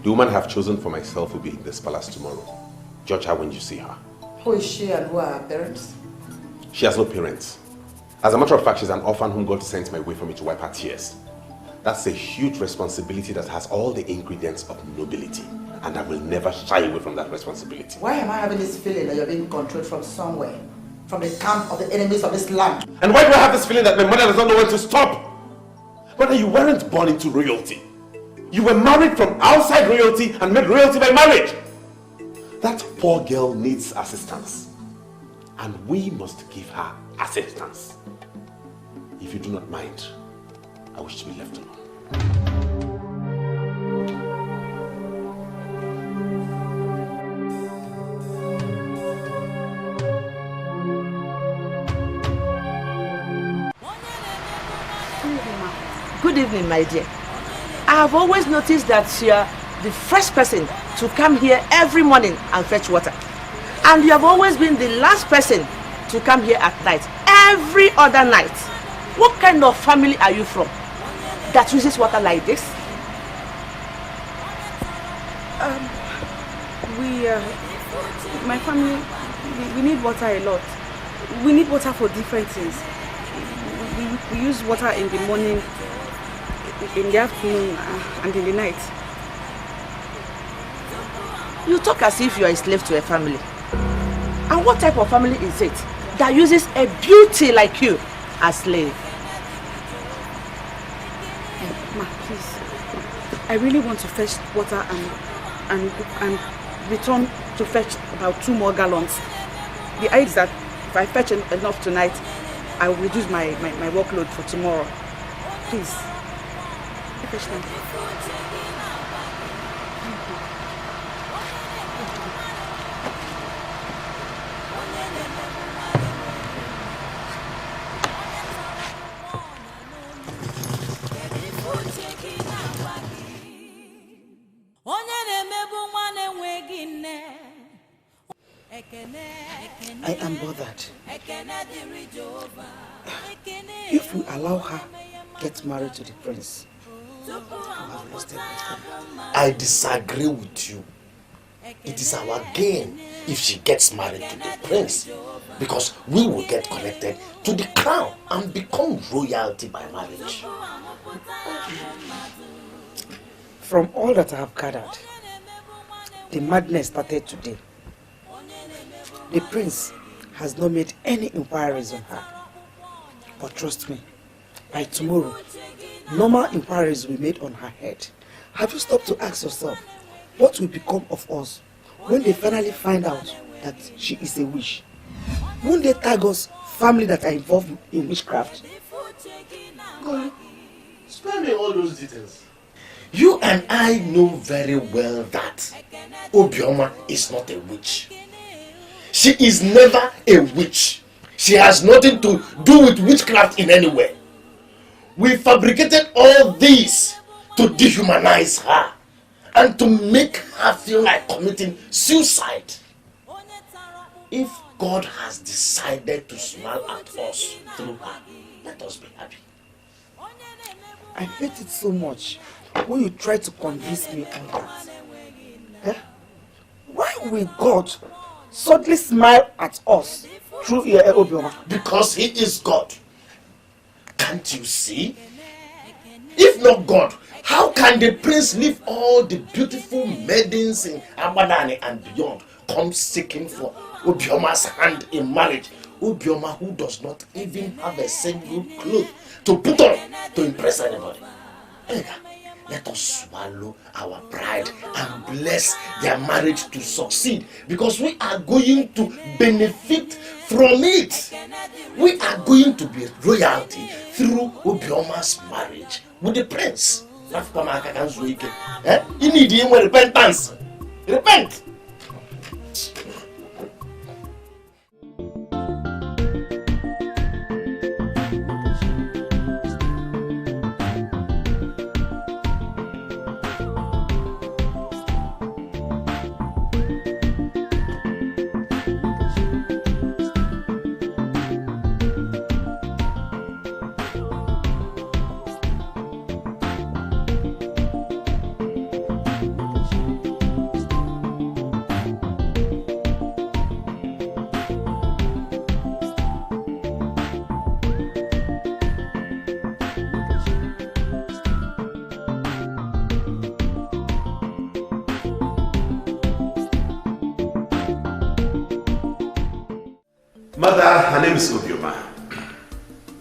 The woman I have chosen for myself will be in this palace tomorrow. Judge her when you see her. Who is she and who are her parents? She has no parents. As a matter of fact, she's an orphan whom God sent my way for me to wipe her tears. That's a huge responsibility that has all the ingredients of nobility. And I will never shy away from that responsibility. Why am I having this feeling that you're being controlled from somewhere? From the camp of the enemies of this land? And why do I have this feeling that my mother does not know when to stop? Brother, you weren't born into royalty. You were married from outside royalty and made royalty by marriage. That poor girl needs assistance. And we must give her assistance. If you do not mind, I wish to be left alone. Good evening, my dear. I have always noticed that you are the first person to come here every morning and fetch water. And you have always been the last person to come here at night, every other night. What kind of family are you from that uses water like this? my family, we need water a lot. We need water for different things. We use water in the morning, in the afternoon, and in the night. You talk as if you are a slave to a family. And what type of family is it that uses a beauty like you as slave? Ma, please. I really want to fetch water and return to fetch about 2 more gallons. The idea is that if I fetch enough tonight, I will reduce my workload for tomorrow. Please. Fetch them. I am bothered. If we allow her get married to the prince, we have lost everything. I disagree with you. It is our gain if she gets married to the prince, because we will get connected to the crown and become royalty by marriage. From all that I have gathered, the madness started today. The prince has not made any inquiries on her. But trust me, by tomorrow, normal inquiries will be made on her head. Have you stopped to ask yourself, what will become of us when they finally find out that she is a witch? Won't they tag us family that are involved in witchcraft? God, spare me all those details. You and I know very well that Obioma is not a witch. She is never a witch. She has nothing to do with witchcraft in any way. We fabricated all this to dehumanize her and to make her feel like committing suicide. If God has decided to smile at us through her, let us be happy. I hate it so much when you try to convince me on that. Why will God suddenly smile at us through Obioma? Because he is God. Can't you see? If not God, how can the prince leave all the beautiful maidens in Amadani and beyond come seeking for Obioma's hand in marriage? Obioma, who does not even have a single cloth to put on to impress anybody. Let us swallow our pride and bless their marriage to succeed, because we are going to benefit from it. We are going to be royalty through Obioma's marriage with the prince. You need him with repentance. Repent! Mother, her name is Obioma.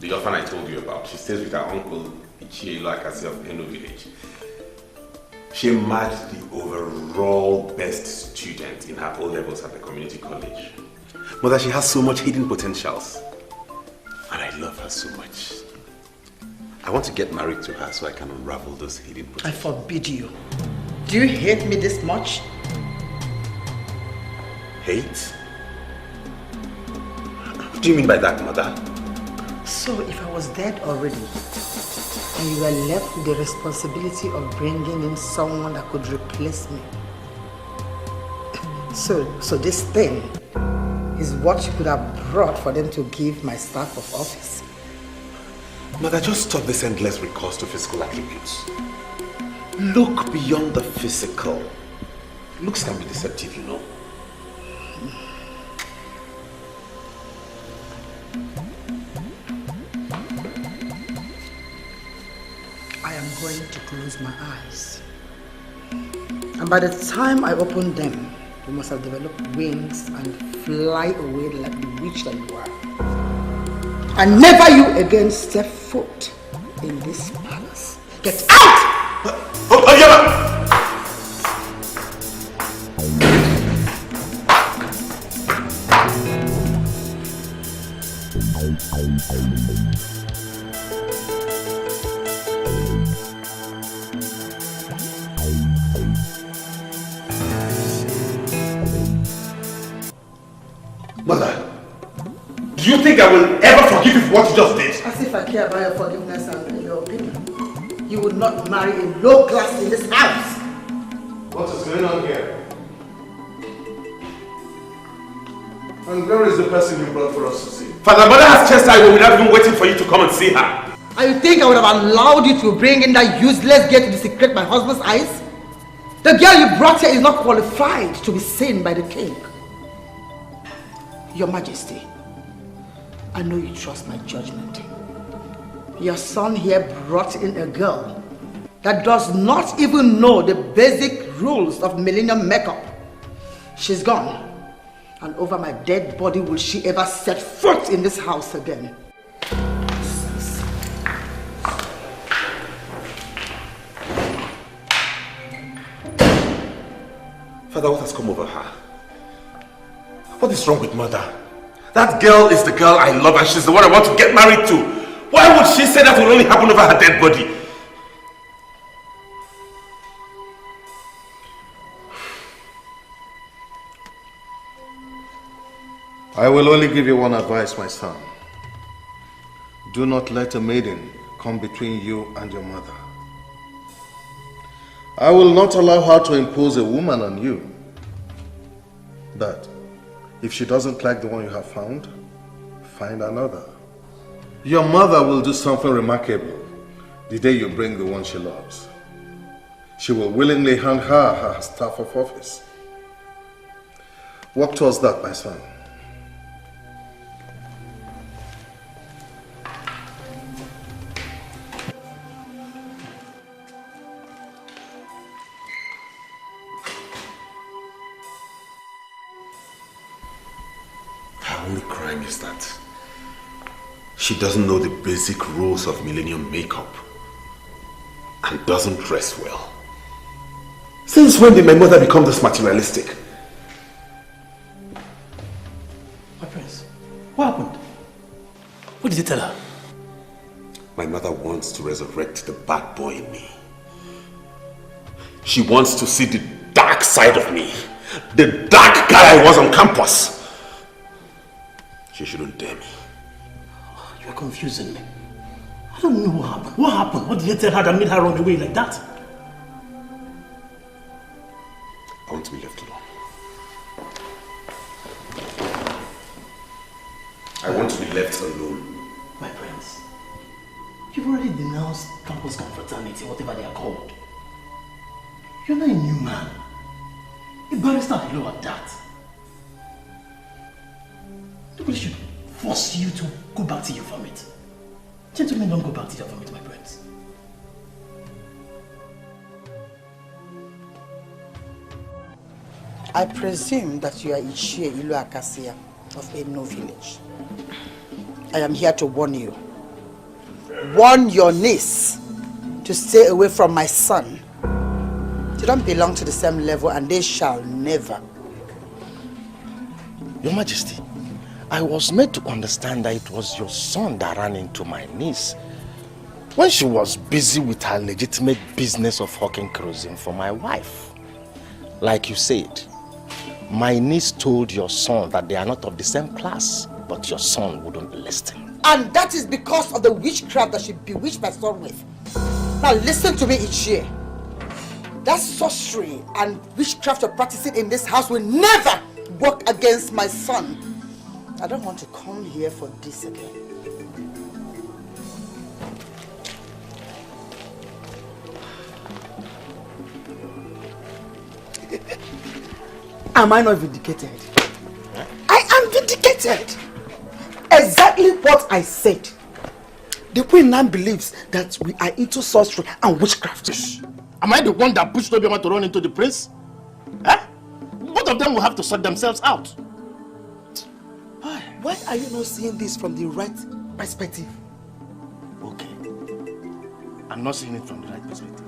The orphan I told you about. She stays with her uncle Ichielo Akasi of Eno village. She marked the overall best student in her O-levels at the community college. Mother, she has so much hidden potentials. And I love her so much. I want to get married to her so I can unravel those hidden potentials. I forbid you. Do you hate me this much? Hate? What do you mean by that, Mother? So if I was dead already, and you were left with the responsibility of bringing in someone that could replace me, so this thing is what you could have brought for them to give my staff of office. Mother, just stop this endless recourse to physical attributes. Look beyond the physical. Looks can be deceptive, you know. I am going to close my eyes. And by the time I open them, you must have developed wings and fly away like the witch that you are. And never you again step foot in this palace. Get out! Mother, do you think I will ever forgive you for what you just did? As if I care about your forgiveness and your opinion. You would not marry a low class in this house. What is going on here? And where is the person you brought for us to see? Father, Mother has chastised me without even waiting for you to come and see her. And you think I would have allowed you to bring in that useless girl to desecrate my husband's eyes? The girl you brought here is not qualified to be seen by the king. Your Majesty, I know you trust my judgment. Your son here brought in a girl that does not even know the basic rules of millennium makeup. She's gone. And over my dead body will she ever set foot in this house again. Father, what has come over her? What is wrong with Mother? That girl is the girl I love and she's the one I want to get married to. Why would she say that will only happen over her dead body? I will only give you one advice, my son. Do not let a maiden come between you and your mother. I will not allow her to impose a woman on you. But if she doesn't like the one you have found, find another. Your mother will do something remarkable the day you bring the one she loves. She will willingly hand her staff of office. Work towards that, my son. Her only crime is that she doesn't know the basic rules of millennium makeup and doesn't dress well. Since when did my mother become this materialistic? My prince, what happened? What did you tell her? My mother wants to resurrect the bad boy in me. She wants to see the dark side of me. The dark guy I was on campus. She shouldn't dare me. You are confusing me. I don't know what happened. What happened? What did you tell her that made her run away like that? I want to be left alone. I want to be left alone. My prince, you've already denounced campus confraternity, whatever they are called. You're not a new man. A barrister below at that. Nobody should force you to go back to your vomit. Gentlemen don't go back to your vomit, my prince. I presume that you are Ichie Ilu Akasia of Eno village. I am here to warn you. Warn your niece to stay away from my son. They don't belong to the same level and they shall never. Your Majesty, I was made to understand that it was your son that ran into my niece when she was busy with her legitimate business of hawking kerosene for my wife. Like you said, my niece told your son that they are not of the same class, but your son wouldn't listen. And that is because of the witchcraft that she bewitched my son with. Now listen to me, Ichie. That sorcery and witchcraft you're practicing in this house will never work against my son. I don't want to come here for this again. Am I not vindicated? I am vindicated. Exactly what I said. The queen now believes that we are into sorcery and witchcraft. Am I the one that pushed Obioma to run into the prince? Both of them will have to sort themselves out. Why are you not seeing this from the right perspective? Okay. I'm not seeing it from the right perspective.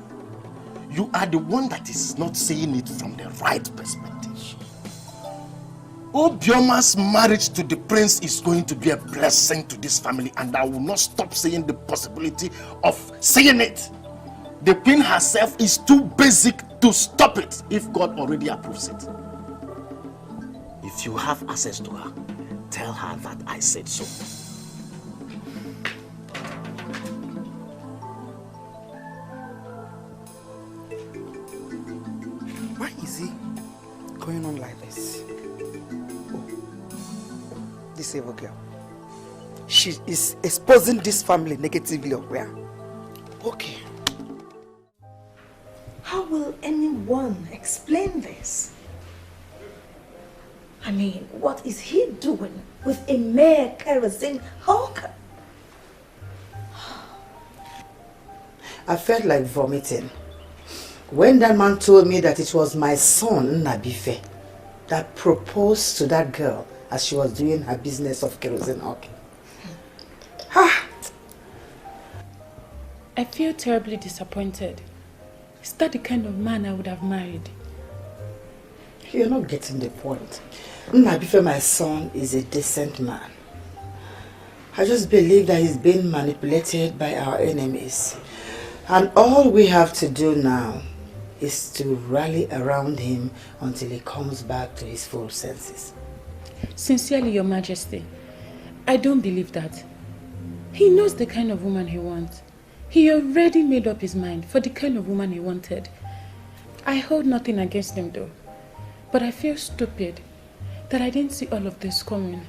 You are the one that is not seeing it from the right perspective. Obioma's marriage to the prince is going to be a blessing to this family, and I will not stop seeing the possibility of seeing it. The queen herself is too basic to stop it if God already approves it. If you have access to her, tell her that I said so. Why is he going on like this? Oh, this evil girl. She is exposing this family negatively or where? Okay. How will anyone explain this? I mean, what is he doing with a mere kerosene hawker? I felt like vomiting when that man told me that it was my son, Nabife, that proposed to that girl as she was doing her business of kerosene hawking. I feel terribly disappointed. Is that the kind of man I would have married? You're not getting the point. Nabife, my son, is a decent man. I just believe that he's being manipulated by our enemies. And all we have to do now is to rally around him until he comes back to his full senses. Sincerely, Your Majesty, I don't believe that. He knows the kind of woman he wants. He already made up his mind for the kind of woman he wanted. I hold nothing against him though. But I feel stupid that I didn't see all of this coming.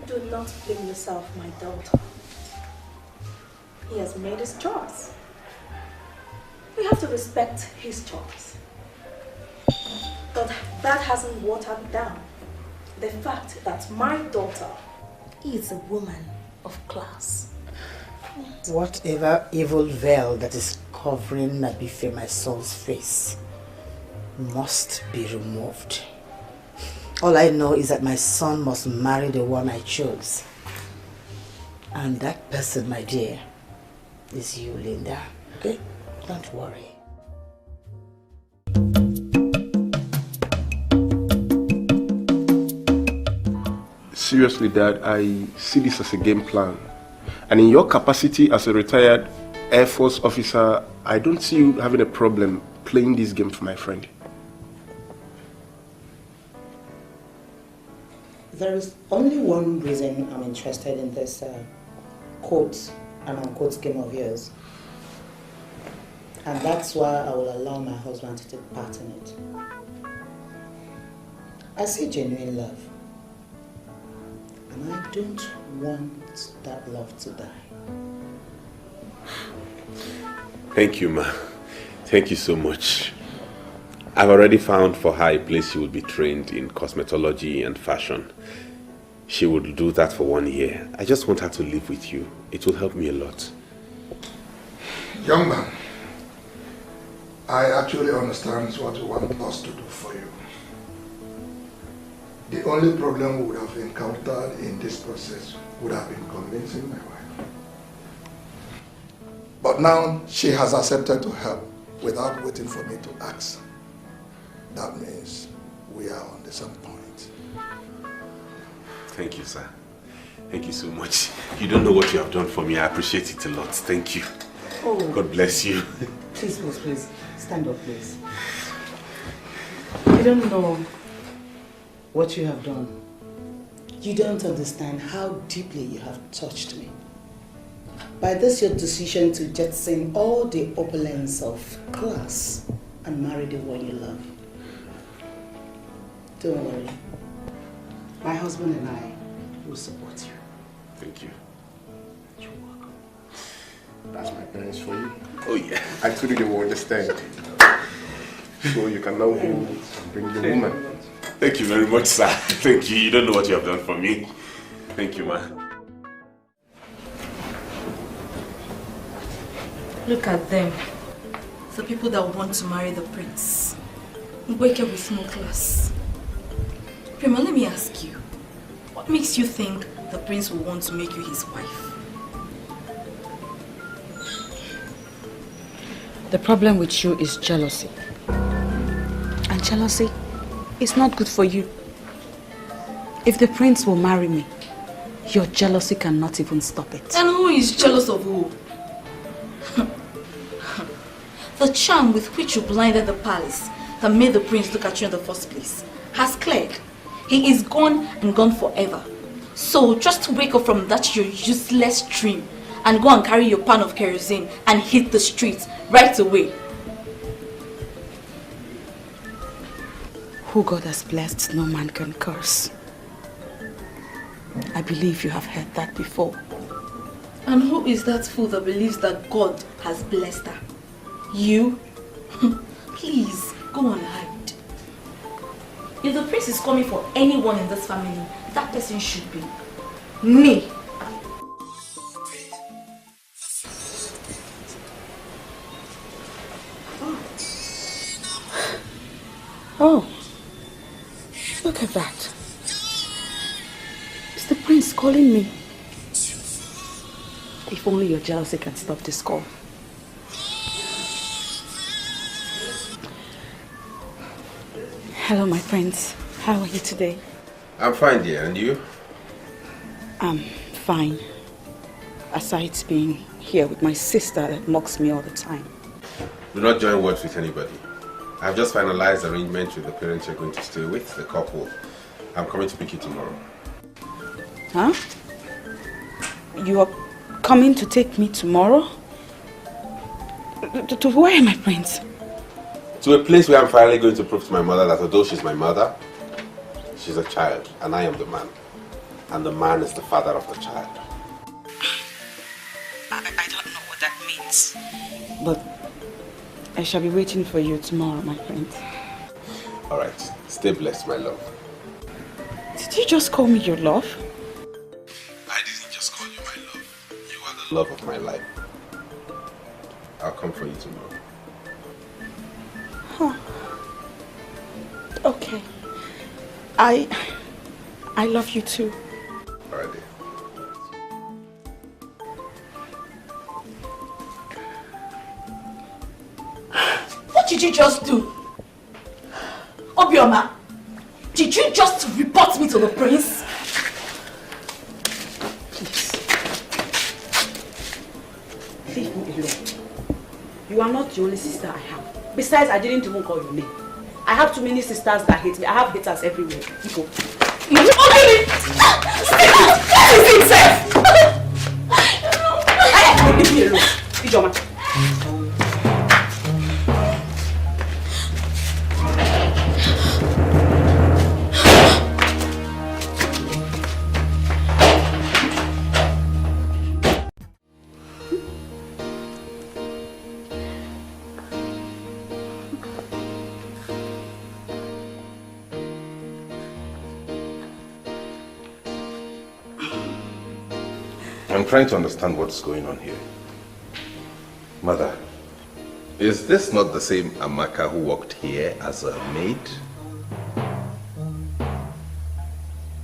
Do not blame yourself, my daughter. He has made his choice. We have to respect his choice. But that hasn't watered down the fact that my daughter is a woman of class. Whatever evil veil that is covering Nabife, my son's face, must be removed. All I know is that my son must marry the one I chose. And that person, my dear, is you, Linda. Okay? Don't worry. Seriously, Dad, I see this as a game plan. And in your capacity as a retired Air Force officer, I don't see you having a problem playing this game for my friend. There is only one reason I'm interested in this quote and unquote game of yours. And that's why I will allow my husband to take part in it. I see genuine love. And I don't want that love to die. Thank you, Ma. Thank you so much. I've already found for her a place she will be trained in cosmetology and fashion. She will do that for 1 year. I just want her to live with you. It will help me a lot. Young man, I actually understand what you want us to do for you. The only problem we would have encountered in this process would have been convincing my wife. But now she has accepted to help without waiting for me to ask. That means we are on the same point. Thank you, sir. Thank you so much. You don't know what you have done for me. I appreciate it a lot. Thank you. Oh. God bless you. Please, please, please. Stand up, please. You don't know what you have done. You don't understand how deeply you have touched me. By this your decision to jettison all the opulence of class and marry the one you love. Don't worry. My husband and I will support you. Thank you. You're welcome. That's my parents for you. Oh yeah. I told you they will understand. So you can now go and bring the woman. Thank you very much, sir. Thank you. You don't know what you have done for me. Thank you, ma. Look at them. The people that want to marry the prince. Wake up with no class. Prima, let me ask you. What makes you think the prince will want to make you his wife? The problem with you is jealousy. And jealousy is not good for you. If the prince will marry me, your jealousy cannot even stop it. And who is jealous of who? The charm with which you blinded the palace that made the prince look at you in the first place has cleared. He is gone and gone forever. So just wake up from that your useless dream and go and carry your pan of kerosene and hit the streets right away. Who God has blessed, no man can curse. I believe you have heard that before. And who is that fool that believes that God has blessed her? You? Please, go and hide. If the prince is coming for anyone in this family, that person should be me. Oh, look at that. It's the prince calling me. If only your jealousy can stop this call. Hello, my friends. How are you today? I'm fine, dear. And you? I'm fine. Aside being here with my sister that mocks me all the time. Do not join words with anybody. I've just finalized arrangements with the parents you're going to stay with, the couple. I'm coming to pick you tomorrow. Huh? You are coming to take me tomorrow? To where, my prince? To a place where I'm finally going to prove to my mother that although she's my mother, she's a child, and I am the man. And the man is the father of the child. I don't know what that means. But I shall be waiting for you tomorrow, my friend. Alright, stay blessed, my love. Did you just call me your love? I didn't just call you my love. You are the love of my life. I'll come for you tomorrow. Huh. Okay. I love you too. Alright, dear. What did you just do? Obioma, did you just report me to the prince? Please. Leave me alone. You are not the only sister I have. Besides, I didn't even call your name. I have too many sisters that hate me. I have haters everywhere. Go. Really? What is it, sir? Hey, leave me alone. Ijoma. I'm trying to understand what's going on here. Mother, is this not the same Amaka who worked here as a maid?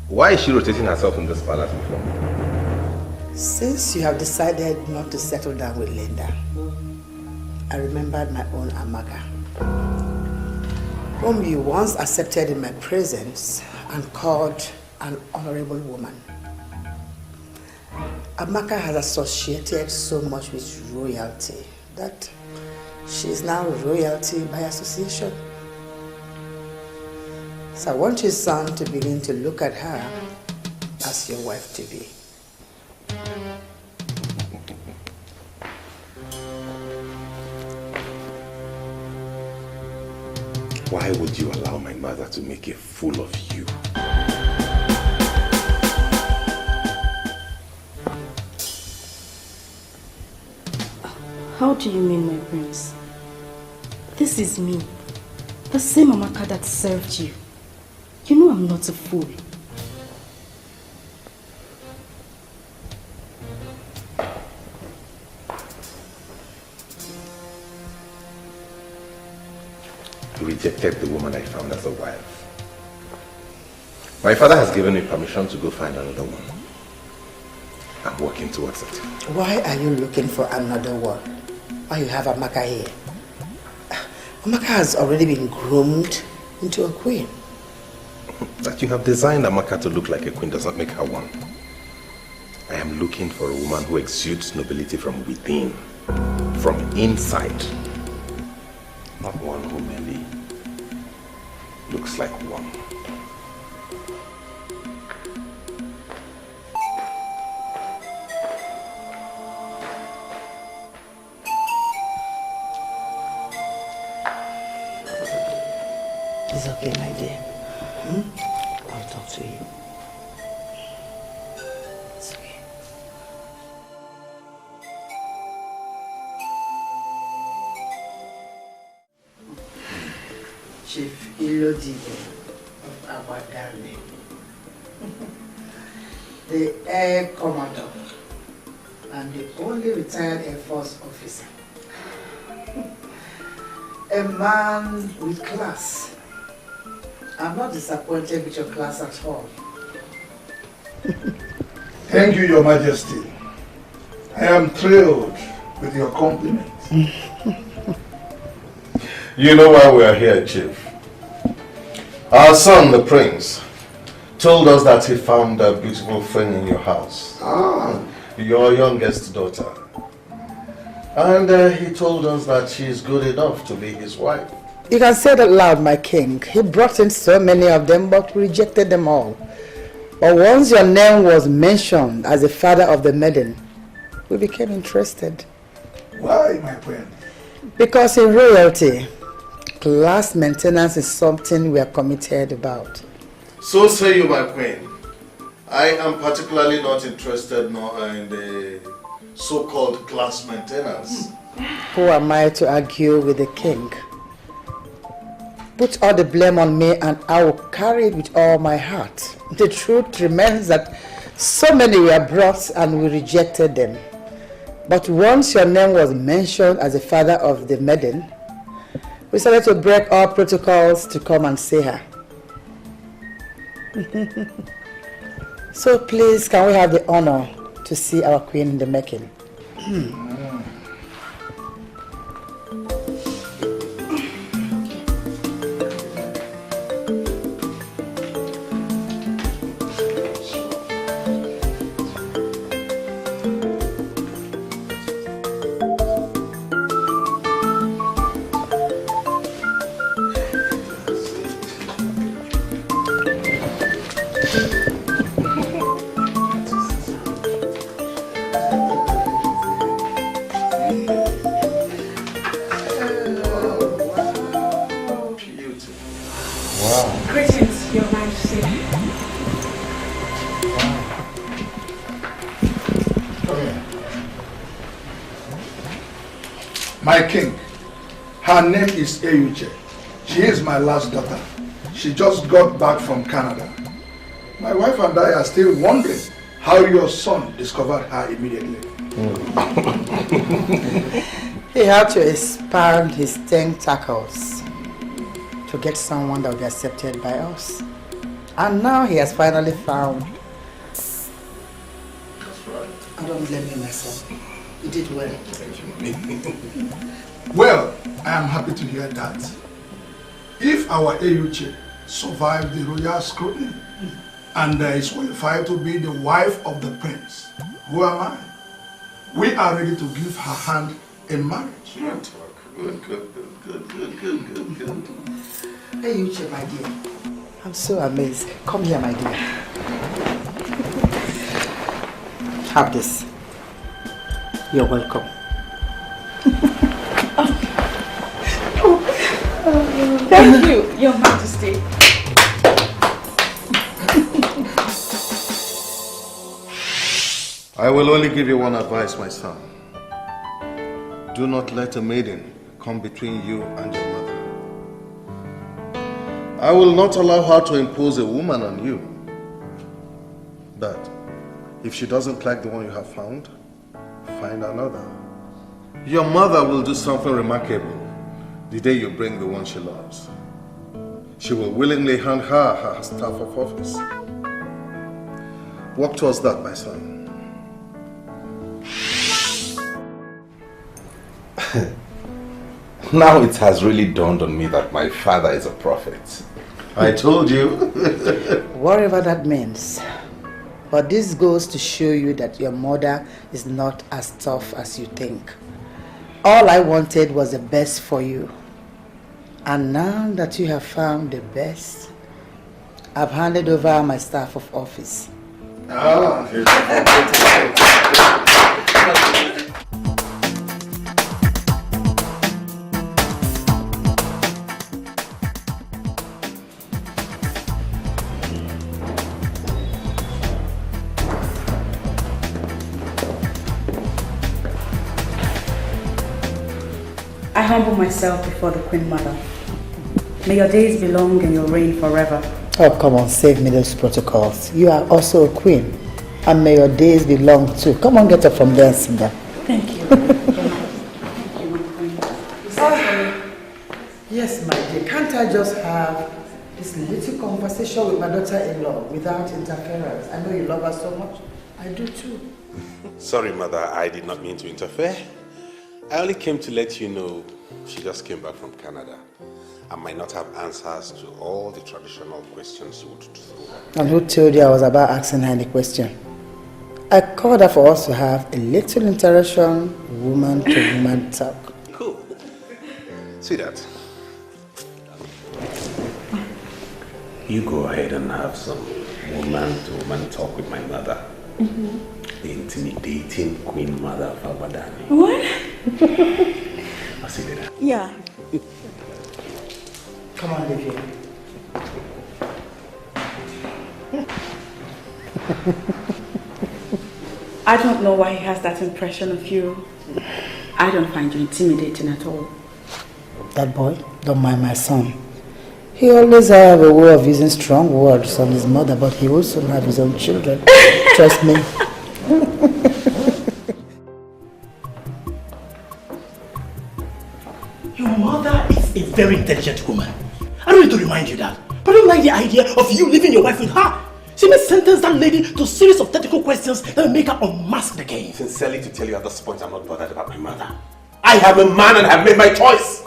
Why is she rotating herself in this palace before me? Since you have decided not to settle down with Linda, I remembered my own Amaka, whom you once accepted in my presence and called an honorable woman. Amaka has associated so much with royalty that she is now royalty by association. So I want your son to begin to look at her as your wife-to-be. Why would you allow my mother to make a fool of you? How do you mean, my prince? This is me, the same Amaka that served you. You know I'm not a fool. I rejected the woman I found as a wife. My father has given me permission to go find another one. I'm working towards it. Why are you looking for another one? Why you have Amaka here? Amaka has already been groomed into a queen. That you have designed Amaka to look like a queen does not make her one. I am looking for a woman who exudes nobility from within, from inside. Not one who merely looks like one. It's okay, my dear. I'll talk to you. It's okay. Chief Ilodi of our darling, the Air Commodore, and the only retired Air Force officer. A man with class. I'm not disappointed with your class at all. Thank you, Your Majesty. I am thrilled with your compliments. You know why we are here, Chief. Our son, the prince, told us that he found a beautiful thing in your house. Your youngest daughter. And he told us that she is good enough to be his wife. You can say that loud, my king. He brought in so many of them, but rejected them all. But once your name was mentioned as the father of the maiden, we became interested. Why, my queen? Because in royalty, class maintenance is something we are committed about. So say you, my queen. I am particularly not interested nor in the so-called class maintenance. Who am I to argue with the king? Put all the blame on me and I will carry it with all my heart. The truth remains that so many were brought and we rejected them. But once your name was mentioned as the father of the maiden, we started to break all protocols to come and see her. So please, can we have the honor to see our queen in the making? Greetings, Your Majesty. Come here. My king, her name is Ugezu. She is my last daughter. She just got back from Canada. My wife and I are still wondering how your son discovered her immediately. He had to expand his tentacles to get someone that would be accepted by us. And now he has finally found. I don't blame you, my son. You did well. Well, I am happy to hear that. If our Ugezu survived the royal scrutiny and is qualified to be the wife of the prince, who am I? We are ready to give her hand in marriage. Good. Ugezu, my dear. I'm so amazed. Come here, my dear. Have this. You're welcome. Thank you, Your Majesty. I will only give you one advice, my son. Do not let a maiden come between you and your mother. I will not allow her to impose a woman on you. But if she doesn't like the one you have found, find another. Your mother will do something remarkable the day you bring the one she loves. She will willingly hand her staff of office. Work towards that, my son. Now it has really dawned on me that my father is a prophet. I told you. Whatever that means. But this goes to show you that your mother is not as tough as you think. All I wanted was the best for you. And now that you have found the best, I've handed over my staff of office. I humble myself before the Queen Mother. May your days be long and your reign forever. Oh, come on, save me those protocols. You are also a queen. And may your days be long too. Come on, get up from there and sit down. Thank you. Yes, my dear. Can't I just have this little conversation with my daughter-in-law without interference? I know you love her so much. I do too. Sorry, Mother, I did not mean to interfere. I only came to let you know she just came back from Canada. I might not have answers to all the traditional questions you would throw. And who told you I was about asking her any question? I called her for us to have a little interaction, woman to woman talk. Cool. Sweetheart, you go ahead and have some woman to woman talk with my mother. The intimidating Queen Mother of Abadani. What? I'll see you later. Yeah. Come on, Livia. I don't know why he has that impression of you. I don't find you intimidating at all. That boy, don't mind my son. He always have a way of using strong words on his mother, but he will soon have his own children. Trust me. Your mother is a very intelligent woman. I don't need to remind you that. But I don't like the idea of you leaving your wife with her. She may sentence that lady to a series of technical questions that will make her unmask the game. Sincerely to tell you at this point, I'm not bothered about my mother. I am a man and have made my choice.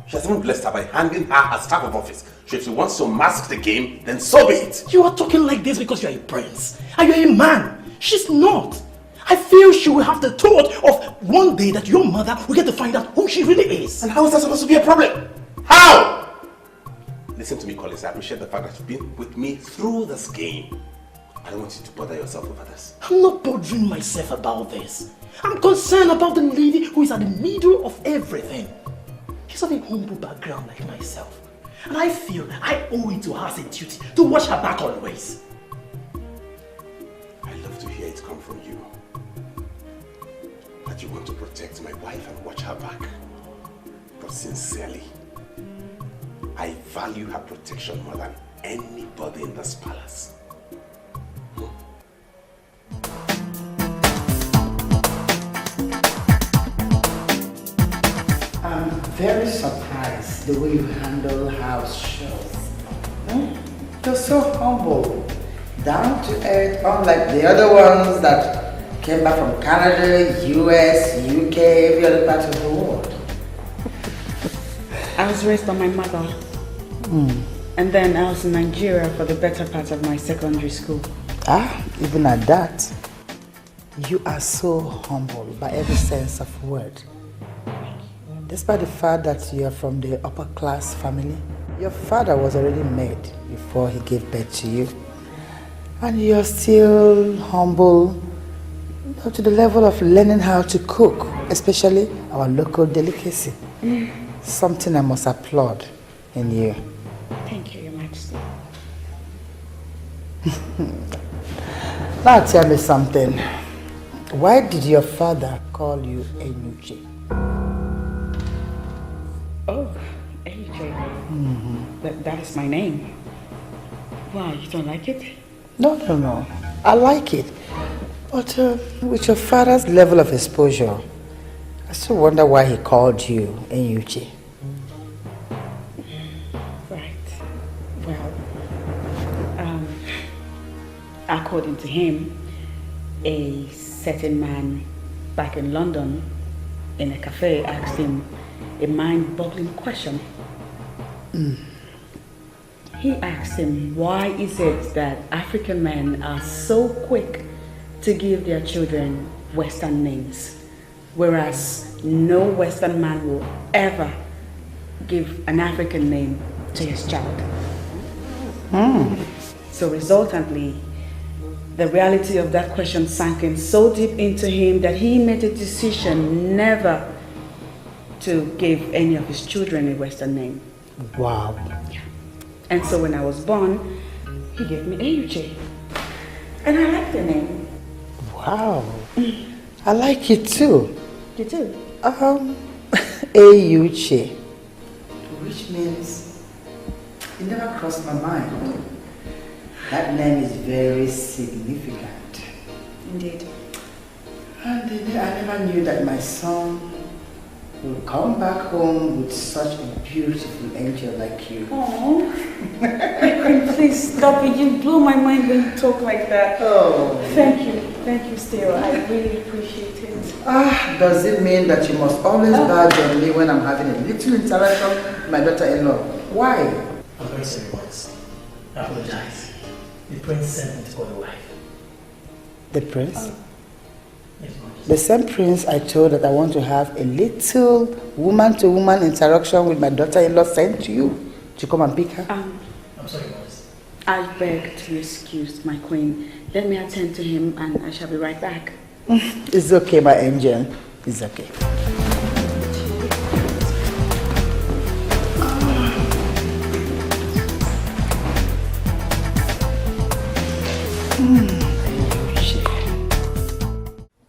She has even blessed her by handing her her staff of office. So if she wants to mask the game, then so be it. You are talking like this because you are a prince. And you are a man. She's not. I feel she will have the thought of one day that your mother will get to find out who she really is. And how is that supposed to be a problem? How? Listen to me, Collins. I appreciate the fact that you've been with me through this game. I don't want you to bother yourself over this. I'm not bothering myself about this. I'm concerned about the lady who is at the middle of everything. She's of a humble background like myself. And I feel I owe it to her as a duty to watch her back always. I love to hear it come from you. That you want to protect my wife and watch her back. But sincerely, I value her protection more than anybody in this palace. I'm very surprised the way you handle house shows. You're so humble, down to earth, unlike the other ones that came back from Canada, US, UK, every other part of the world. I was raised by my mother. And then I was in Nigeria for the better part of my secondary school. Even at that, you are so humble by every sense of word. Despite the fact that you are from the upper class family, your father was already made before he gave birth to you. And you're still humble to the level of learning how to cook, especially our local delicacy. Something I must applaud in you. Thank you, Your Majesty. Now tell me something. Why did your father call you Enuche? Oh, AJ. That is my name. Why, you don't like it? No. I like it. But with your father's level of exposure, I still wonder why he called you Enyuche. Right. Well, according to him, a certain man back in London in a cafe asked him a mind-boggling question. He asked him, why is it that African men are so quick to give their children Western names, whereas no Western man will ever give an African name to his child? So resultantly, the reality of that question sank in so deep into him that he made a decision never to give any of his children a Western name. Wow. Yeah. And so when I was born, he gave me Enyuche. And I like the name. Wow. I like it too. You do? Enyuche. Which means it never crossed my mind. That name is very significant. Indeed. And I never knew that my son would come back home with such a beautiful angel like you. Oh, please stop it. You blow my mind when you talk like that. Oh. Thank you, still. I really appreciate it. Does it mean that you must always badge on me when I'm having a little interaction with my daughter-in-law? Why? I'm very sorry, once. I apologize. The prince sent me to call your wife. The prince? Yes, The same prince I told that I want to have a little woman-to-woman interaction with my daughter-in-law sent to you to come and pick her? I'm sorry, once. I beg to be excused, my queen. Let me attend to him and I shall be right back. It's okay, my angel. It's okay.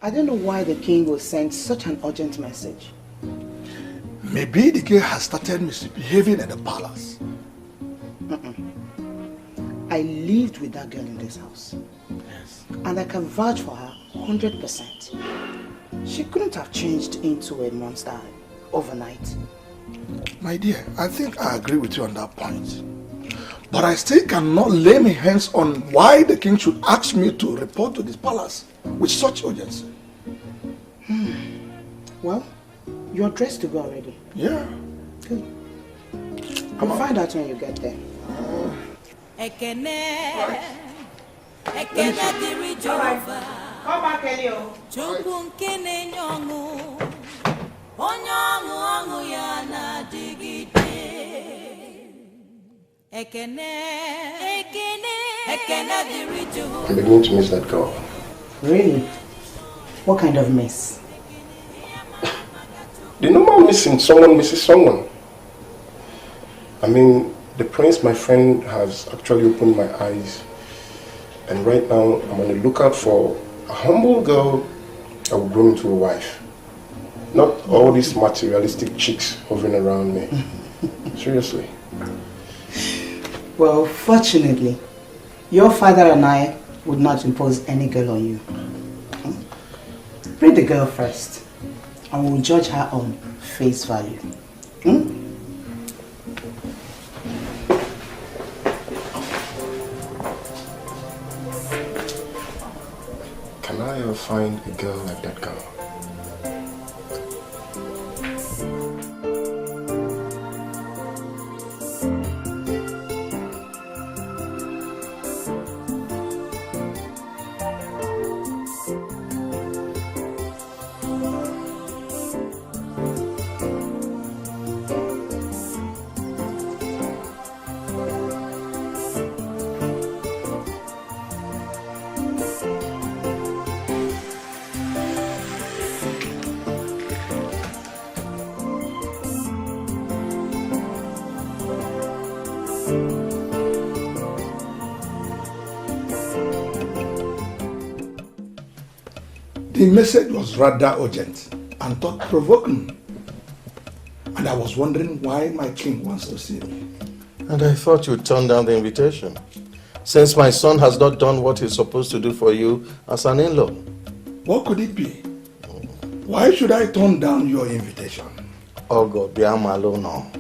I don't know why the king will send such an urgent message. Maybe the king has started misbehaving at the palace. I lived with that girl in this house. Yes. And I can vouch for her 100%. She couldn't have changed into a monster overnight. My dear, I think I agree with you on that point. But I still cannot lay my hands on why the king should ask me to report to this palace with such urgency. Well, you're dressed to go already. Yeah. Good. I'll find out when you get there. diri Jehovah. Come back, Elio. Chukwu nke na-enye ọṅụ, onye ọṅụ ya na-adịgide. Ekene diri Jehovah. I'm beginning to miss that girl. Really? What kind of miss? The normal missing, someone misses someone. I mean, the prince, my friend, has actually opened my eyes. And right now, I'm on the lookout for a humble girl that will grow into a wife. Not all these materialistic chicks hovering around me. Seriously. Well, fortunately, your father and I would not impose any girl on you. Bring the girl first, and we'll judge her on face value. Can I ever find a girl like that girl? The message was rather urgent and thought-provoking. And And I was wondering why my king wants to see me. And I thought you'd turn down the invitation, since my son has not done what he's supposed to do for you as an in-law. What could it be? Why should I turn down your invitation? Oh God, be alone now.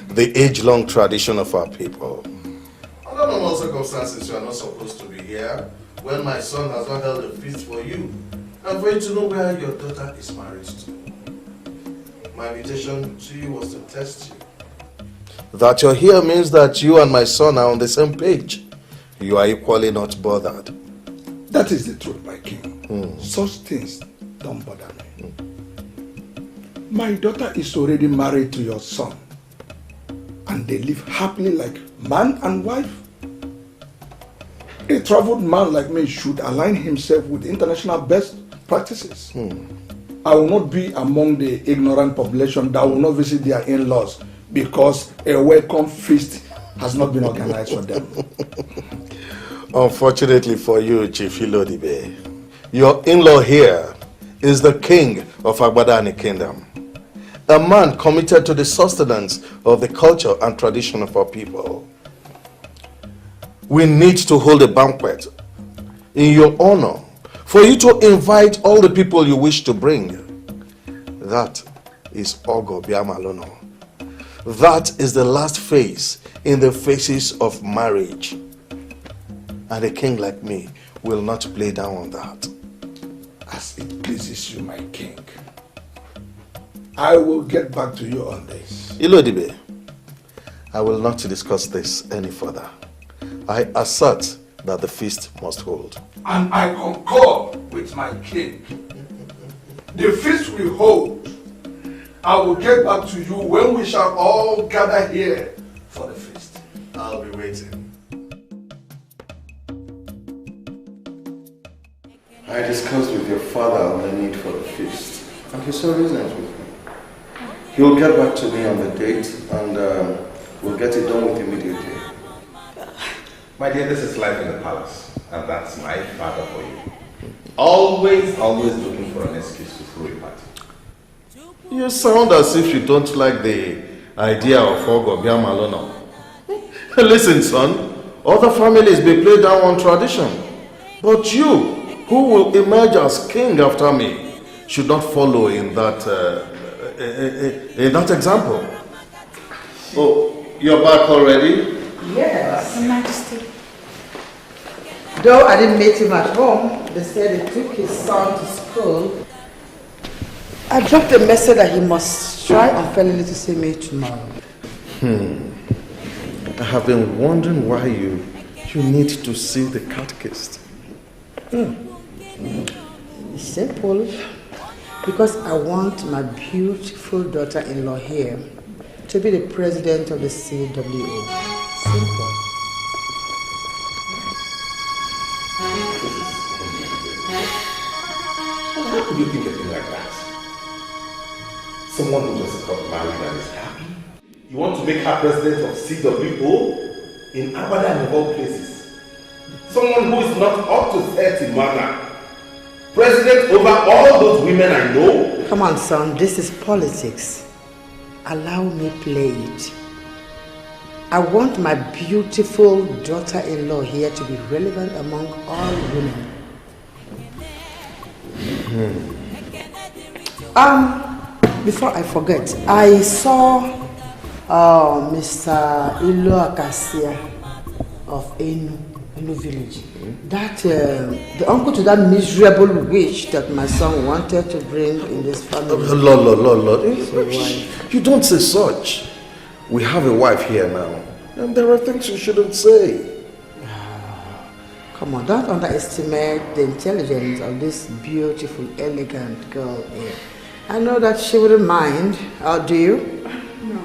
The age-long tradition of our people. Under normal circumstances, you are not supposed to be here when my son has not held a feast for you, and for you to know where your daughter is married to. My invitation to you was to test you. That you're here means that you and my son are on the same page. You are equally not bothered. That is the truth, my king. Such things don't bother me. My daughter is already married to your son, and they live happily like man and wife. A traveled man like me should align himself with international best practices. I will not be among the ignorant population that will not visit their in-laws because a welcome feast has not been organized for them. Unfortunately for you, Chief Ilodibe, your in-law here is the king of Agbadani Kingdom, a man committed to the sustenance of the culture and tradition of our people. We need to hold a banquet in your honor for you to invite all the people you wish to bring. That is Ogo Biamalono. That is the last phase in the phases of marriage. And a king like me will not play down on that. As it pleases you, my king. I will get back to you on this. Ilodibe, I will not discuss this any further. I assert that the feast must hold. And I concur with my king. The feast we hold, I will get back to you when we shall all gather here for the feast. I'll be waiting. I discussed with your father on the need for the feast, and he saw reasons with me. He will get back to me on the date, and we'll get it done with immediately. My dear, this is life in the palace, and that's my father for you. Always looking for an excuse to throw a party. You sound as if you don't like the idea of Ogo Biamalono. Listen, son, other families may play down on tradition, but you, who will emerge as king after me, should not follow in that example. Oh, you're back already? Yes. Your Majesty. Though I didn't meet him at home, they said he took his son to school. I dropped a message that he must try unfairly to see me tomorrow. I have been wondering why you need to see the catechist. It's simple. Because I want my beautiful daughter-in-law here to be the president of the CWO. Simple. How could you think a thing like that? Someone who just got married and is happy? You want to make her president of CWO in Abada and of all places? Someone who is not up to 30 manner. President over all those women I know? Come on, son, this is politics. Allow me play it. I want my beautiful daughter-in-law here to be relevant among all women. Before I forget, I saw Mr. Ilo Akasia of Enu village. That the uncle to that miserable witch that my son wanted to bring in this family. Lord. You don't say such. We have a wife here now, and there are things you shouldn't say. Come on, don't underestimate the intelligence of this beautiful, elegant girl here. I know that she wouldn't mind. Do you? No,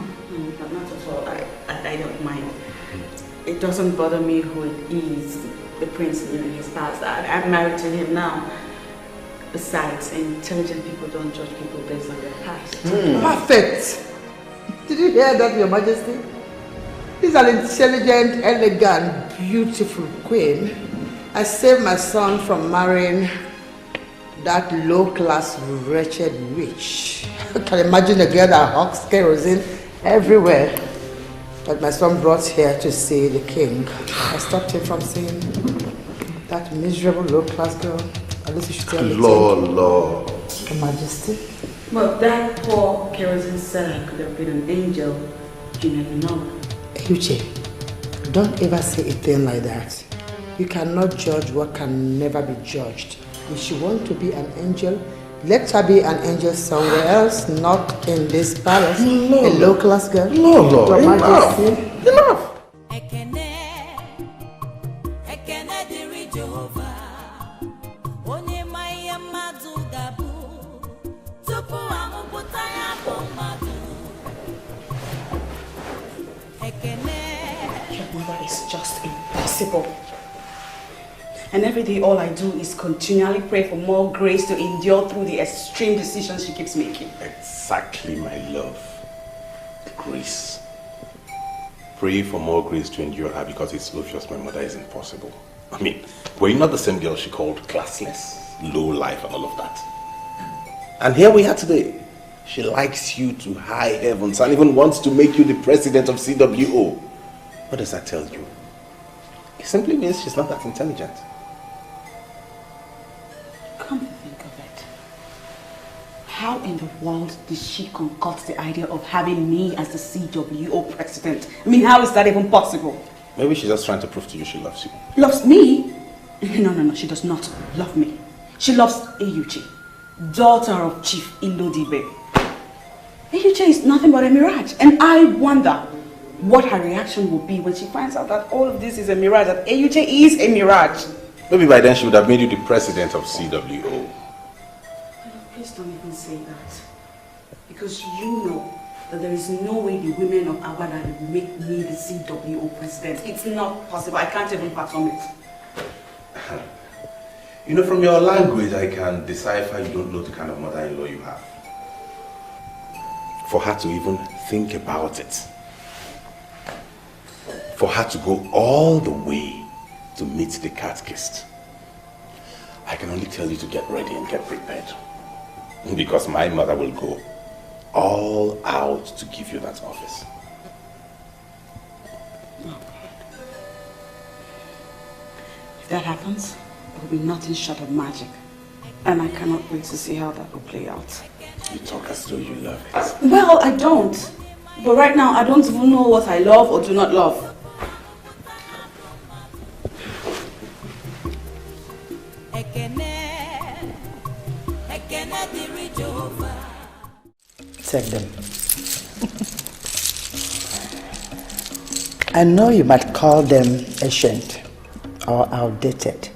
not at all. I don't mind. It doesn't bother me who it is, the prince in his past. I'm married to him now. Besides, intelligent people don't judge people based on their past. Perfect. Did you hear that, Your Majesty? She's an intelligent, elegant, beautiful queen. I saved my son from marrying That low-class, wretched witch. I can imagine a girl that hawks kerosene everywhere. But my son brought here to see the king. I stopped him from seeing that miserable low-class girl. At least you should tell me. Lord. Your Majesty. Well, that poor kerosene seller could have been an angel. You never know. Uche, don't ever say a thing like that. You cannot judge what can never be judged. If she wants to be an angel, let her be an angel somewhere else, not in this palace. A low-class girl. Lord, enough. Your mother is just impossible. And every day all I do is continually pray for more grace to endure through the extreme decisions she keeps making. Exactly, my love. Grace. Pray for more grace to endure her because it's obvious my mother is impossible. I mean, were you not the same girl she called classless, low life and all of that? And here we are today. She likes you to high heavens and even wants to make you the president of CWO. What does that tell you? It simply means she's not that intelligent. Come to think of it, how in the world did she concoct the idea of having me as the CWO president? I mean, how is that even possible? Maybe she's just trying to prove to you she loves you. Loves me? No, she does not love me. She loves Eyuche, daughter of Chief Ilodibe. Eyuche is nothing but a mirage, and I wonder what her reaction will be when she finds out that all of this is a mirage, that Eyuche is a mirage. Maybe by then she would have made you the president of CWO. Please don't even say that. Because you know that there is no way the women of Awada will make me the CWO president. It's not possible. I can't even fathom it. You know, from your language, I can decipher you don't know the kind of mother-in-law you have. For her to even think about it. For her to go all the way to meet the catechist. I can only tell you to get ready and get prepared. Because my mother will go all out to give you that office. If that happens, it will be nothing short of magic. And I cannot wait to see how that will play out. You talk as though you love it. Well, I don't. But right now, I don't even know what I love or do not love. Take them. I know you might call them ancient or outdated,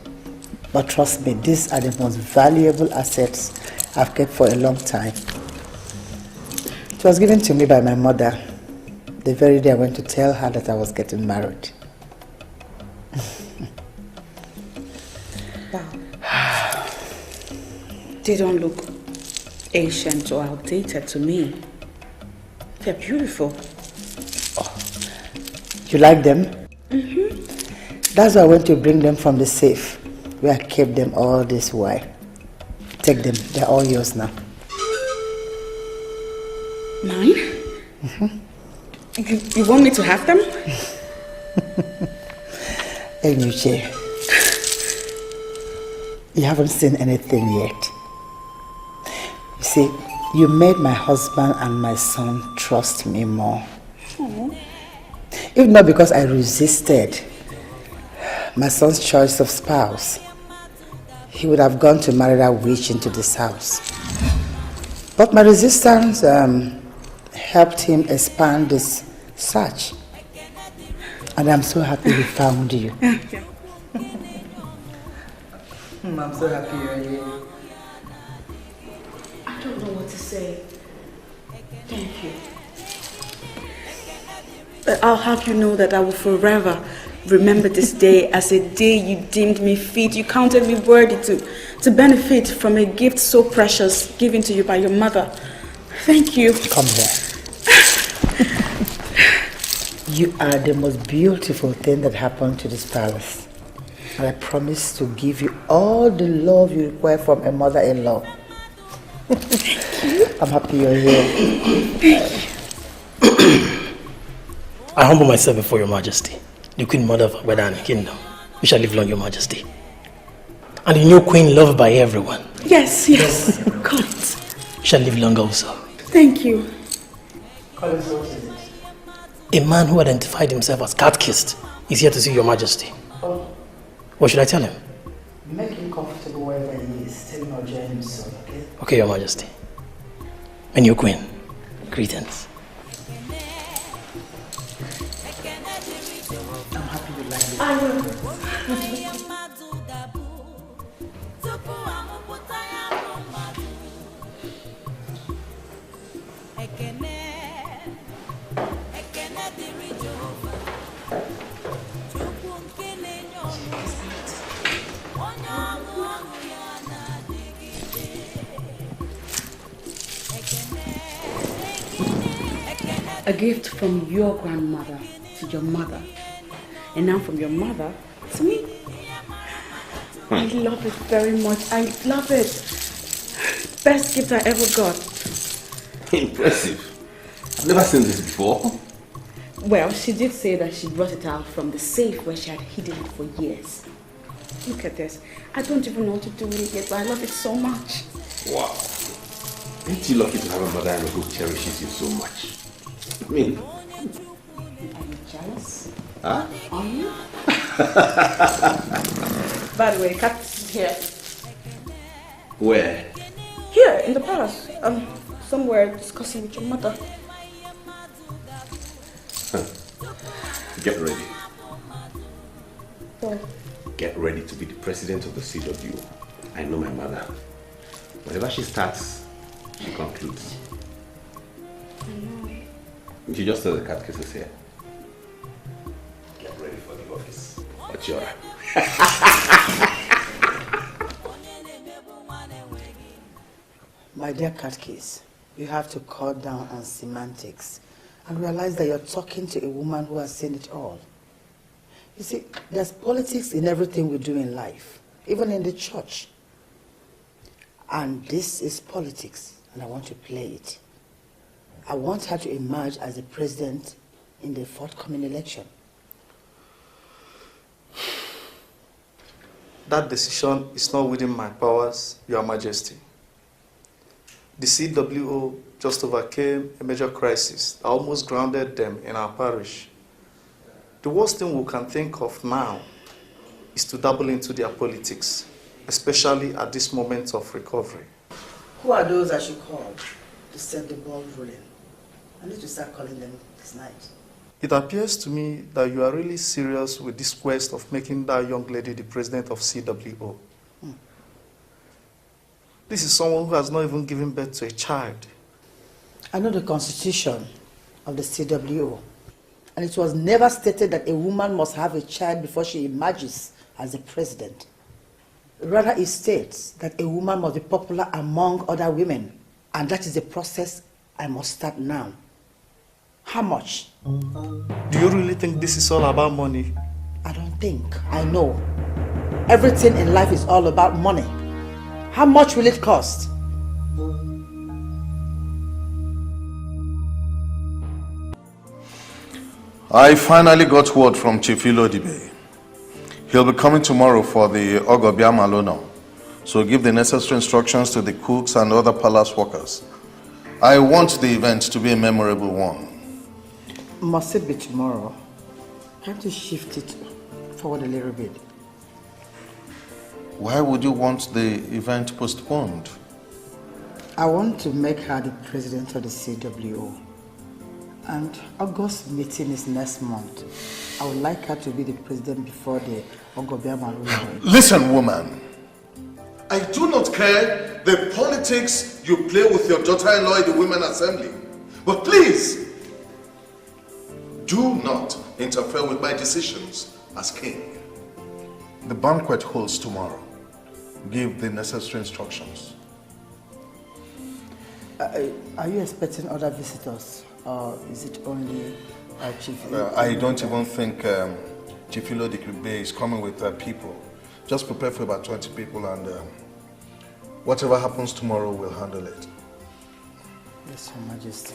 but trust me, these are the most valuable assets I've kept for a long time. It was given to me by my mother the very day I went to tell her that I was getting married. Wow. They don't look ancient or outdated to me. They're beautiful. Oh. You like them? Mm-hmm. That's why I went to bring them from the safe where I kept them all this while. Take them, they're all yours now. Mine? Mm-hmm. You want me to have them? Enyuche, you haven't seen anything yet. You see, you made my husband and my son trust me more. Aww. If not because I resisted my son's choice of spouse, he would have gone to marry that witch into this house. But my resistance helped him expand this search. And I'm so happy we found you. I'm so happy you're here. I don't know what to say. Thank you. But I'll have you know that I will forever remember this day as a day you deemed me fit. You counted me worthy to benefit from a gift so precious given to you by your mother. Thank you. Come here. You are the most beautiful thing that happened to this palace. And I promise to give you all the love you require from a mother-in-law. I'm happy you're here. I humble myself before your majesty, the queen mother of Agwadani kingdom. You shall live long, your majesty. And the new queen loved by everyone. Yes, yes. God. You shall live long also. Thank you. A man who identified himself as catechist is here to see your majesty. Oh. What should I tell him? Make him comfortable wherever he is. Tell him I'll join him soon, okay? Okay, your majesty. My new queen, greetings. I'm happy you like it. I will. A gift from your grandmother to your mother, and now from your mother to me. I love it very much. I love it. Best gift I ever got. Impressive. I've never seen this before. Well, she did say that she brought it out from the safe where she had hidden it for years. Look at this. I don't even know what to do with it yet, but I love it so much. Wow. Ain't you lucky to have a mother who cherishes you so much? I mean... Are you jealous? Huh? Are you? By the way, Kat's here. Where? Here, in the palace. Somewhere discussing with your mother. Huh. Get ready. What? Get ready to be the president of the CW. I know my mother. Whenever she starts, she concludes. I know. You just said the catechist is here. Get ready for the office. Ochora. My dear catechist, you have to cut down on semantics and realize that you're talking to a woman who has seen it all. You see, there's politics in everything we do in life, even in the church. And this is politics, and I want to play it. I want her to emerge as the president in the forthcoming election. That decision is not within my powers, Your Majesty. The CWO just overcame a major crisis that almost grounded them in our parish. The worst thing we can think of now is to dabble into their politics, especially at this moment of recovery. Who are those I should call to set the ball rolling? I need to start calling them this night. It appears to me that you are really serious with this quest of making that young lady the president of CWO. This is someone who has not even given birth to a child. I know the constitution of the CWO, and it was never stated that a woman must have a child before she emerges as the president. Rather, it states that a woman must be popular among other women, and that is the process I must start now. How much? Do you really think this is all about money? I don't think. I know. Everything in life is all about money. How much will it cost? I finally got word from Chief Ilodibe. He'll be coming tomorrow for the Ogobia Malono. So give the necessary instructions to the cooks and other palace workers. I want the event to be a memorable one. Must it be tomorrow? Can't you shift it forward a little bit? Why would you want the event postponed? I want to make her the president of the CWO. And August meeting is next month. I would like her to be the president before the Ogobia Malu. Listen, woman. I do not care the politics you play with your daughter-in-law in the Women's Assembly. But please, do not interfere with my decisions as king. The banquet holds tomorrow. Give the necessary instructions. Are you expecting other visitors, or is it only Chief? I don't even think Chief Ilodibe is coming with people. Just prepare for about 20 people and whatever happens tomorrow, we'll handle it. Yes, Your Majesty.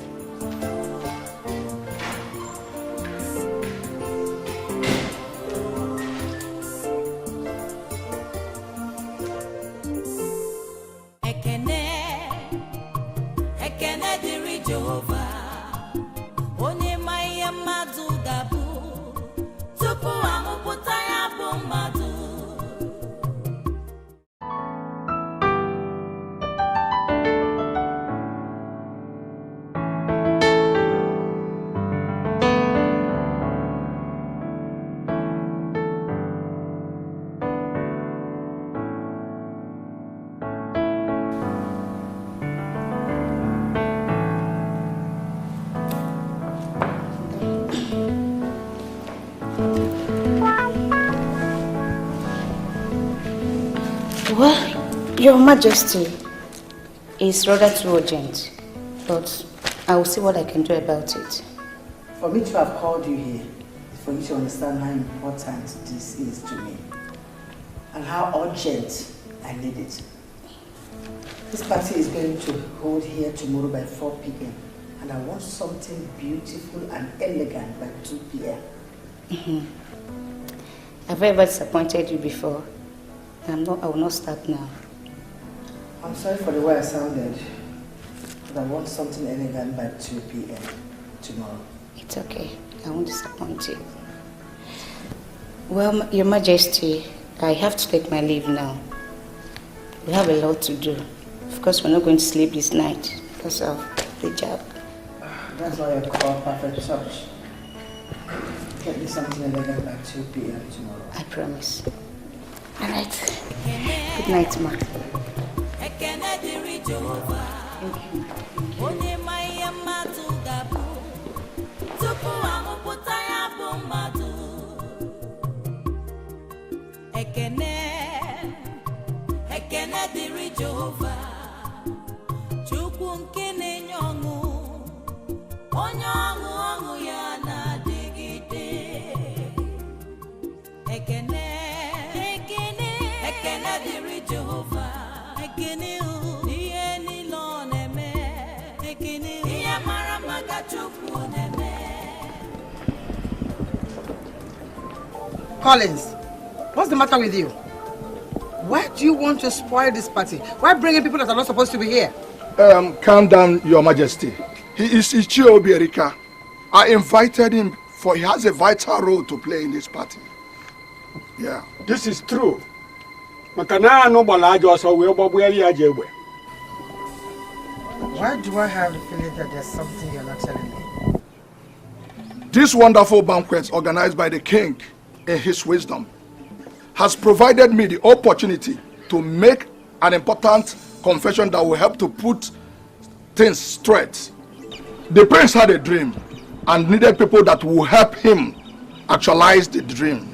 Ekene dịrị Jehova, onye ma ihe mmadụ ga-abụ tupu amụpụta ya bụ mmadụ. Well, Your Majesty, it's rather too urgent, but I will see what I can do about it. For me to have called you here is for you to understand how important this is to me and how urgent I need it. This party is going to hold here tomorrow by 4 p.m. and I want something beautiful and elegant by 2 p.m. Have I ever disappointed you before? I will not start now. I'm sorry for the way I sounded, but I want something elegant by 2 p.m. tomorrow. It's okay. I won't disappoint you. Well, Your Majesty, I have to take my leave now. We have a lot to do. Of course, we're not going to sleep this night because of the job. That's why I call perfect touch. Get me something elegant by 2 p.m. tomorrow. I promise. All right. Good night, Ma. Ekene dịrị Jehova, onye ma ihe mmadụ ga-abụ tupu amụpụta ya bụ mmadụ. Ekene dịrị Jehova, Chukwu nke na-enye ọṅụ, onye ọṅụ ya na-adịgide. Ekene dịrị Jehova, ihe niile ọ na-eme, ihe mara maka Chukwu na-eme. Collins, what's the matter with you? Why do you want to spoil this party? Why bring in people that are not supposed to be here? Calm down, Your Majesty. He is Ichie Obierika. I invited him for he has a vital role to play in this party. Yeah. This is true. Why do I have the feeling that there's something you're not telling me? This wonderful banquet organized by the king in his wisdom has provided me the opportunity to make an important confession that will help to put things straight. The prince had a dream and needed people that will help him actualize the dream.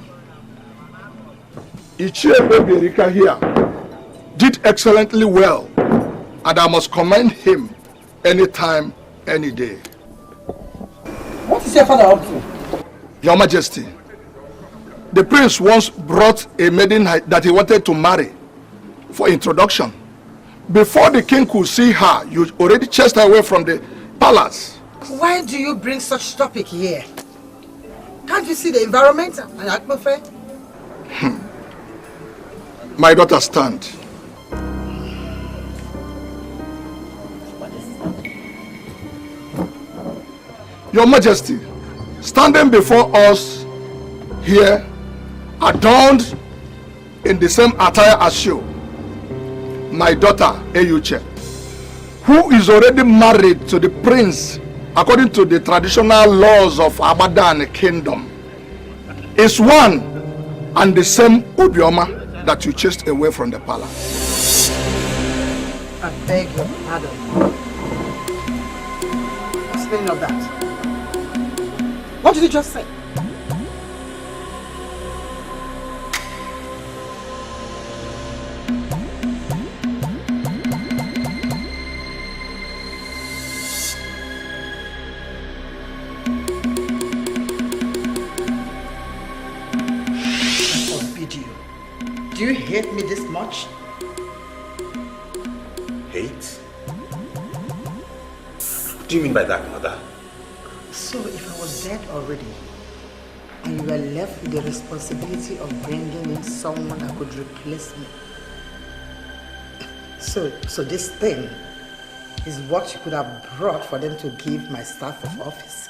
Ichie Obierika here did excellently well, and I must commend him anytime, any day. What is your father up to? Your Majesty, the prince once brought a maiden that he wanted to marry for introduction. Before the king could see her, you already chased her away from the palace. Why do you bring such topic here? Can't you see the environment and atmosphere? My daughter, stand. Your Majesty, standing before us here, adorned in the same attire as you, my daughter, Eyuche, who is already married to the prince according to the traditional laws of Abadan kingdom, is one and the same Obioma that you chased away from the palace. I beg your pardon. What's the meaning of that? What did you just say? Do you hate me this much? Hate? What do you mean by that, Mother? So if I was dead already, and you were left with the responsibility of bringing in someone that could replace me. So this thing is what you could have brought for them to give my staff of office.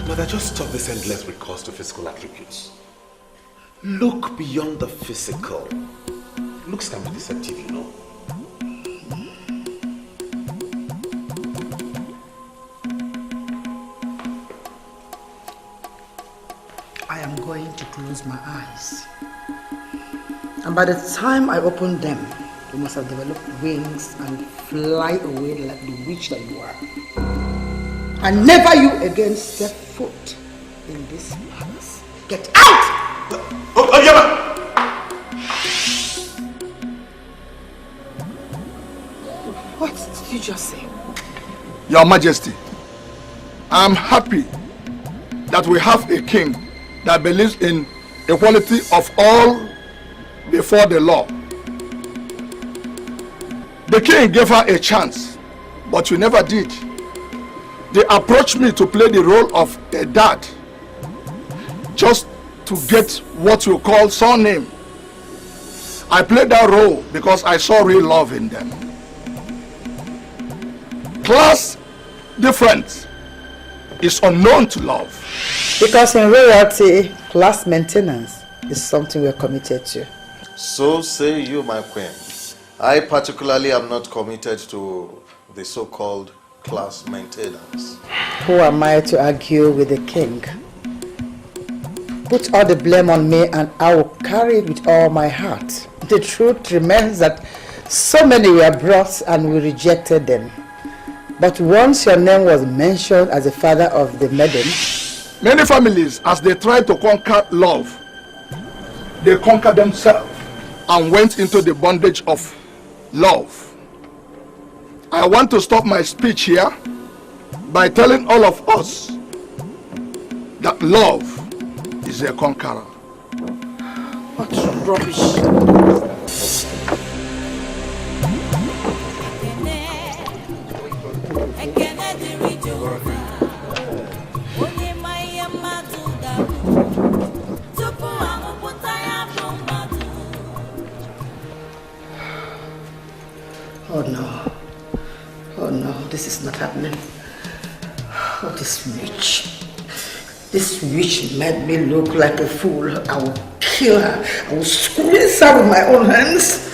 Mother, just stop this endless recourse to physical attributes. Look beyond the physical. Looks can be deceptive, you know. I am going to close my eyes. And by the time I open them, you must have developed wings and fly away like the witch that you are. And never you again step foot in this palace. Get out! What did you just say? Your Majesty, I'm happy that we have a king that believes in equality of all before the law. The king gave her a chance, but you never did. They approached me to play the role of a dad, just to get what you call surname. I played that role because I saw real love in them. Class difference is unknown to love. Because in royalty, class maintenance is something we're committed to. So say you, my queen. I particularly am not committed to the so-called class maintenance. Who am I to argue with the king? Put all the blame on me and I will carry it with all my heart. The truth remains that so many were brought and we rejected them. But once your name was mentioned as the father of the maiden, many families, as they tried to conquer love, they conquered themselves and went into the bondage of love. I want to stop my speech here by telling all of us that love is a conqueror. What rubbish. Oh no. Oh no, this is not happening. Oh, this witch. This witch made me look like a fool. I will kill her. I will squeeze her with my own hands.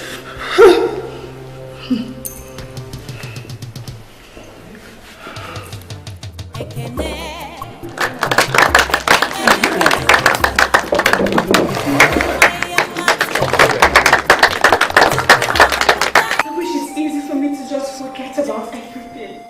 I wish it's easy for me to just forget about everything.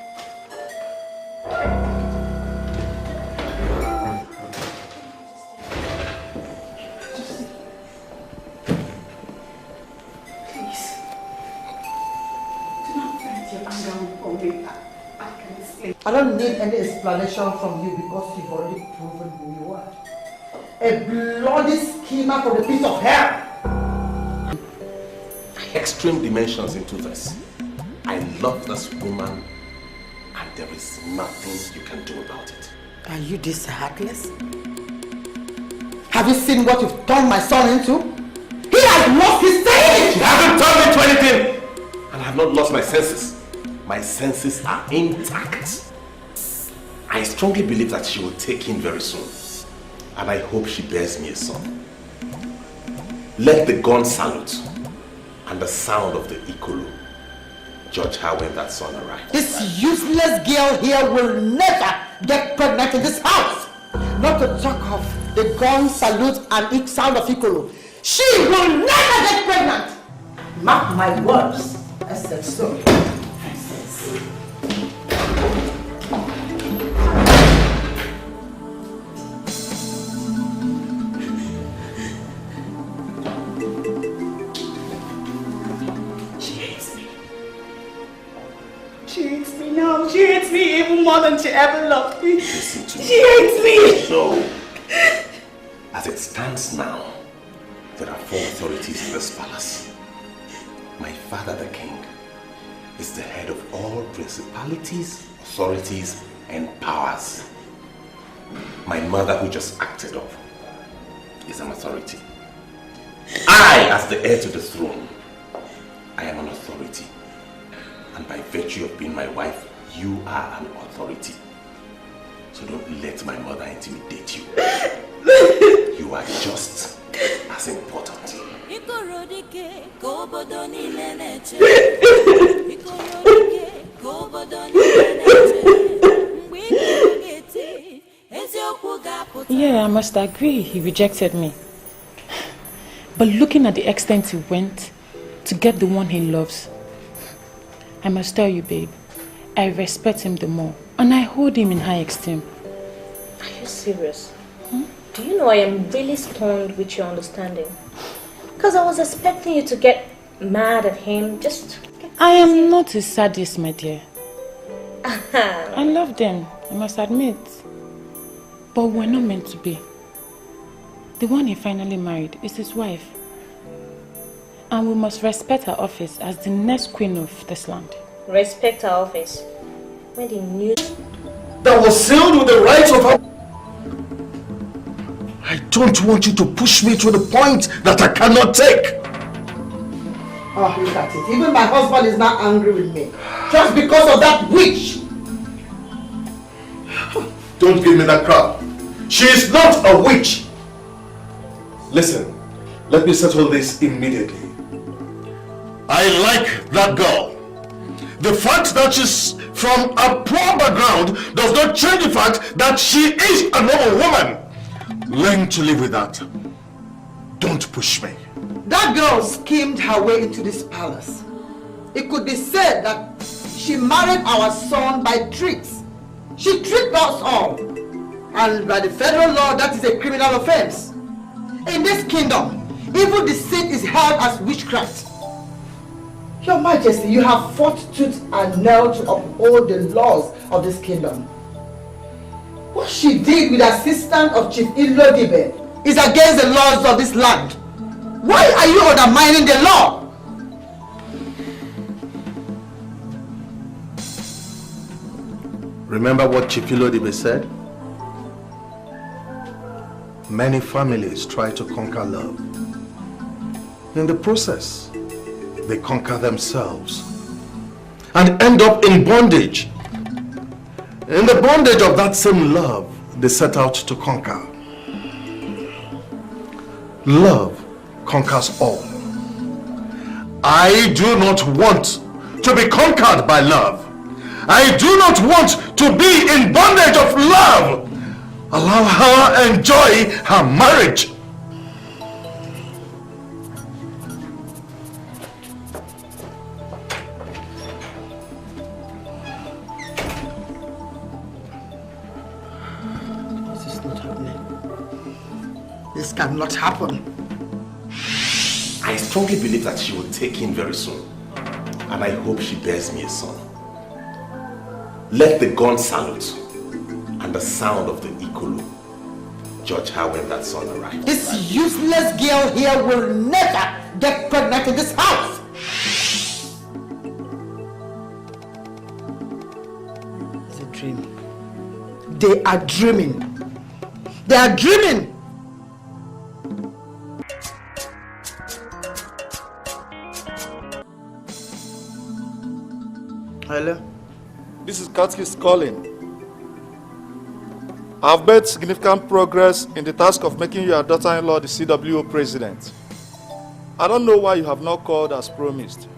I don't need any explanation from you because you've already proven who you are. A bloody schemer from the pit of hell. Extreme dimensions into this. I love this woman and there is nothing you can do about it. Are you this heartless? Have you seen what you've turned my son into? He has lost his senses! She hasn't turned into anything! And I have not lost my senses. My senses are intact. I strongly believe that she will take in very soon. And I hope she bears me a son. Let the gun salute and the sound of the ikolo judge her when that son arrives. This useless girl here will never get pregnant in this house. Not to talk of the gun salute and sound of ikolo. She will never get pregnant. Mark my words. I said so. She hates me even more than she ever loved me. Listen to me. She hates me. So, as it stands now, There are 4 authorities in this palace. My father, the king, is the head of all principalities, authorities, and powers. My mother, who just acted up, is an authority. I, as the heir to the throne, I am an authority. And by virtue of being my wife, you are an authority. So don't let my mother intimidate you. You are just as important. Yeah, I must agree, he rejected me. But looking at the extent he went to get the one he loves, I must tell you, babe, I respect him the more, and I hold him in high esteem. Are you serious? Do you know I am really stunned with your understanding? Because I was expecting you to get mad at him, just... I am not a sadist, my dear. I love them, I must admit. But we're not meant to be. The one he finally married is his wife. And we must respect her office as the next queen of this land. Respect her office? When the news... That was sealed with the rights of her... I don't want you to push me to the point that I cannot take. Oh, look at it. Even my husband is not angry with me. Just because of that witch. Don't give me that crap. She is not a witch. Listen, let me settle this immediately. I like that girl. The fact that she's from a poor background does not change the fact that she is a normal woman. Learn to live with that. Don't push me. That girl schemed her way into this palace. It could be said that she married our son by tricks. She tricked us all. And by the federal law, that is a criminal offense. In this kingdom, even deceit is held as witchcraft. Your Majesty, you have fought tooth and nail to uphold the laws of this kingdom. What she did with the assistance of Chief Ilodibe is against the laws of this land. Why are you undermining the law? Remember what Chief Ilodibe said? Many families try to conquer love. In the process, they conquer themselves and end up in bondage. In the bondage of that same love they set out to conquer. Love conquers all. I do not want to be conquered by love. I do not want to be in bondage of love. Allow her enjoy her marriage. This is not happening. This cannot happen. I strongly believe that she will take in very soon. And I hope she bears me a son. Let the gun salute and the sound of the ikulu judge her when that son arrives. This useless girl here will never get pregnant in this house. It's a dream. They are dreaming. They are dreaming. Hello? This is Katkis calling. I have made significant progress in the task of making your daughter-in-law the CWO president. I don't know why you have not called as promised.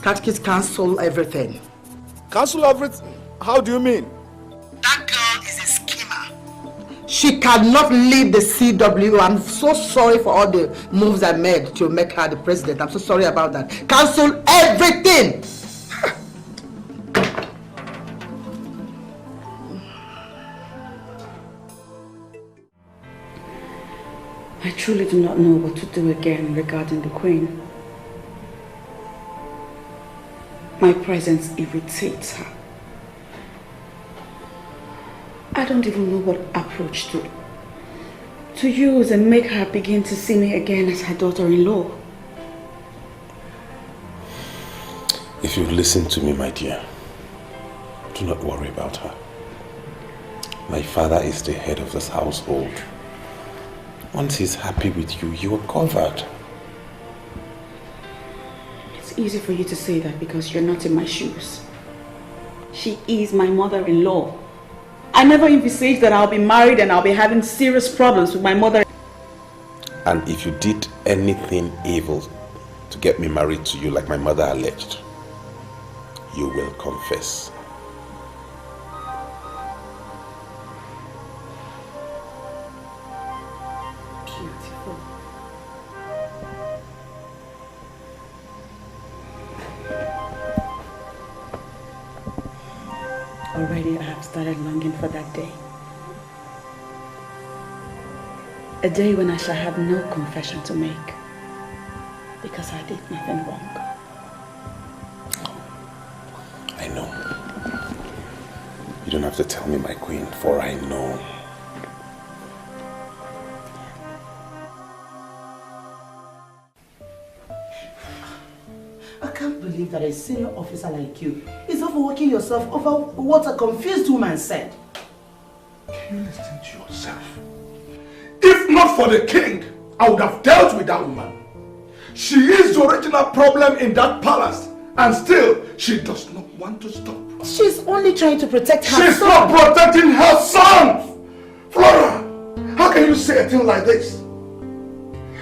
Katkis cancel everything. Cancel everything? How do you mean? That girl is a schemer. She cannot lead the CWO. I'm so sorry for all the moves I made to make her the president. I'm so sorry about that. Cancel everything! I truly do not know what to do again regarding the Queen. My presence irritates her. I don't even know what approach to to use and make her begin to see me again as her daughter-in-law. If you listen to me, my dear, do not worry about her. My father is the head of this household. Once he's happy with you, you are covered. It's easy for you to say that because you're not in my shoes. She is my mother-in-law. I never envisaged that I'll be married and I'll be having serious problems with my mother. And if you did anything evil to get me married to you like my mother alleged, you will confess. Beautiful. Already I have started longing for that day. A day when I shall have no confession to make because I did nothing wrong. I know. You don't have to tell me, my queen, for I know. I can't believe that a senior officer like you is overworking yourself over what a confused woman said. Can you listen to yourself? If not for the king, I would have dealt with that woman. She is the original problem in that palace, and still, she does not want to stop. She's only trying to protect her son. She's not protecting her son! Flora, how can you say a thing like this?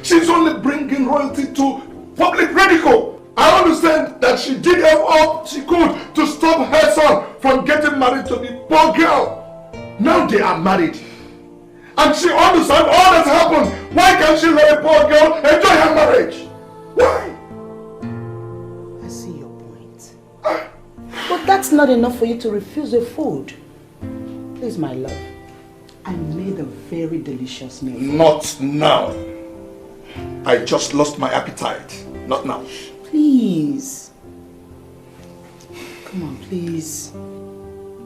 She's only bringing royalty to public ridicule. I understand that she did all she could to stop her son from getting married to the poor girl. Now they are married. And she understands all that's happened. Why can't she let a poor girl enjoy her marriage? Why? I see your point. But that's not enough for you to refuse the food. Please, my love. I made a very delicious meal. Not now. I just lost my appetite. Not now. Please. Come on, please.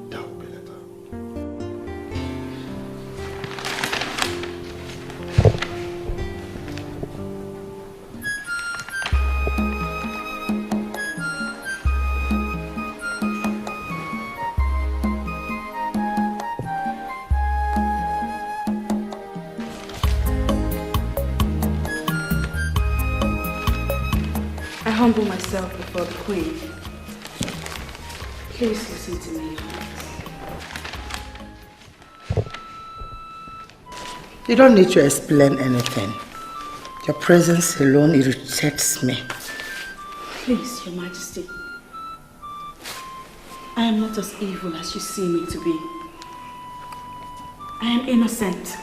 That will be later. I humble myself before the queen. Please listen to me. You don't need to explain anything. Your presence alone irritates me. Please, Your Majesty. I am not as evil as you see me to be. I am innocent.